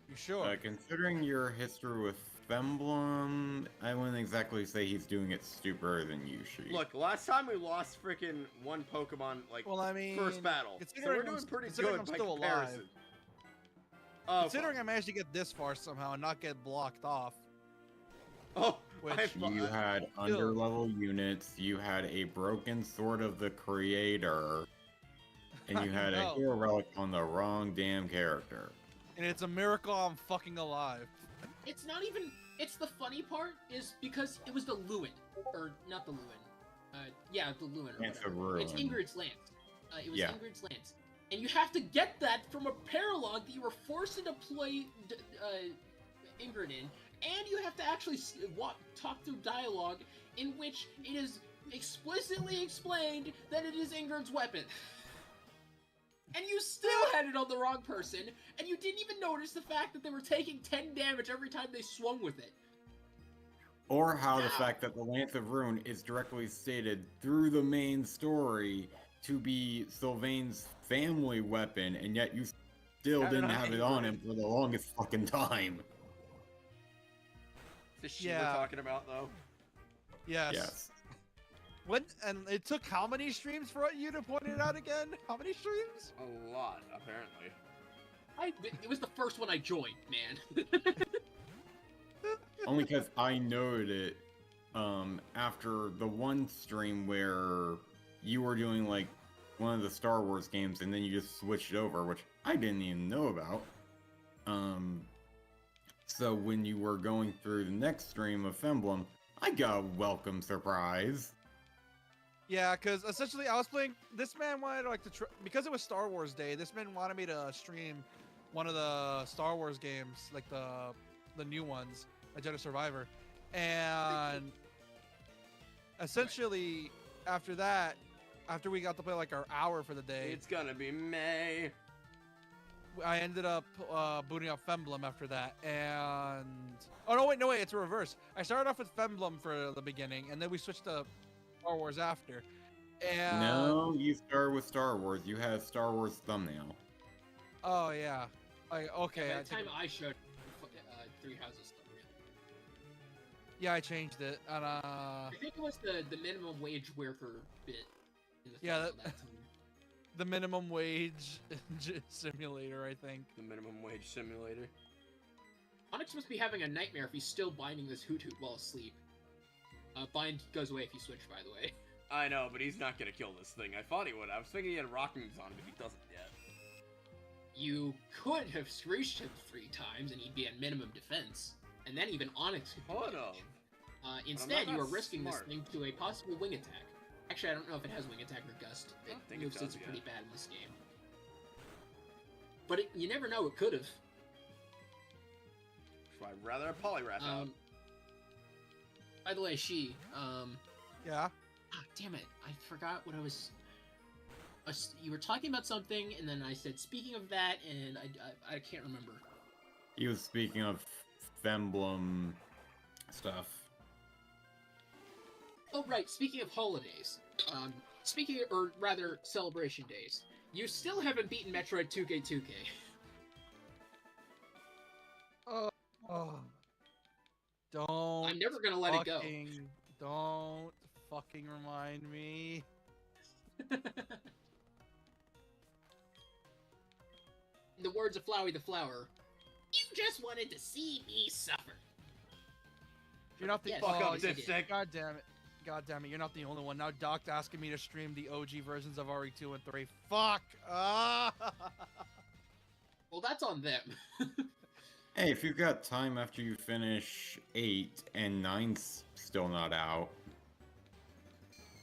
You sure? Considering your history with Femblem, I wouldn't exactly say he's doing it stupider than you, Sheik. Look, last time we lost freaking one Pokemon, like, well, I mean, first battle. So we're doing pretty good by comparison. Oh, considering I managed to get this far somehow and not get blocked off. Oh, you had underlevel units, you had a broken Sword of the Creator, and you had a Hero Relic on the wrong damn character. And it's a miracle I'm fucking alive. It's not even... It's the funny part is because it was the Lewin. Or, not the Lewin. Yeah, the Lewin. Lance of Ruin. It's Ingrid's Lance. It was Ingrid's Lance. And you have to get that from a paralogue that you were forced to play Ingrid in. And you have to actually talk through dialogue in which it is explicitly explained that it is Ingrid's weapon. And you still had it on the wrong person, and you didn't even notice the fact that they were taking 10 damage every time they swung with it. Or how the fact that the Lance of Ruin is directly stated through the main story to be Sylvain's family weapon, and yet you still didn't have it on him for the longest fucking time. The shit we're talking about, though. Yes. And it took how many streams for you to point it out again? How many streams? A lot, apparently. It was the first one I joined, man. Only because I noted it after the one stream where you were doing like one of the Star Wars games and then you just switched over, which I didn't even know about. So when you were going through the next stream of Femblem, I got a welcome surprise. Yeah, because essentially I was playing. This man wanted like to because it was Star Wars Day. This man wanted me to stream one of the Star Wars games, like the new ones, like Jedi Survivor, and essentially after that, after we got to play like our hour for the day, it's gonna be May. I ended up booting up Femblem after that, and no wait, it's a reverse. I started off with Femblem for the beginning, and then we switched to Star Wars after. And no, you start with Star Wars. You have Star Wars thumbnail. Oh yeah. Okay. By the time I showed Three Houses thumbnail. Yeah, I changed it, and I think it was the minimum wage worker bit. In the yeah, the minimum wage simulator, I think. The minimum wage simulator. Onyx must be having a nightmare if he's still binding this Hoot while asleep. Bind goes away if you switch, by the way. I know, but he's not gonna kill this thing. I thought he would. I was thinking he had rock moves on him, but he doesn't yet. You could have reached him 3 times and he'd be at minimum defense. And then even Onyx could do damage. Instead, you are risking this thing to a possible wing attack. Actually, I don't know if it has wing attack or gust. It moves it's pretty bad in this game. But you never know, it could have. So I'd rather a Poliwrath out. By the way, yeah? Ah, damn it. I forgot what I was... you were talking about something, and then I said, speaking of that, and I can't remember. He was speaking of Femblem stuff. Oh, right. Speaking of holidays. Or rather, celebration days. You still haven't beaten Metroid 2K2K. Don't. I'm never gonna let it go. Don't fucking remind me. In the words of Flowey the Flower, you just wanted to see me suffer. You're not the fuck up, dipstick. God damn it, you're not the only one. Now Doc's asking me to stream the OG versions of RE2 and 3. Fuck! Well, that's on them. Hey, if you've got time after you finish 8 and 9's still not out.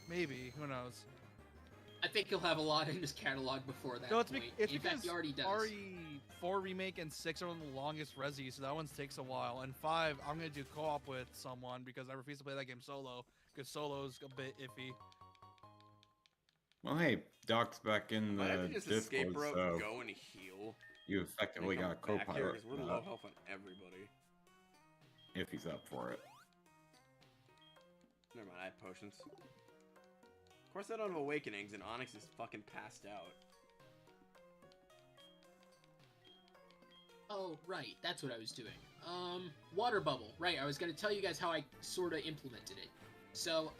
Maybe, who knows? I think he'll have a lot in his catalog before that point. It's in fact, he already does. RE4 Remake and 6 are one of the longest resis, so that one takes a while. And 5, I'm going to do co-op with someone because I refuse to play that game solo, because solo's a bit iffy. Well, hey, Doc's back in the Discord, so go and heal. You effectively got co-pilot. We're low health on everybody. if he's up for it. Never mind, I have potions. Of course I don't have awakenings, and Onyx is fucking passed out. Oh, right, that's what I was doing. Water bubble. Right, I was gonna tell you guys how I sorta implemented it. So,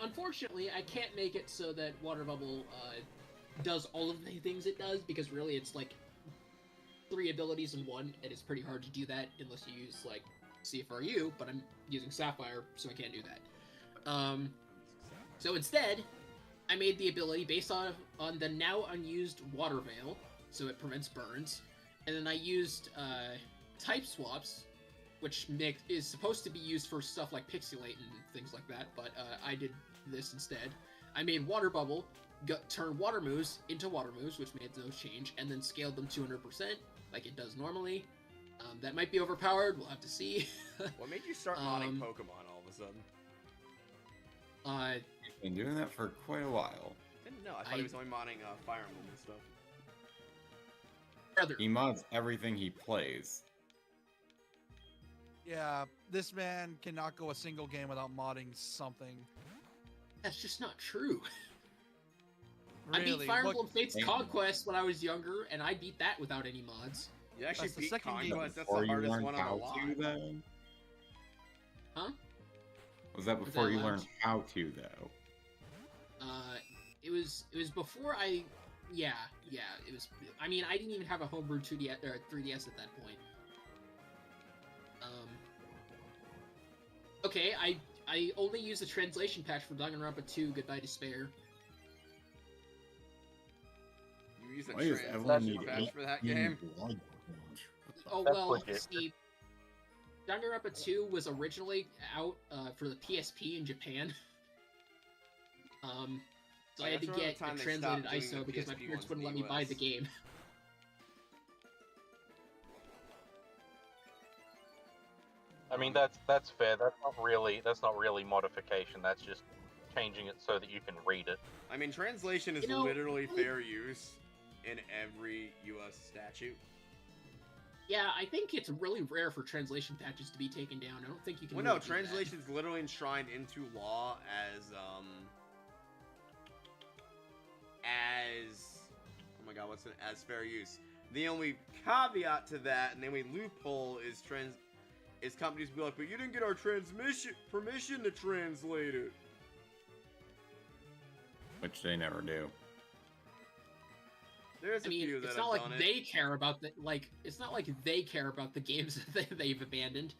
unfortunately, I can't make it so that water bubble, does all of the things it does, because really it's like 3 abilities in one, and it's pretty hard to do that unless you use, like, CFRU, but I'm using Sapphire, so I can't do that. So instead, I made the ability based on the now unused Water Veil, so it prevents burns, and then I used type swaps, which is supposed to be used for stuff like Pixelate and things like that, but I did this instead. I made Water Bubble, turned Water Moves into Water Moves, which made no change, and then scaled them 200%, like it does normally. That might be overpowered, we'll have to see. What made you start modding Pokemon all of a sudden? He's been doing that for quite a while. Didn't know. I thought he was only modding Fire Emblem and stuff. Brother. He mods everything he plays. Yeah, this man cannot go a single game without modding something. That's just not true. Really? I beat Fire Emblem Fates Conquest when I was younger, and I beat that without any mods. You actually beat Conquest? That's Before the you hardest learned one on how the lot. to, though? Huh? Was that before you loud? learned how to, though? It was before I... Yeah, it was... I mean, I didn't even have a homebrew 2DS, or 3DS at that point. Okay, I only used the translation patch for Danganronpa 2, Goodbye Despair. You used a Why does everyone translation need patch for that game? blood? Oh, That's well, legit. see... Danganronpa 2 was originally out for the PSP in Japan. So I had to get a translated ISO because my parents wouldn't let me buy the game. I mean, that's fair. That's not really modification. That's just changing it so that you can read it. I mean, translation is literally fair use in every U.S. statute. Yeah, I think it's really rare for translation patches to be taken down. I don't think you can. Well, really no, translation's literally enshrined into law as oh my god, what's it? As fair use. The only caveat to that, and the only loophole is companies be like, but you didn't get our permission to translate it. Which they never do. There's a few that it's have not like done they care about the It's not like they care about the games that they've abandoned.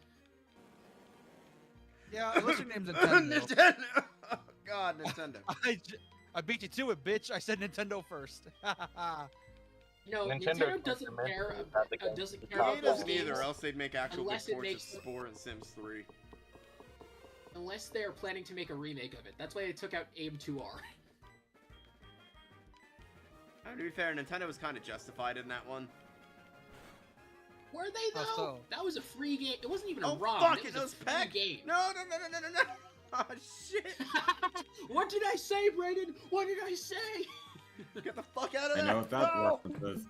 Yeah, unless your name's Nintendo. Nintendo. Oh, God, Nintendo. I beat you to it, bitch. I said Nintendo first. No, Nintendo Nintendo doesn't care. Doesn't care He about doesn't games either, else they'd make actual unless big it ports of makes Spore and Sims 3. unless they're planning to make a remake of it. That's why they took out AIM 2R. To be fair, Nintendo was kind of justified in that one. Were they though? so? That was a free game. It wasn't even a Oh, ROM. fuck it it, was those a free pack. game. No. Oh, shit. What did I say, Brayden? What did I say? Get the fuck out of I there. know what that No. reference is.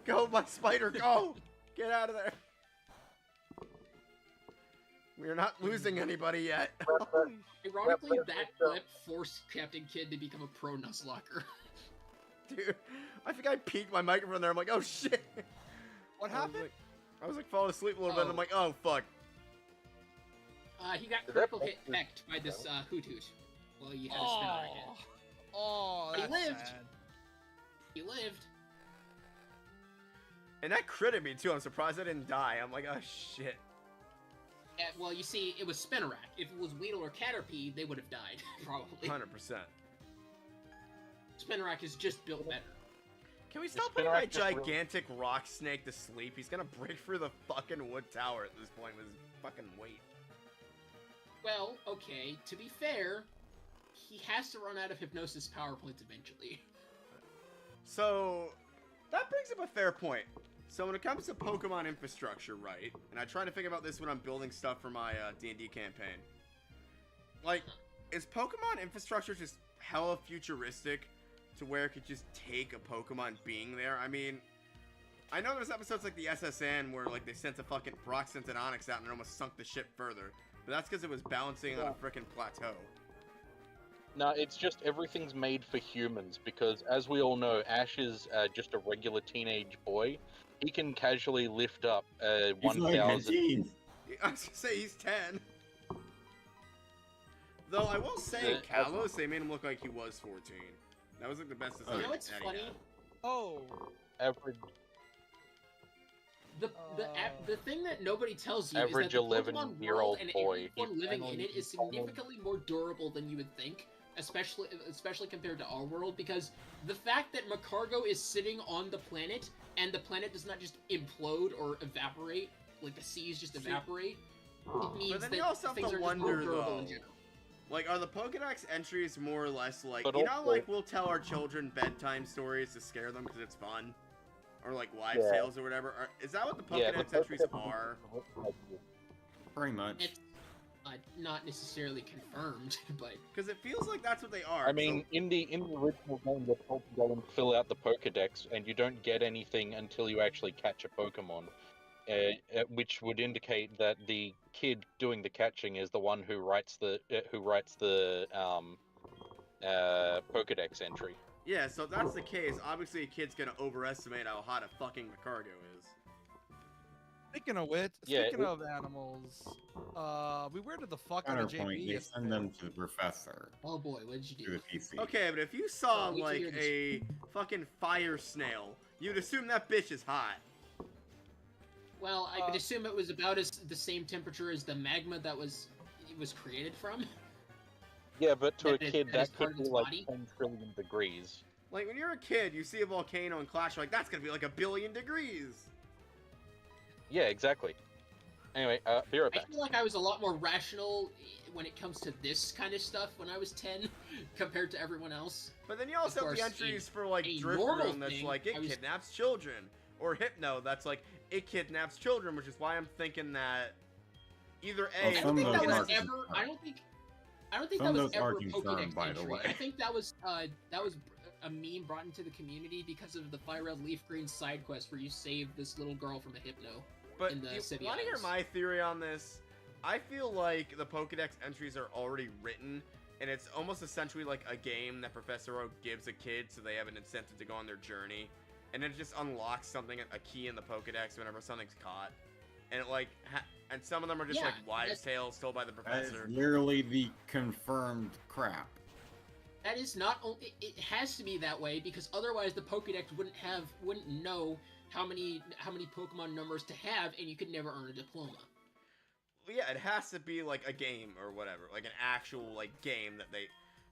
Go, my spider, go. Get out of there. We're not losing anybody yet. Ironically, that clip forced Captain Kidd to become a pro Nuzlocker. Dude, I think I peeked my microphone there. I'm like, oh shit. What happened? I was like falling asleep a little bit. And I'm like, oh fuck. He got critical hit pecked by this Hoot Hoot. Well, you had a spin on him. Oh, But he that's lived. sad. He lived. And that critted me too. I'm surprised I didn't die. I'm like, oh shit. Well, you see, it was Spinarak. If it was Weedle or Caterpie, they would have died, probably. 100%. Spinarak is just built better. Can we stop putting my gigantic rock snake to sleep? He's gonna break through the fucking wood tower at this point with his fucking weight. Well, okay, to be fair, he has to run out of hypnosis power points eventually. So, that brings up a fair point. So when it comes to Pokemon infrastructure, right, and I try to think about this when I'm building stuff for my D&D campaign, like, is Pokemon infrastructure just hella futuristic to where it could just take a Pokemon being there? I mean, I know there's episodes like the SSN where like they sent a fucking Brock sent an Onyx out and it almost sunk the ship further, but that's because it was balancing on a frickin' plateau. No, it's just everything's made for humans because, as we all know, Ash is just a regular teenage boy. He can casually lift up He's 1,000. like 15. I was gonna say he's 10. Though I will say, Kalos, they made him look like he was 14. That was like the best design. You know what's funny? Oh. Average. The thing that nobody tells you Average is that the Pokemon 11-year-old world and boy. everyone living in it is significantly more durable than you would think, especially compared to our world, because the fact that Macargo is sitting on the planet and the planet does not just implode or evaporate, like the seas just evaporate, it means then that you also have things to are just more wonder, durable though. in general. Like, are the Pokedex entries more or less like, But you know, also- like we'll tell our children bedtime stories to scare them because it's fun? Or like wives' Yeah. tales or whatever? Is that what the Yeah, Pokedex the entries Pokedex are? Pretty much. It's not necessarily confirmed, but Because it feels like that's what they are. I mean, in the original game, you're told to go and fill out the Pokedex, and you don't get anything until you actually catch a Pokemon, which would indicate that the kid doing the catching is the one who writes the Pokedex entry. Yeah, so if that's the case, obviously a kid's gonna overestimate how hot a fucking Macargo is. Speaking of which, Yeah, speaking of animals, we weirded the fuck out of Counterpoint, JP they yesterday. send them to the professor. oh boy, what did you To do? the PC. Okay, but if you saw, Wait till like, you hear a fucking fire snail, you'd assume that bitch is hot. Well, I would assume it was about the same temperature as the magma that it was created from. Yeah, but to a That is- kid, that is that part could of be its like body? 10 trillion degrees. Like, when you're a kid, you see a volcano in Clash, you're like, that's gonna be like 1,000,000,000 degrees. Yeah, exactly. Anyway, be right I back. feel like I was a lot more rational when it comes to this kind of stuff when I was 10 compared to everyone else. But then you also Of have the course, entries for, like, a Drift normal Room that's thing, like, it I was- kidnaps children. Or Hypno, that's like, it kidnaps children, which is why I'm thinking that either A, Well, I some don't think of that those was aren't ever. confirmed. I don't think Some that of was those ever are a confirmed, Pokédex by the entry. way. I think that was a meme brought into the community because of the Fire Red Leaf Green side quest where you save this little girl from a Hypno. But in the you City want to hear Isles. my theory on this? I feel like the Pokedex entries are already written, and it's almost essentially like a game that Professor Oak gives a kid so they have an incentive to go on their journey. And it just unlocks something, a key in the Pokedex whenever something's caught. And it like, and some of them are just Yeah, like wives' that's- tales told by the That is professor. literally the confirmed crap. That is not only. It has to be that way because otherwise the Pokédex wouldn't know how many Pokemon numbers to have, and you could never earn a diploma. Yeah, it has to be like a game or whatever, like an actual like game that they.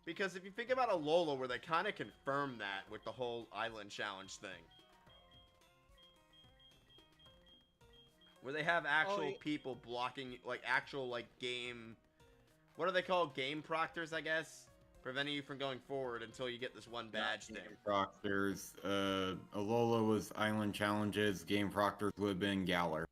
Because if you think about Alola, where they kind of confirm that with the whole Island Challenge thing. Where they have actual people blocking, like, actual, like, game... What are they called? Game proctors, I guess? Preventing you from going forward until you get this one badge thing. Game Proctors, Alola was Island Challenges, Game Proctors would have been Galar.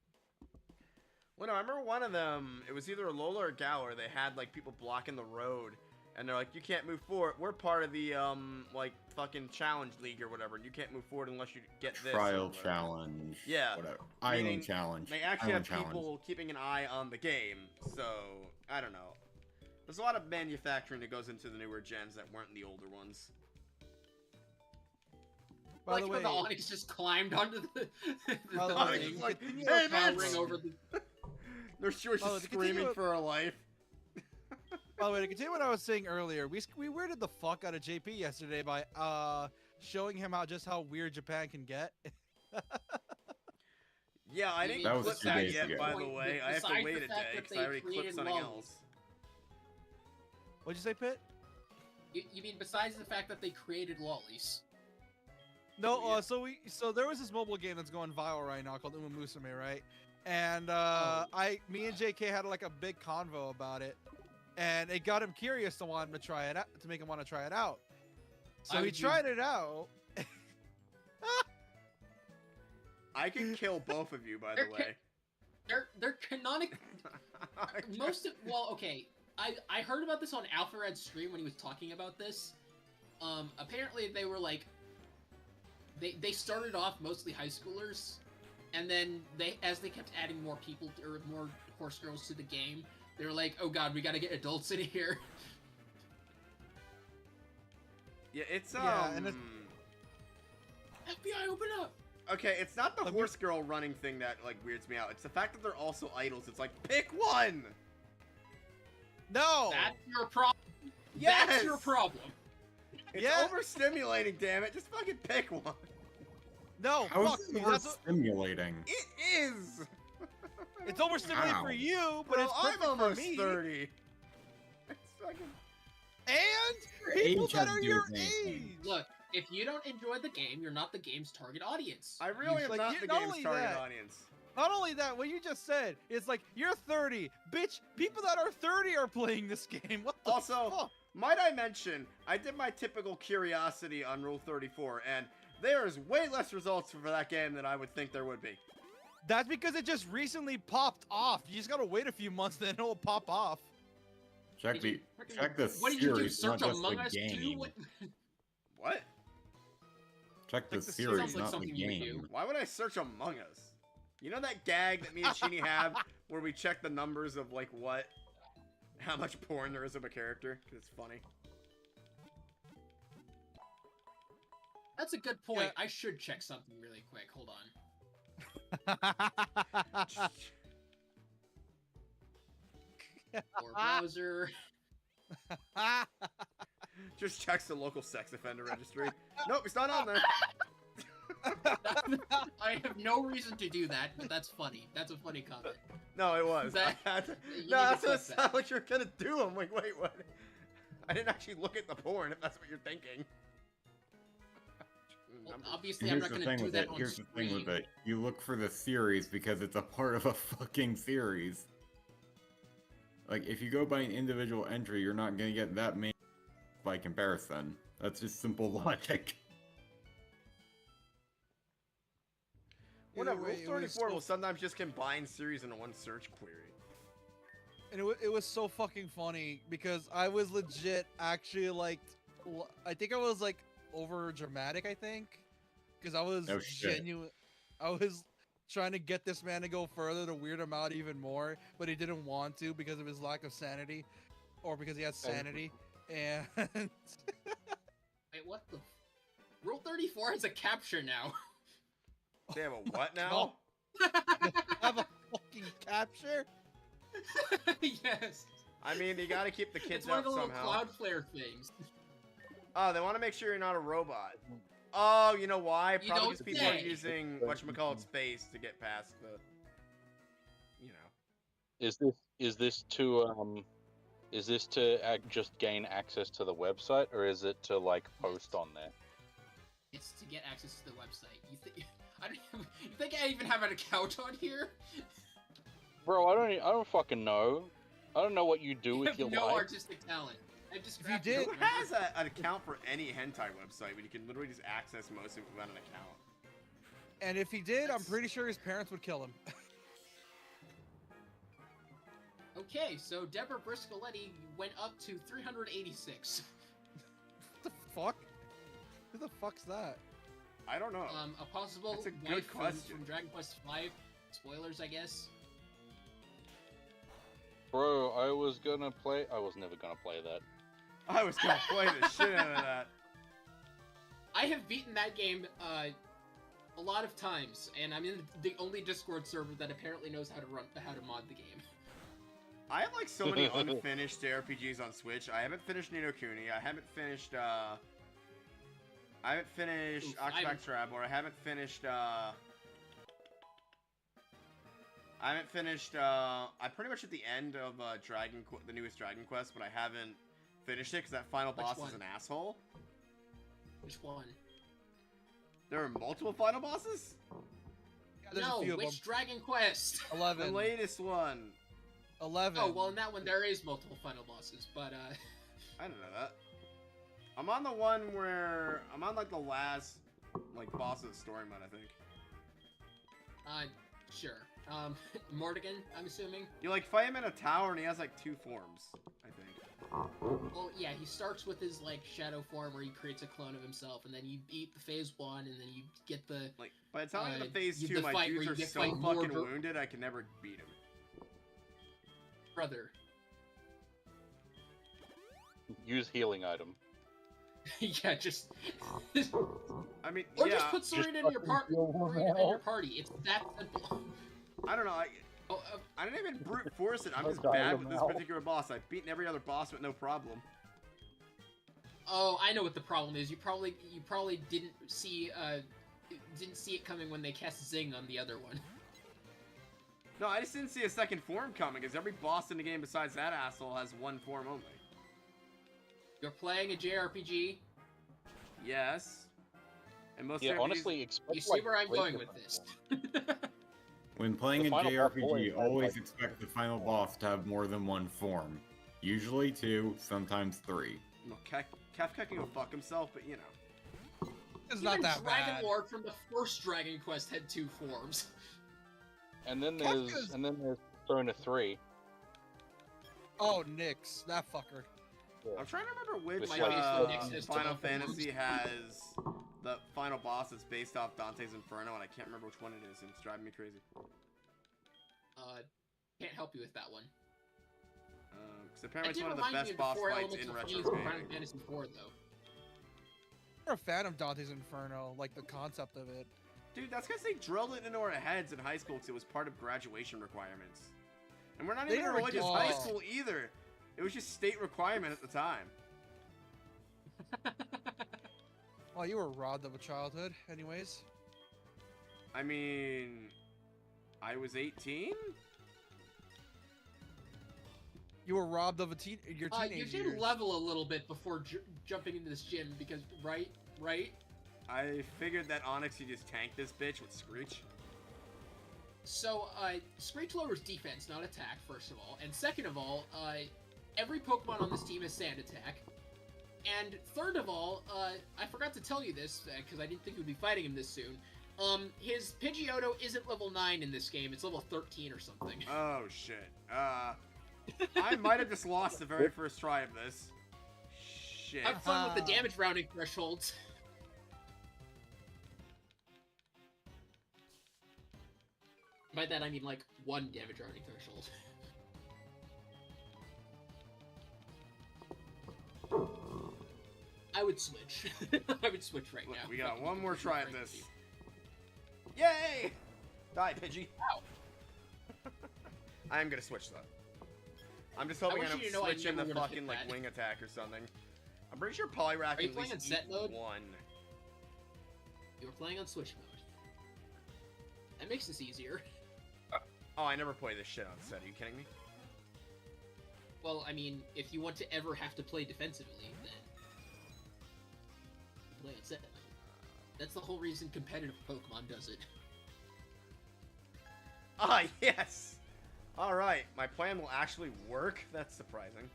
Well, no, I remember one of them, it was either Alola or Galar, they had, like, people blocking the road. And they're like, you can't move forward. We're part of the, like, fucking challenge league or whatever. And you can't move forward unless you get this. Trial Challenge. Yeah. Whatever. Meaning Island Challenge. They actually Island have people keeping an eye on the game. So, I don't know. There's a lot of manufacturing that goes into the newer gens that weren't in the older ones. By Like the when way, the Onyx just climbed onto the By the Onyx way, is like, continue hey, to man! ring over the. They're sure she's Oh, to continue screaming with- for her life. By the way, to continue what I was saying earlier, we weirded the fuck out of JP yesterday by showing him how weird Japan can get. Yeah, I didn't That was clip 2 that days yet, ago. by the way. I have to Besides wait the a fact day that because they I already clipped created something levels. else. What'd you say, Pit? You mean besides the fact that they created lollies? No, Yeah. so there was this mobile game that's going viral right now called Uma Musume, right? And me and JK had like a big convo about it, and it got him curious to want him to try it out, to make him want to try it out. So Why he would you- tried it out. I can kill both of you, by the way. They're canonic. Okay. I heard about this on Alpharad's stream when he was talking about this. Apparently they were like, they started off mostly high schoolers, and then as they kept adding more people or more horse girls to the game, they were like, oh god, we gotta get adults in here. Yeah, it's and it's... FBI, open up! Okay, it's not the horse girl running thing that like weirds me out. It's the fact that they're also idols. It's like, pick one. No. That's your problem. Yes! That's your problem. It's overstimulating, damn it. Just fucking pick one. No, How fuck is you. it That's overstimulating? It is. It's overstimulating Wow. for you, but Bro, it's I'm perfect almost for me. 30. It's fucking... And Your people age that has are to do your with anything. age. Look, if you don't enjoy the game, you're not the game's target audience. I really am Like, not you- the not game's only target that- audience. Not only that, what you just said, it's like, you're 30. Bitch, people that are 30 are playing this game. What the Also, fuck? might I mention, I did my typical curiosity on Rule 34, and there is way less results for that game than I would think there would be. That's because it just recently popped off. You just gotta wait a few months, then it'll pop off. Check the What did you do? series, not Search just Among the Us 2? game. What? Check the Like the series, series. Sounds like not the something you would do. game. Why would I search Among Us? You know that gag that me and Sheeny have where we check the numbers of like how much porn there is of a character? Because it's funny. That's a good point. Yeah. I should check something really quick. Hold on. Or browser. Just checks the local sex offender registry. Nope, it's not on there. I have no reason to do that, but that's funny. That's a funny comment. No, it was. That- I had to... you No, need to that's what it clip that. sounded like you were gonna do. I'm like, wait, what? I didn't actually look at the porn, if that's what you're thinking. Well, Numbers. obviously, I'm Here's not the going to thing do with that it. on Here's the screen. thing with it. You look for the series because it's a part of a fucking series. Like, if you go by an individual entry, you're not gonna get that many by comparison. That's just simple logic. Whatever, Either Rule way, it was 34 so- will sometimes just combine series into one search query. And it was so fucking funny because I was legit actually like, I think I was like over dramatic, I think. Because I was Oh, shit. genuine. I was trying to get this man to go further to weird him out even more, but he didn't want to because of his lack of sanity. Or because he has sanity. And Wait, what the? Rule 34 has a capture now. They have a what now? have a fucking capture? Yes. I mean, you gotta keep the It's kids one up of the little somehow. Cloudflare things. Oh, they want to make sure you're not a robot. Oh, you know why? You Probably don't because people are say. using whatchamacallit space to get past the, you know. Is this to just gain access to the website, or is it to like post on there? It's to get access to the website. You think I even have an account on here? Bro, I don't fucking know. I don't know what you do You with have your no life. artistic talent. I just you grabbed did- it. Who has an account for any hentai website when you can literally just access most of it without an account? And if he did, I'm That's- pretty sure his parents would kill him. Okay, so Deborah Briscoletti went up to 386. What the fuck? Who the fuck's that? I don't know. A possible That's a good wife question. from Dragon Quest V. Spoilers, I guess. Bro, I was never gonna play that. I was gonna play the shit out of that. I have beaten that game a lot of times, and I'm in the only Discord server that apparently knows how to mod the game. I have like so many unfinished RPGs on Switch. I haven't finished Ni no Kuni. I haven't finished Oof, Octopath Traveler. I haven't finished I'm pretty much at the end of the newest Dragon Quest, but I haven't finished it because that final Which boss one? is an asshole. Which one? There are multiple final bosses? There's a No, few of which Dragon Quest? 11. The latest one. 11. Oh, well, in that one there is multiple final bosses, but I don't know that. I'm on the one where I'm on like the last like boss of the story mode, I think. sure. Mortigan, I'm assuming. You like fight him in a tower and he has like 2 forms, I think. Well, yeah, he starts with his like shadow form where he creates a clone of himself, and then you beat the phase 1, and then you get the Like by the time I get to phase 2, the my fight dudes where are you so fight more fucking wounded I can never beat him. brother. Use healing item. Yeah, just I mean, or yeah. just put Serena in your party. It's that simple. I don't know. I didn't even brute force it. I'm just bad with this particular boss. I've beaten every other boss with no problem. Oh, I know what the problem is. You probably didn't see it coming when they cast Zing on the other one. No, I just didn't see a second form coming, because every boss in the game besides that asshole has one form only. You're playing a JRPG. Yes. And most Yeah, RPGs... honestly, expect You see where I'm going with this. When playing a final boss JRPG, always like- expect the final boss to have more than one form. Usually 2, sometimes 3. Well, Kefka can go fuck himself, but you know. It's not that Dragon bad. Lord from the first Dragon Quest had 2 forms. And then there's Persona 3. Oh, Nyx, that fucker. I'm trying to remember which With like- Final Fantasy has the final boss that's based off Dante's Inferno, and I can't remember which one it is, and it's driving me crazy. Can't help you with that one. Because apparently it's one of the best boss fights in retro Final gaming. Fantasy IV, though. I'm a fan of Dante's Inferno, like the concept of it. Dude, that's because they drilled it into our heads in high school because it was part of graduation requirements. And we're not They even in a never religious did- high Oh. school either. It was just state requirement at the time. Oh, you were robbed of a childhood, anyways. I mean, I was 18? You were robbed of your You teenage did years. level a little bit before jumping into this gym because, right? I figured that Onyx, you just tank this bitch with Screech. So, Screech lowers defense, not attack, first of all. And second of all, every Pokemon on this team has Sand Attack. And third of all, I forgot to tell you this, because I didn't think we'd be fighting him this soon. His Pidgeotto isn't level 9 in this game, it's level 13 or something. Oh, shit. I might have just lost the very first try of this. Shit. Have fun with the damage rounding thresholds. By that I mean like 1 damage rounding threshold. I would switch. I would switch right Look, now. we if I got can one be more try at completely this. frank with you. Yay! Die, Pidgey. Ow. I am gonna switch though. I'm just hoping I want don't you to know I switch in the never would've fucking hit like that. wing attack or something. I'm pretty sure Poliwrath Are you can at playing least on set eat mode? one. You were playing on Switch mode. That makes this easier. Oh, I never play this shit on set. Are you kidding me? Well, I mean, if you want to ever have to play defensively, then play on set mode. That's the whole reason competitive Pokemon does it. Ah, yes! Alright, my plan will actually work? That's surprising.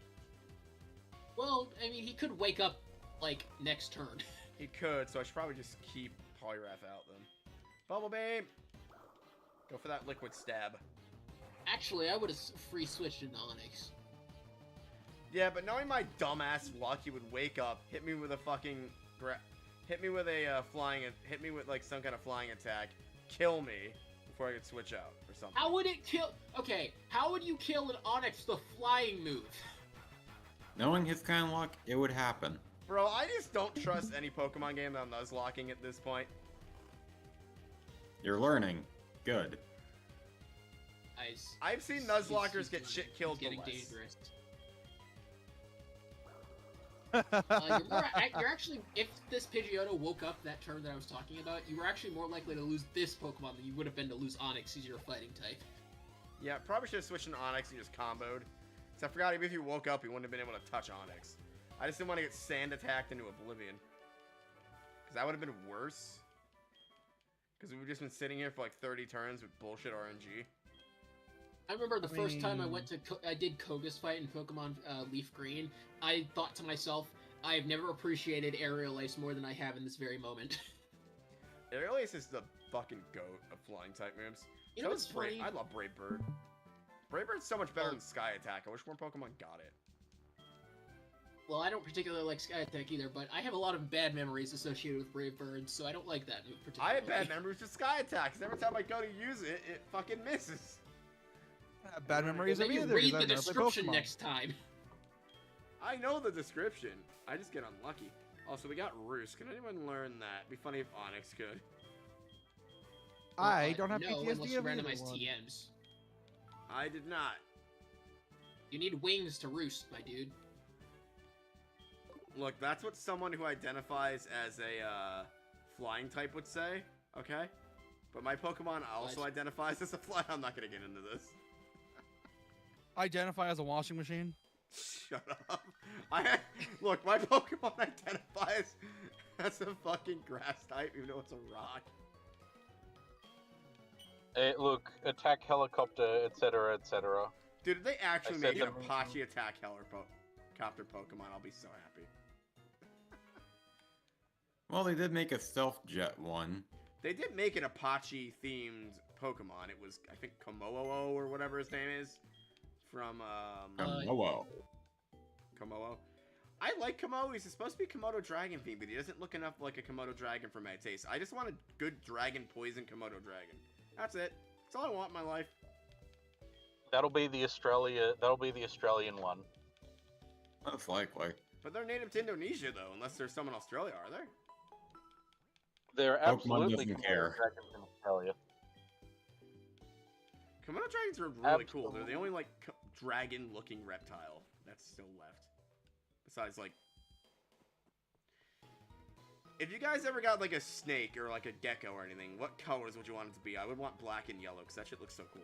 Well, I mean, he could wake up, like, next turn. He could, so I should probably just keep Poliwrath out then. Bubble Babe! Go for that liquid stab. Actually, I would have free switched into Onyx. Yeah, but knowing my dumbass luck, he would wake up, hit me with a fucking hit me with a hit me with like some kind of flying attack, kill me before I could switch out or something. How would it kill? Okay, how would you kill an Onyx the flying move? Knowing his kind of luck, it would happen. Bro, I just don't trust any Pokemon game that I'm Nuzlocking at this point. You're learning. Good. I've seen Nuzlockers get shit killed for getting less. dangerous. You're actually, if this Pidgeotto woke up that turn that I was talking about, you were actually more likely to lose this Pokemon than you would have been to lose Onyx, because you're a fighting type. Yeah, probably should have switched into Onyx and just comboed. Because I forgot, even if you woke up, you wouldn't have been able to touch Onyx. I just didn't want to get sand attacked into oblivion. Because that would have been worse. Because we've just been sitting here for like 30 turns with bullshit RNG. I remember the first time I went to, I did Koga's fight in Pokemon Leaf Green. I thought to myself, I have never appreciated Aerial Ace more than I have in this very moment. Aerial Ace is the fucking goat of flying type moves. You know what's funny? I love Brave Bird. Brave Bird's so much better than Sky Attack. I wish more Pokemon got it. Well, I don't particularly like Sky Attack either, but I have a lot of bad memories associated with Brave Bird, so I don't like that move I particularly. have bad memories with Sky Attack, 'cause every time I go to use it, it fucking misses. I have bad memories Well, of maybe either. read 'Cause the I've never played description Pokemon. next time. I know the description. I just get unlucky. Also, we got Roost. Can anyone learn that? Be funny if Onyx could. I don't have no, PTSD unless you of either randomize one. TMs. I did not. You need wings to roost, my dude. Look, that's what someone who identifies as a flying type would say, okay? But my Pokemon also identifies as a fly. I'm not gonna get into this. Identify as a washing machine. Shut up. Look, my Pokemon identifies as a fucking grass type, even though it's a rock. Hey, look, attack helicopter, etc., etc. Dude, if they actually I make said an that- Apache attack helicopter Pokemon, I'll be so happy. Well, they did make a stealth jet one. They did make an Apache-themed Pokemon. It was, I think, Komodo or whatever his name is. From, Komodo. Komodo. I like Komodo. He's supposed to be Komodo Dragon themed, but he doesn't look enough like a Komodo Dragon for my taste. I just want a good Dragon Poison Komodo Dragon. That's it. That's all I want in my life. That'll be the Australian one. Most likely. But they're native to Indonesia, though, unless there's some in Australia, are there? They're Pokemon absolutely doesn't Komodo care. dragons in Australia. Komodo Dragons are really cool. They're the only, like, dragon-looking reptile that's still left. Besides, like... If you guys ever got, like, a snake or, like, a gecko or anything, what colors would you want it to be? I would want black and yellow, because that shit looks so cool.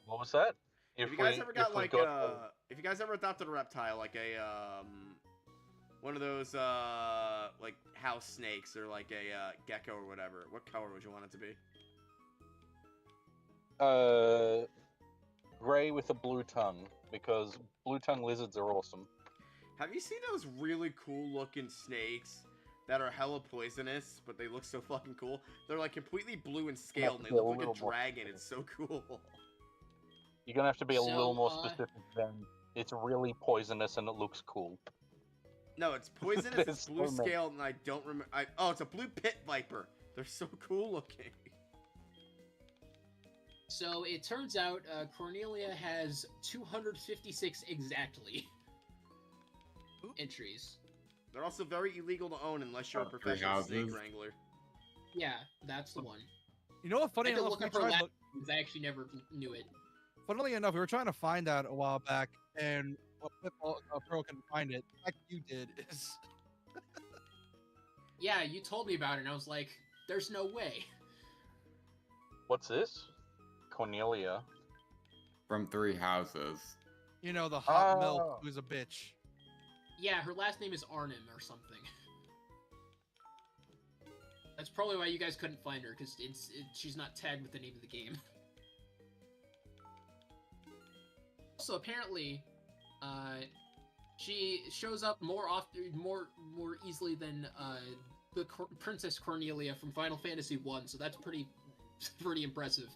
What was that? If you guys ever got, like, if you guys ever adopted a reptile, like a, one of those, like, house snakes or, like, a, gecko or whatever, what color would you want it to be? Gray with a blue tongue, because blue tongue lizards are awesome. Have you seen those really cool-looking snakes that are hella poisonous, but they look so fucking cool? They're, like, completely blue and scaled, and they look like a dragon. It's so cool. You're gonna have to be a little more specific than it's really poisonous and it looks cool. No, it's poisonous, it's blue so many. scaled, and I don't remember... Oh, it's a blue pit viper. They're so cool-looking. So it turns out Cornelia has 256 exactly entries. They're also very illegal to own unless you're a professional snake wrangler. Yeah, that's the one. You know what? Funny I had to enough, look up her last because I actually never knew it. Funnily enough, we were trying to find that a while back, and Pearl couldn't find it. Like you did is. Yeah, you told me about it, and I was like, "There's no way." What's this? Cornelia. From Three Houses. You know, the hot milk who's a bitch. Yeah, her last name is Arnim or something. That's probably why you guys couldn't find her, because she's not tagged with the name of the game. Also, apparently, she shows up more often, more easily than the Princess Cornelia from Final Fantasy 1, so that's pretty impressive.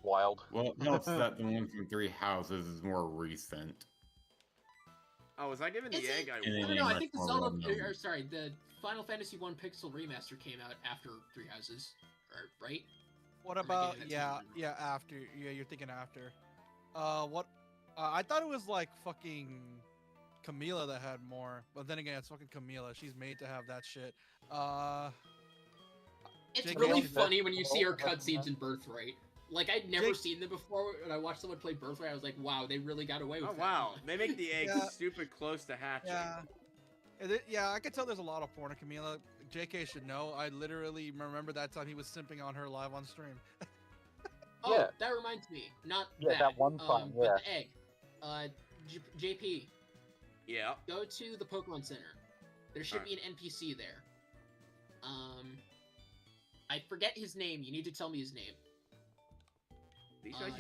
Wild. Well, notice that the one from Three Houses is more recent. Oh, was I given the egg? I don't know. I think the Zelda, the Final Fantasy 1 Pixel Remaster came out after Three Houses, right? What about after? Yeah, you're thinking after. What? I thought it was like fucking Camila that had more, but then again, it's fucking Camila. She's made to have that shit. It's really funny when you see her cutscenes in Birthright. Like, I'd never seen them before. When I watched someone play Birthright, I was like, wow, they really got away with that. Oh, wow. They make the eggs stupid close to hatching. Yeah, I could tell there's a lot of porn of Camila. JK should know. I literally remember that time he was simping on her live on stream. Oh, yeah. That reminds me. Not that one time, but the egg. JP. Yeah. Go to the Pokemon Center. There should be an NPC there. I forget his name. You need to tell me his name.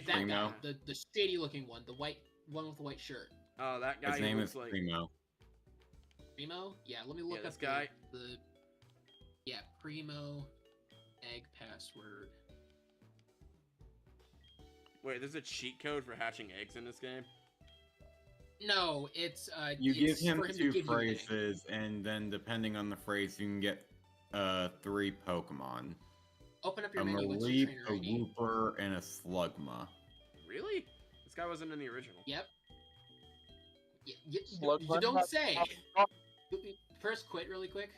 That guy, the shady looking one, the white one with the white shirt. Oh, that guy. His name is Primo. Primo? Yeah, let me look up this guy. Primo egg password. Wait, there's a cheat code for hatching eggs in this game? No, it's You give it's him for him to two give you a name. phrases, and then depending on the phrase, you can get 3 Pokemon. Open up your A menu. What's your Mareep, trainer a ID? Wooper, and a Slugma. Really? This guy wasn't in the original. Yep. Slugma You don't has- say. First, quit really quick.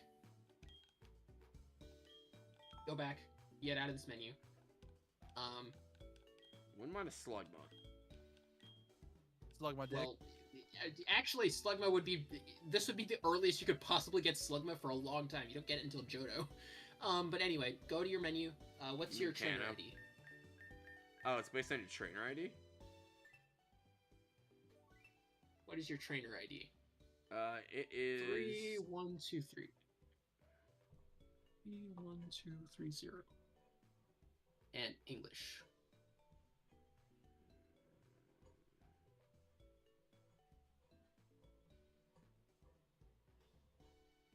Go back. Get out of this menu. Wouldn't mind a Slugma. Slug my dick. Well, actually, Slugma would be. This would be the earliest you could possibly get Slugma for a long time. You don't get it until Johto. But anyway, go to your menu. What's your trainer ID? Oh, it's based on your trainer ID? What is your trainer ID? It is 3123. 31230. And English.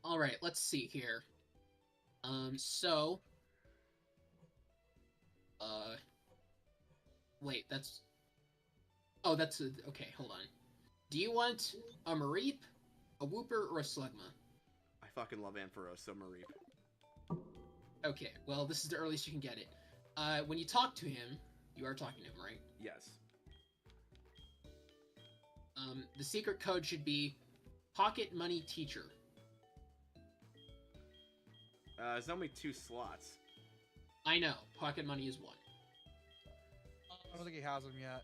All right, let's see here. Wait, that's... Oh, that's... Okay, hold on. Do you want a Mareep, a Wooper, or a Slugma? I fucking love Ampharos, so Mareep. Okay, well, this is the earliest you can get it. When you talk to him, you are talking to him, right? Yes. The secret code should be Pocket Money Teacher. There's only 2 slots. I know, Pocket Money is 1. I don't think he has them yet.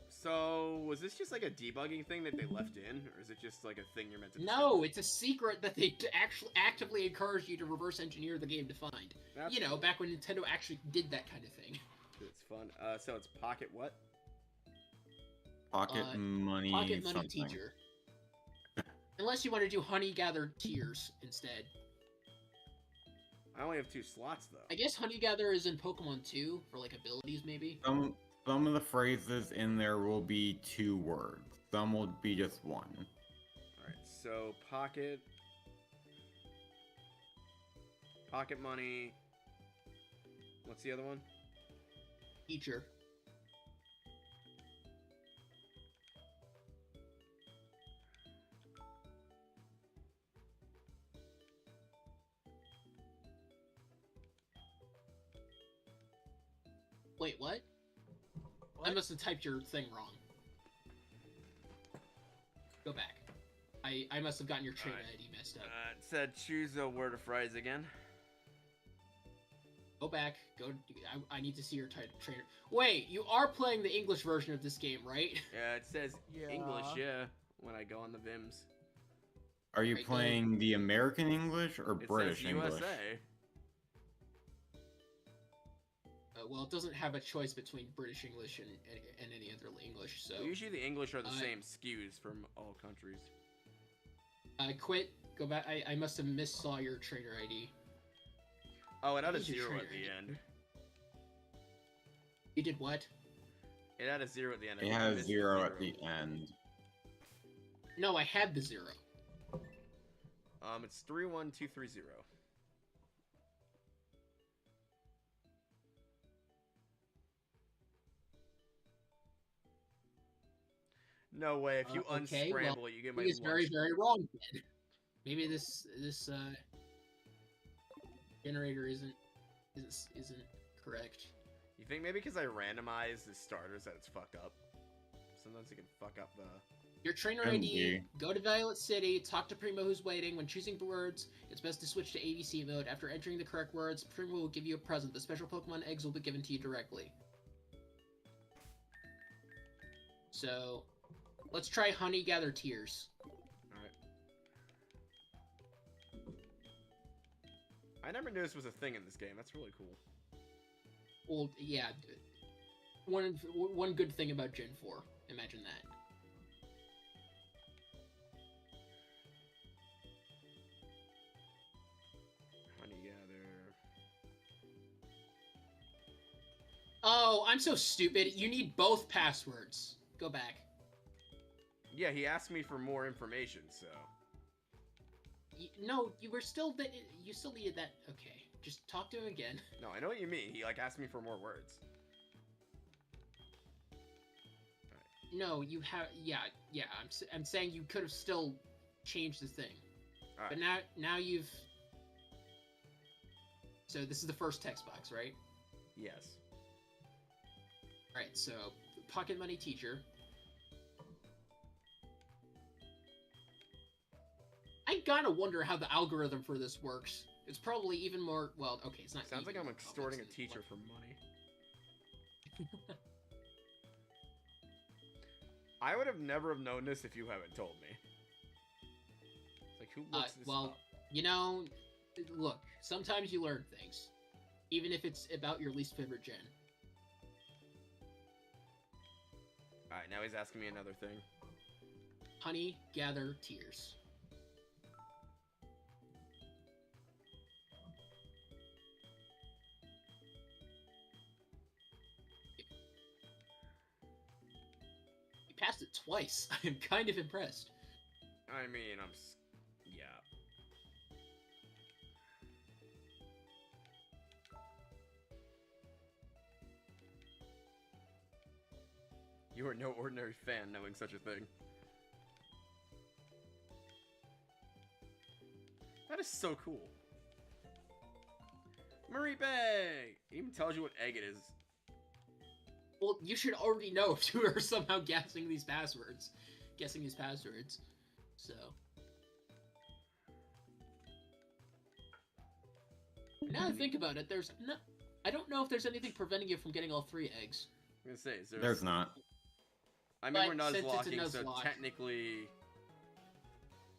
So, was this just like a debugging thing that they left in? Or is it just like a thing you're meant to No, discover? it's a secret that they actually actively encourage you to reverse engineer the game to find. That's You know, cool. back when Nintendo actually did that kind of thing. It's fun. So it's Pocket what? Pocket money. Pocket Money something. Teacher. Unless you want to do Honey Gather Tears instead. I only have 2 slots though. I guess Honey Gather is in Pokemon 2 for like abilities maybe. Some of the phrases in there will be 2 words. Some will be just 1. Alright, so Pocket Money. What's the other one? Teacher. Wait, what? I must have typed your thing wrong. Go back. I must have gotten your trainer ID messed up. It said choose a word of phrase again. Go back. Go. I need to see your trainer. Wait, you are playing the English version of this game, right? Yeah, it says Yeah. English, yeah, when I go on the Vims. Are you Right, go. playing the American English or It British says English? USA. Well, it doesn't have a choice between British English and any other English, so... Well, usually the English are the Uh, same SKUs from all countries. Quit. Go back. I must have missaw your trainer ID. Oh, it had a Who's your 0 at trainer the ID? end. You did what? It had a 0 at the end. I It think I has missed 0 at the end. No, I had the 0. It's 31230. No way. If you Okay, unscramble well, it, you get my It's lunch. very, very wrong then. Maybe this generator isn't correct. You think maybe because I randomize the starters that it's fucked up? Sometimes it can fuck up the... Your trainer Couldn't ID, be. go to Violet City, talk to Primo who's waiting. When choosing words, it's best to switch to ABC mode. After entering the correct words, Primo will give you a present. The special Pokemon eggs will be given to you directly. So, let's try Honey Gather Tears. Alright. I never knew this was a thing in this game. That's really cool. Well, yeah. One good thing about Gen 4. Imagine that. Honey Gather. Oh, I'm so stupid. You need both passwords. Go back. Yeah, he asked me for more information, so... No, you were still... You still needed that... Okay, just talk to him again. No, I know what you mean. He, like, asked me for more words. no, you have. Yeah. I'm saying you could have still changed the thing, All but right. now you've. So this is the first text box, right? Yes. All right. So pocket money teacher. I gotta wonder how the algorithm for this works. It's probably even more. Well, okay, it's not. Sounds like even, I'm extorting a it's teacher like- for money. I would have never have known this if you haven't told me. It's like, who looks this well, up? you know, look. Sometimes you learn things, even if it's about your least favorite gen. All right, now he's asking me another thing. Honey, gather tears. You passed it twice. I'm kind of impressed. I mean, yeah. You are no ordinary fan knowing such a thing. That is so cool. Marie Bay! It even tells you what egg it is. Well, you should already know if you are somehow guessing these passwords. So. Now that I think about it, there's no. I don't know if there's anything preventing you from getting all 3 eggs. I'm gonna say, There's not. I mean, But we're since it's a Nuzlocking, so Nuzlocke- technically...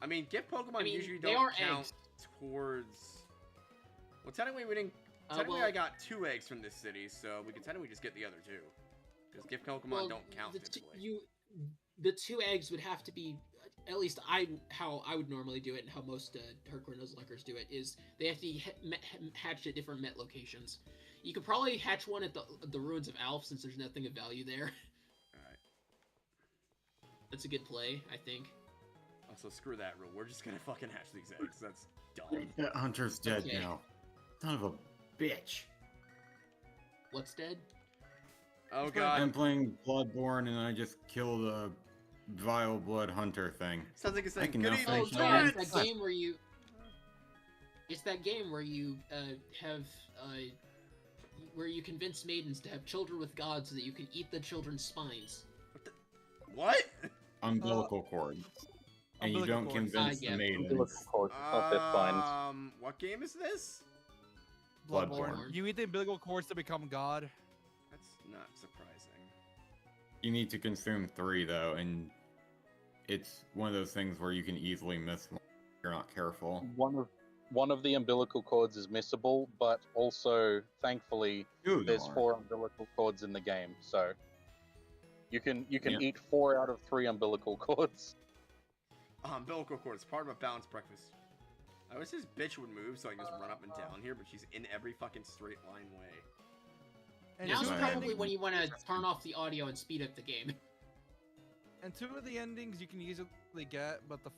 I mean, gift Pokemon I mean, usually they don't are count eggs. towards... Well, technically we didn't... Technically well- I got 2 eggs from this city, so we can technically just get the other 2. Because gift Pokemon don't count typically. The 2 eggs would have to be, at least how I would normally do it, and how most hardcore Nuzlockers do it, is they have to be hatched at different Met locations. You could probably hatch one at the Ruins of Alph, since there's nothing of value there. Alright. That's a good play, I think. Also, screw that rule. We're just gonna fucking hatch these eggs. That's dumb. That hunter's dead Okay. now. Son of a bitch. What's dead? Oh god. I'm playing Bloodborne and I just killed a vile blood hunter thing. Sounds like it's I saying, can good now evening, finish Oh, yeah, it. it's that game where you... It's that game where you have... where you convince maidens to have children with gods so that you can eat the children's spines. What? Umbilical cord. And you umbilical don't cords. convince Yeah. the maidens. Umbilical cords, not their spines. What game is this? Bloodborne. You eat the umbilical cords to become God. That's not surprising. You need to consume 3 though, and it's one of those things where you can easily miss one if you're not careful. One of the umbilical cords is missable, but also, thankfully, 2 of them there's are. 4 umbilical cords in the game, so you can Yeah. eat 4 out of 3 umbilical cords. Umbilical cord is part of a balanced breakfast. I wish this bitch would move so I can just run up and down here, but she's in every fucking straight line way. And Now's two of the Right. probably endings- when you want to turn off the audio and speed up the game. And 2 of the endings you can easily get, but the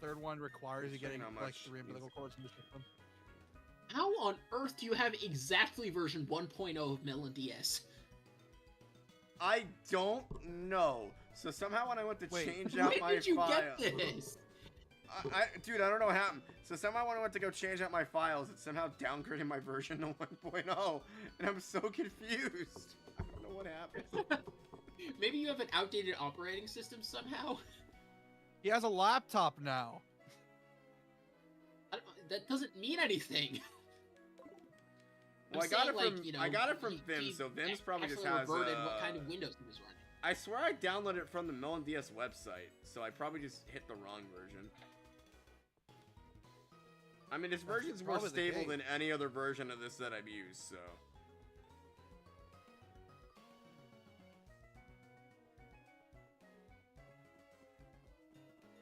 third one requires you Showing getting how like much 3 umbilical is- cords from the system. How on earth do you have exactly version 1.0 of Melon DS? I don't know. So somehow when I went to Wait, change out When my did you file, get this? dude, I don't know what happened. So somehow when I went to go change out my files, it somehow downgraded my version to 1.0, and I'm so confused. I don't know what happened. Maybe you have an outdated operating system somehow? He has a laptop now. That doesn't mean anything. Well, I got it from I got it from Vim, so Vim's probably just has reverted what kind of Windows he was running. I swear I downloaded it from the Melon DS website, so I probably just hit the wrong version. I mean, this version's more probably the stable case. than any other version of this that I've used, so.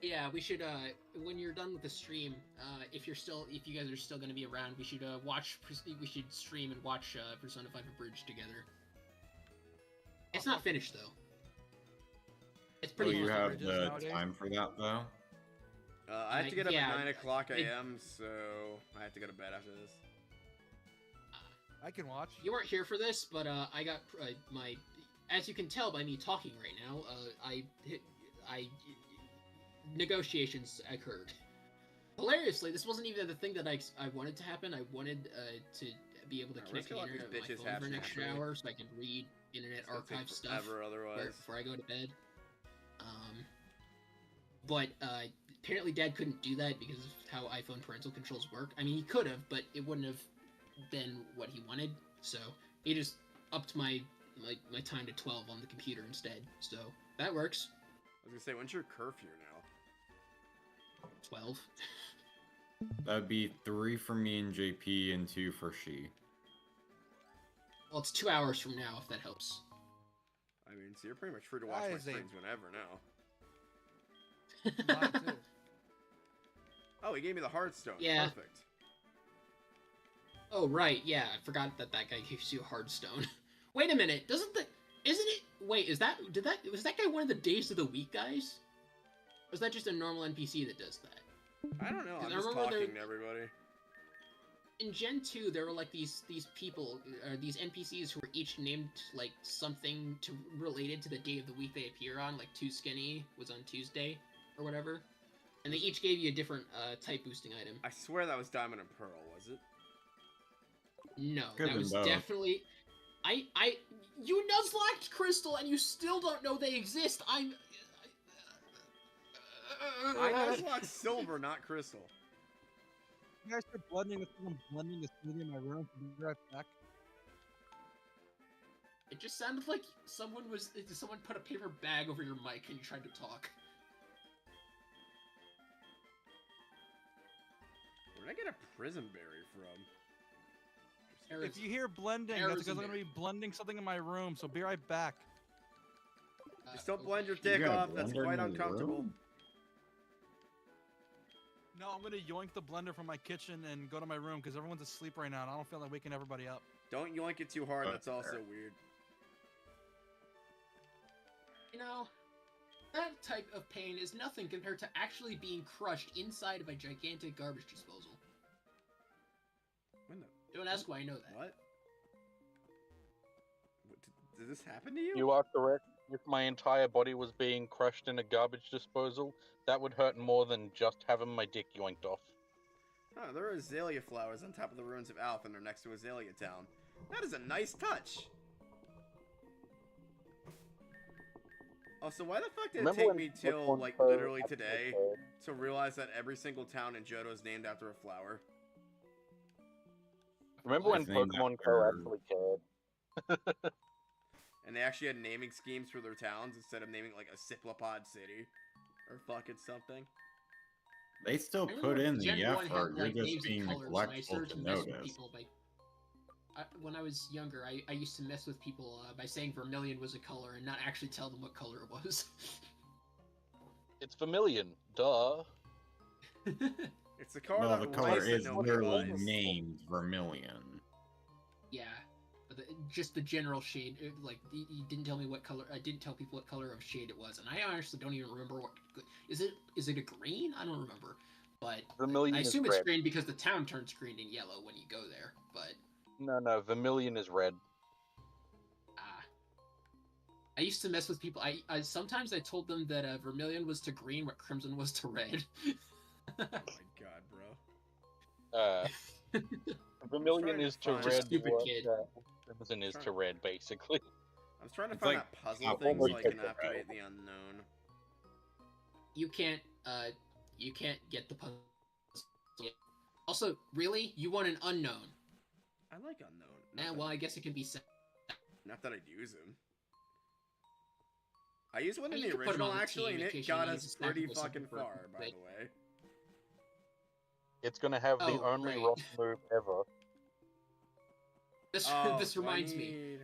Yeah, we should when you're done with the stream, if you guys are still going to be around, we should we should stream and watch Persona 5 Abridged together. It's not finished though. It's So pretty you close. have Bridges the nowadays? time for that though? I have to get up yeah, at 9 o'clock it- a.m., so I have to go to bed after this. I can watch. You weren't here for this, but I got my as you can tell by me talking right now, negotiations occurred. Hilariously, this wasn't even the thing that I wanted to happen. I wanted to be able to connect the internet with my phone for an extra hour so I can read internet archive stuff before I go to bed. But apparently Dad couldn't do that because of how iPhone parental controls work. I mean, he could have, but it wouldn't have been what he wanted. So he just upped my time to 12 on the computer instead. So that works. I was gonna say, when's your curfew now? 12. That'd be 3 for me and JP and 2 for she. Well, it's 2 hours from now, if that helps. I mean, so you're pretty much free to watch my streams whenever now. Oh, he gave me the Hearthstone. Yeah. Perfect. Oh, right, yeah, I forgot that guy gives you a Hearthstone. Wait a minute, was that guy one of the Days of the Week guys? Or is that just a normal NPC that does that? I don't know, I'm just talking to everybody. In Gen 2, there were like these people, these NPCs who were each named like something related to the day of the week they appear on, like Too Skinny was on Tuesday, or whatever. And they each gave you a different type boosting item. I swear that was Diamond and Pearl, was it? No, that was definitely... You Nuzlocked Crystal and you still don't know they exist! I Nuzlocked Silver, not Crystal. You guys are blending with someone blending the smoothie in my room. Be right back. It just sounded like someone put a paper bag over your mic and you tried to talk. Where'd I get a prison berry from? If you hear blending, that's because I'm going to be blending something in my room, so be right back. Just don't blend your dick off, that's quite uncomfortable. No, I'm going to yoink the blender from my kitchen and go to my room because everyone's asleep right now and I don't feel like waking everybody up. Don't yoink it too hard, that's also weird. You know, that type of pain is nothing compared to actually being crushed inside of a gigantic garbage disposal. When the... Don't ask why I know that. What? Did this happen to you? You are correct. If my entire body was being crushed in a garbage disposal, that would hurt more than just having my dick yoinked off. Oh, there are azalea flowers on top of the ruins of Alphen or next to Azalea Town. That is a nice touch. Oh, so why the fuck did it take me till, like, literally today to realize that every single town in Johto is named after a flower? Remember when Pokemon Co. actually cared? And they actually had naming schemes for their towns instead of naming, like, a Cyclopod City. Or fucking something. They still put in the effort, you're just being neglectful to notice. When I was younger, I used to mess with people by saying Vermilion was a color and not actually tell them what color it was. It's Vermilion, duh. It's the color. Well, the color is literally named Vermilion. Yeah, but just the general shade. Like, you didn't tell me what color. I didn't tell people what color of shade it was, and I honestly don't even remember what. Is it a green? I don't remember. But Vermilion I assume it's red. Green because the town turns green and yellow when you go there. But no, Vermilion is red. I used to mess with people. I sometimes I told them that Vermilion was to green what Crimson was to red. Oh my god, bro. Vermilion is to red. Stupid kid. Crimson is to red, basically. I was trying to find that puzzle thing so I can activate the unknown. You can't get the puzzle. Also, really, you want an unknown? I like unknown. Well, I guess it can be set. Not that I'd use him. I used one in the original, actually, and it got us pretty fucking far, by the way. It's gonna have the only rock move ever. This reminds me.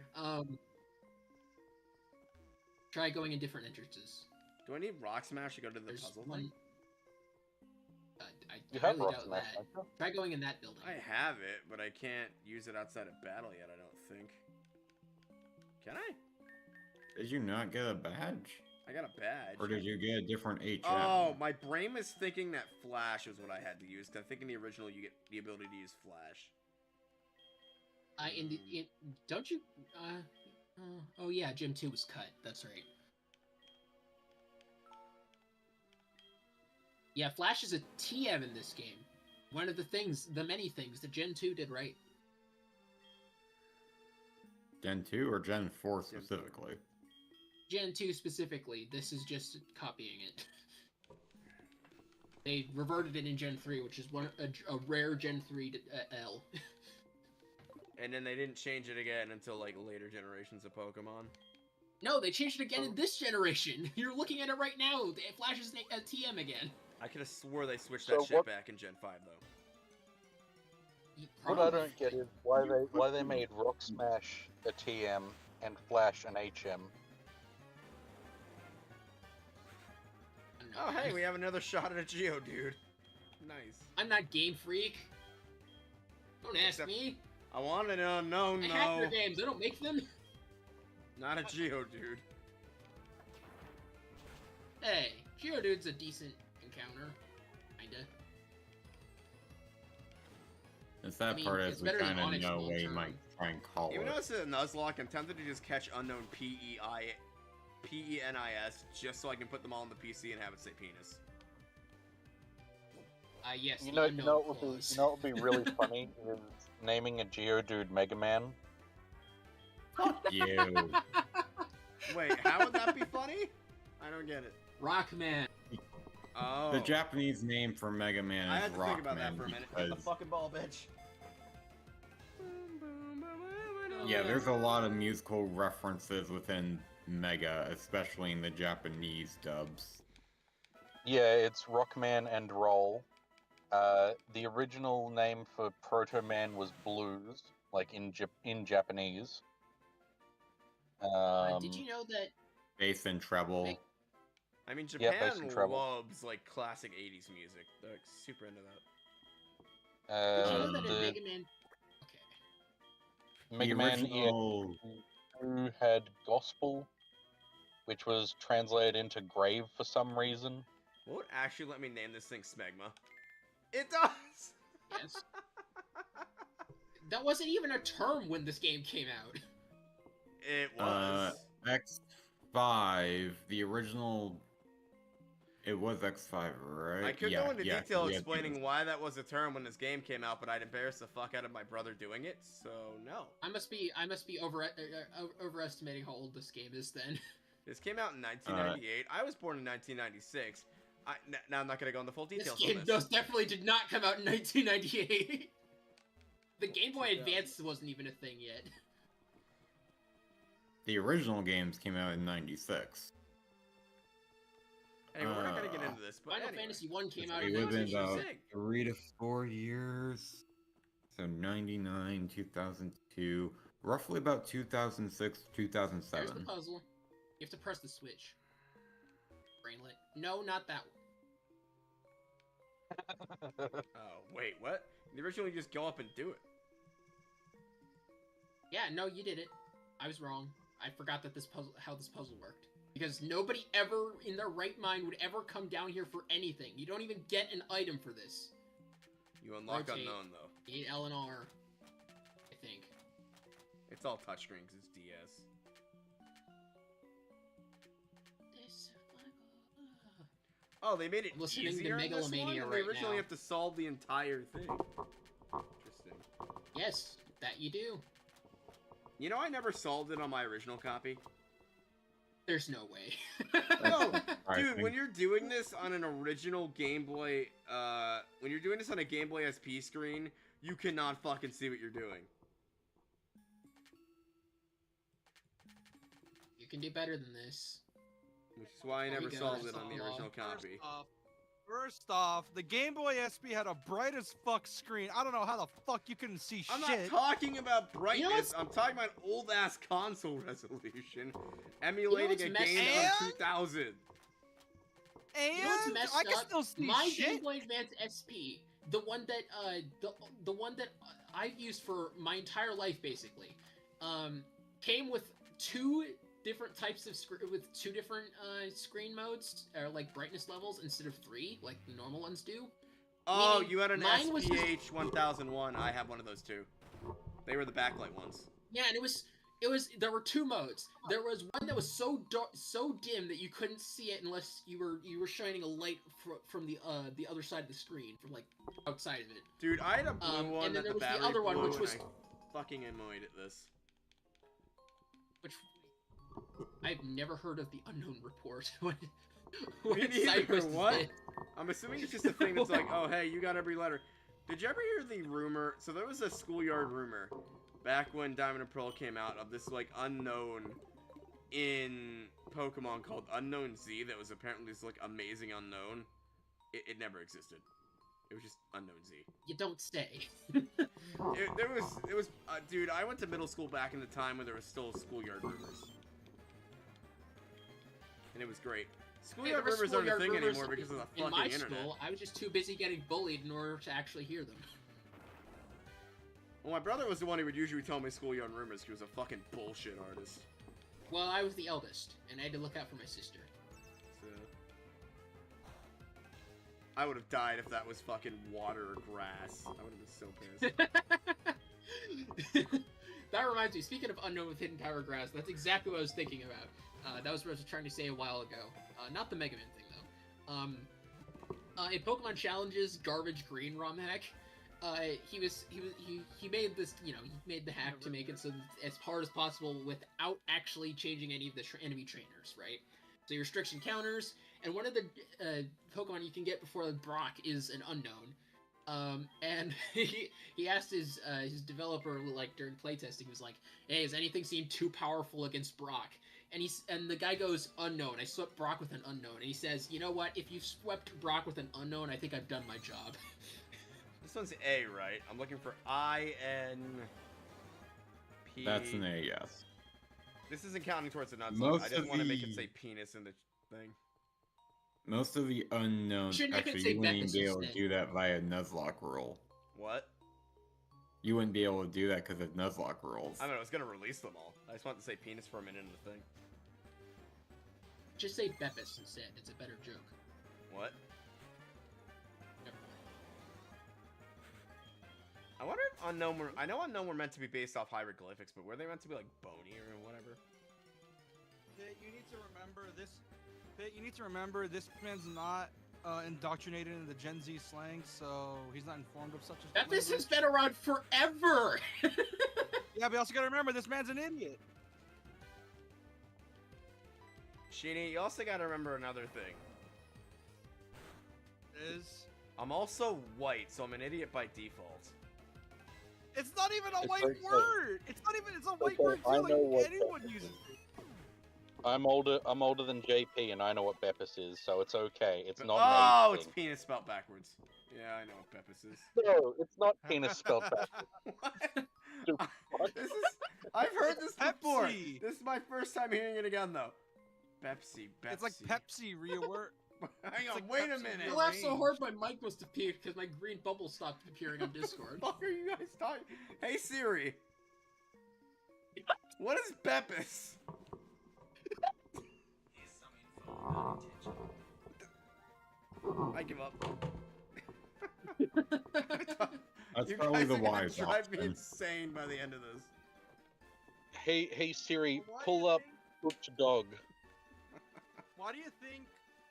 Try going in different entrances. Do I need Rock Smash to go to the puzzle thing? I highly doubt that. Try going in that building. I have it, but I can't use it outside of battle yet, I don't think. Can I? Did you not get a badge? I got a badge. Or did you get a different HM? Oh, my brain was thinking that Flash was what I had to use, because I think in the original you get the ability to use Flash. Don't you? yeah, Gen 2 was cut. That's right. Yeah, Flash is a TM in this game. One of the many things that Gen 2 did right. Gen 2 or Gen 4 specifically? Gen 2 specifically. This is just copying it. They reverted it in Gen 3, which is a rare Gen 3 L. And then they didn't change it again until, like, later generations of Pokemon. No, they changed it again in this generation. You're looking at it right now. Flash is a TM again. I could have swore they switched that shit back in Gen 5, though. What I don't get is why they made Rock Smash a TM and Flash an HM. Oh, hey, we have another shot at a Geodude. Nice. I'm not Game Freak. Don't ask me. I want to know. No. I hack their games. I don't make them. Not a Geodude. Hey, Geodude's a decent encounter. Kinda. It's that part as we kind of know where you might try and call it. Even though it's a Nuzlocke, I'm tempted to just catch unknown P-E-N-I-S just so I can put them all on the PC and have it say penis. Yes. You know what would be really funny is naming a Geodude Mega Man. Fuck you. Wait, how would that be funny? I don't get it. Rockman. Oh. The Japanese name for Mega Man is Rockman. I had to think about that for a minute. Hit the fucking ball, bitch. Yeah, there's a lot of musical references within Mega, especially in the Japanese dubs. Yeah, it's Rockman and Roll. The original name for Proto Man was Blues, like in Japanese. Did you know that Bass and treble? I mean, Japan loves like classic '80s music. They're like, super into that. Did you know that in Mega Man? Okay. Mega Man EX2 had Gospel, which was translated into grave for some reason. Well, actually, let me name this thing Smegma. It does! Yes. That wasn't even a term when this game came out. It was. X5, the original... It was X5, right? I could go into detail explaining why that was a term when this game came out, but I'd embarrass the fuck out of my brother doing it, so no. I must be overestimating how old this game is then. This came out in 1998. I was born in 1996. Now I'm not gonna go into full details this game definitely did not come out in 1998. The Game Boy Advance wasn't even a thing yet. The original games came out in 96. Anyway, we're not gonna get into this, but Final Fantasy 1 came out in within about 3 to 4 years. So 99, 2002, roughly about 2006, 2007. There's the puzzle. You have to press the switch. Brainlet. No, not that one. Oh, wait, what? You originally just go up and do it. Yeah, no, you did it. I was wrong. I forgot that how this puzzle worked. Because nobody ever in their right mind would ever come down here for anything. You don't even get an item for this. You unlock unknown, though. You need L and R, I think. It's all touchscreen because it's DS. Oh, they made it easier in this one? They originally have to solve the entire thing. Interesting. Yes, that you do. You know, I never solved it on my original copy. There's no way. No, dude, when you're doing this on an original Game Boy, when you're doing this on a Game Boy SP screen, you cannot fucking see what you're doing. You can do better than this. Which is why I never solved it on the original copy. First off, the Game Boy SP had a bright as fuck screen. I don't know how the fuck you couldn't see shit. I'm not talking about brightness. I'm talking about old-ass console resolution. Emulating a game on 2000. And you know what's messed I can still see my shit. Game Boy Advance SP, the one that the one that I've used for my entire life basically, came with two different types of two different screen modes or like brightness levels instead of 3 like the normal ones do. Oh, Meaning, you had an mine was SPH 1001. I have one of those too. They were the backlight ones. Yeah, and it was There were two modes. There was one that was so dark, so dim that you couldn't see it unless you were shining a light from the other side of the screen, from like outside of it. Dude, I had a blue one and then that there the was the battery other one, blew, which was and I fucking annoyed at this. Which I've never heard of the unknown report. Me neither. What? I'm assuming it's just a thing that's like, oh hey, you got every letter. Did you ever hear the rumor? So there was a schoolyard rumor back when Diamond and Pearl came out of this like unknown in Pokemon called Unknown Z that was apparently this like amazing unknown. It never existed. It was just Unknown Z. You don't say. It was dude, I went to middle school back in the time when there was still schoolyard rumors. And it was great. Schoolyard rumors aren't a thing anymore because of the fucking internet. In my school, I was just too busy getting bullied in order to actually hear them. Well, my brother was the one who would usually tell me schoolyard rumors. He was a fucking bullshit artist. Well, I was the eldest, and I had to look out for my sister. So, I would have died if that was fucking water or grass. I would have been so pissed. That reminds me, speaking of unknown with hidden power grass, that's exactly what I was thinking about. That was what I was trying to say a while ago. Not the Mega Man thing, though. In Pokemon Challenges Garbage Green ROM hack, he made this, he made the hack to make it so that as hard as possible without actually changing any of the enemy trainers, right? So your restriction counters, and one of the Pokemon you can get before Brock is an unknown. And he asked his developer, like, during playtesting, he was like, hey, has anything seemed too powerful against Brock? And the guy goes, unknown. I swept Brock with an unknown. And he says, you know what? If you swept Brock with an unknown, I think I've done my job. This one's A, right? I'm looking for INP. That's an A, yes. This isn't counting towards the Nuzlocke. I didn't want to make it say penis in the thing. Most of the unknowns, actually, you wouldn't even be able to do that via Nuzlocke rule. What? You wouldn't be able to do that because of Nuzlocke rules. I mean, I was going to release them all. I just wanted to say penis for a minute in the thing. Just say Beppis instead. It's a better joke. What? Never mind. I wonder if unknown were... I know unknown were meant to be based off hieroglyphics, but were they meant to be, like, bony or whatever? You need to remember this man's not indoctrinated into the Gen Z slang, so he's not informed of such a thing. Beppis has been around forever! Yeah, but you also gotta remember, this man's an idiot. Sheeny, you also gotta remember another thing. I'm also white, so I'm an idiot by default. It's not even a white word! It's a white word too, like anyone uses it. I'm older than JP, and I know what Beppis is, so it's okay. It's not. Oh, it's penis spelled backwards. Yeah, I know what Beppis is. No, it's not penis spelled backwards. What? I've heard this before. This is my first time hearing it again, though. Pepsi. It's like Pepsi reword. Hang on, wait a minute. I laughed so hard my mic must appear because my green bubble stopped appearing on Discord. What the fuck are you guys talking? Hey Siri. What is Beppis? I give up. That's probably the wise option. Drive me insane by the end of this. Hey Siri, pull up Butch Dog. Why do you think?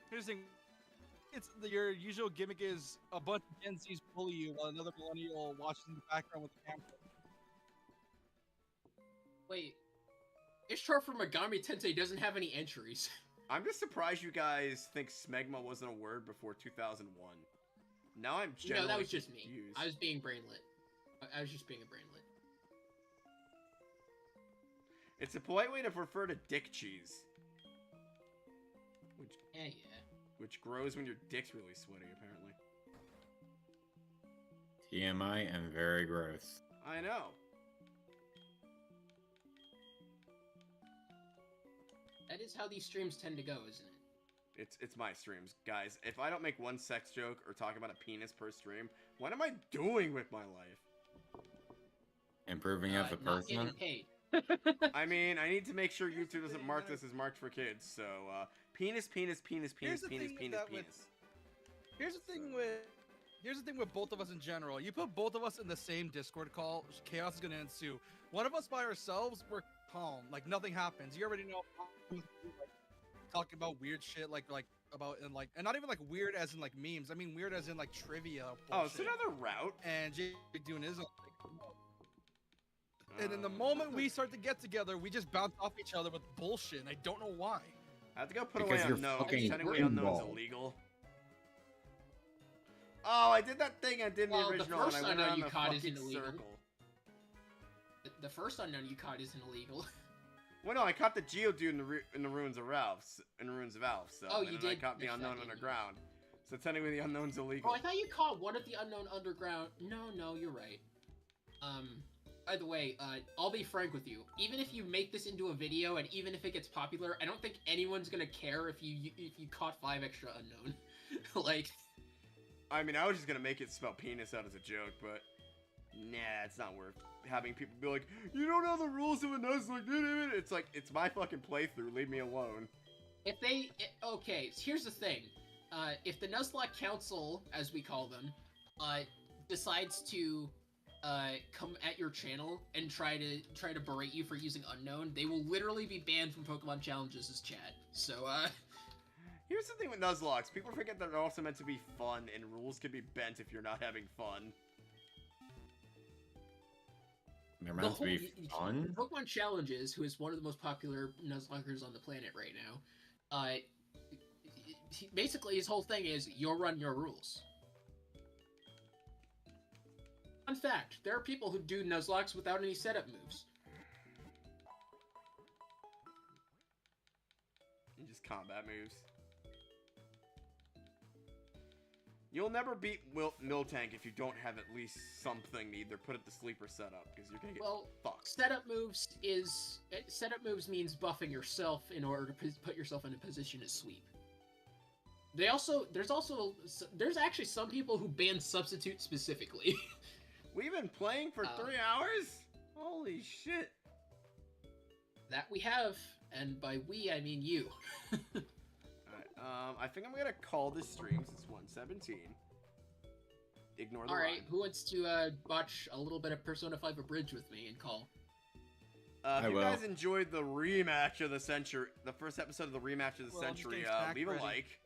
Here's the thing. Your usual gimmick is a bunch of Gen Zs bully you while another millennial watches in the background with the camera. Wait, Ishtar from Megami Tensei doesn't have any entries. I'm just surprised you guys think smegma wasn't a word before 2001. Now I'm genuinely No, that was just me. confused. I was being brainlit. I was just being a brainlit. It's a polite way to refer to dick cheese. Which grows when your dick's really sweaty, apparently. TMI and very gross. I know. That is how these streams tend to go, isn't it? It's my streams, guys. If I don't make one sex joke or talk about a penis per stream, what am I doing with my life? Improving as a person? Not getting paid. I mean, I need to make sure YouTube doesn't mark this as marked for kids, so, penis, penis, penis, penis, penis, penis, penis. Here's the thing with both of us in general. You put both of us in the same Discord call, chaos is gonna ensue. One of us by ourselves, we're calm. Like nothing happens. You already know. Like, talking about weird shit, like about and not even like weird as in like memes. I mean weird as in like trivia. Oh, it's another route. And Jay doing his own thing. And in the moment we start to get together, we just bounce off each other with bullshit, and I don't know why. I have to go put away unknown. Sending away unknown's illegal. Oh, I did that thing I did in the original, and I went around the fucking circle. The first unknown you caught isn't illegal. Well, no, I caught the Geodude in the ruins of Ralph's. So, oh, you did. I caught the unknown underground. So technically, the unknown's illegal. Oh, I thought you caught one of the unknown underground. No, you're right. By the way, I'll be frank with you. Even if you make this into a video, and even if it gets popular, I don't think anyone's gonna care if you caught 5 extra unknown. Like, I mean, I was just gonna make it spell penis out as a joke, but nah, it's not worth having people be like, you don't know the rules of a Nuzlocke. It's like, it's my fucking playthrough. Leave me alone. Okay, here's the thing. If the Nuzlocke Council, as we call them, decides to come at your channel and try to berate you for using unknown, they will literally be banned from Pokemon Challenges as chat. So, here's the thing with Nuzlocks. People forget that they're also meant to be fun, and rules can be bent if you're not having fun. They're meant to be fun? Pokemon Challenges, who is one of the most popular Nuzlockers on the planet right now, basically his whole thing is, you'll run your rules. Fun fact, there are people who do Nuzlocks without any setup moves. And just combat moves. You'll never beat Miltank if you don't have at least something to either put it to sleep or set up, because you're gonna get fucked. Setup moves means buffing yourself in order to put yourself in a position to sweep. There's actually some people who ban substitute specifically. We've been playing for 3 hours? Holy shit. That we have, and by we I mean you. I think I'm gonna call this stream since it's 1:17. Ignore the Alright, who wants to watch a little bit of Persona 5 Abridged with me and call? If you guys enjoyed the rematch of the century, the first episode of the rematch of the century, leave a like.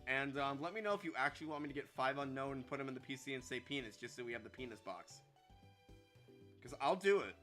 And let me know if you actually want me to get 5 unknown and put them in the PC and say penis, just so we have the penis box. Because I'll do it.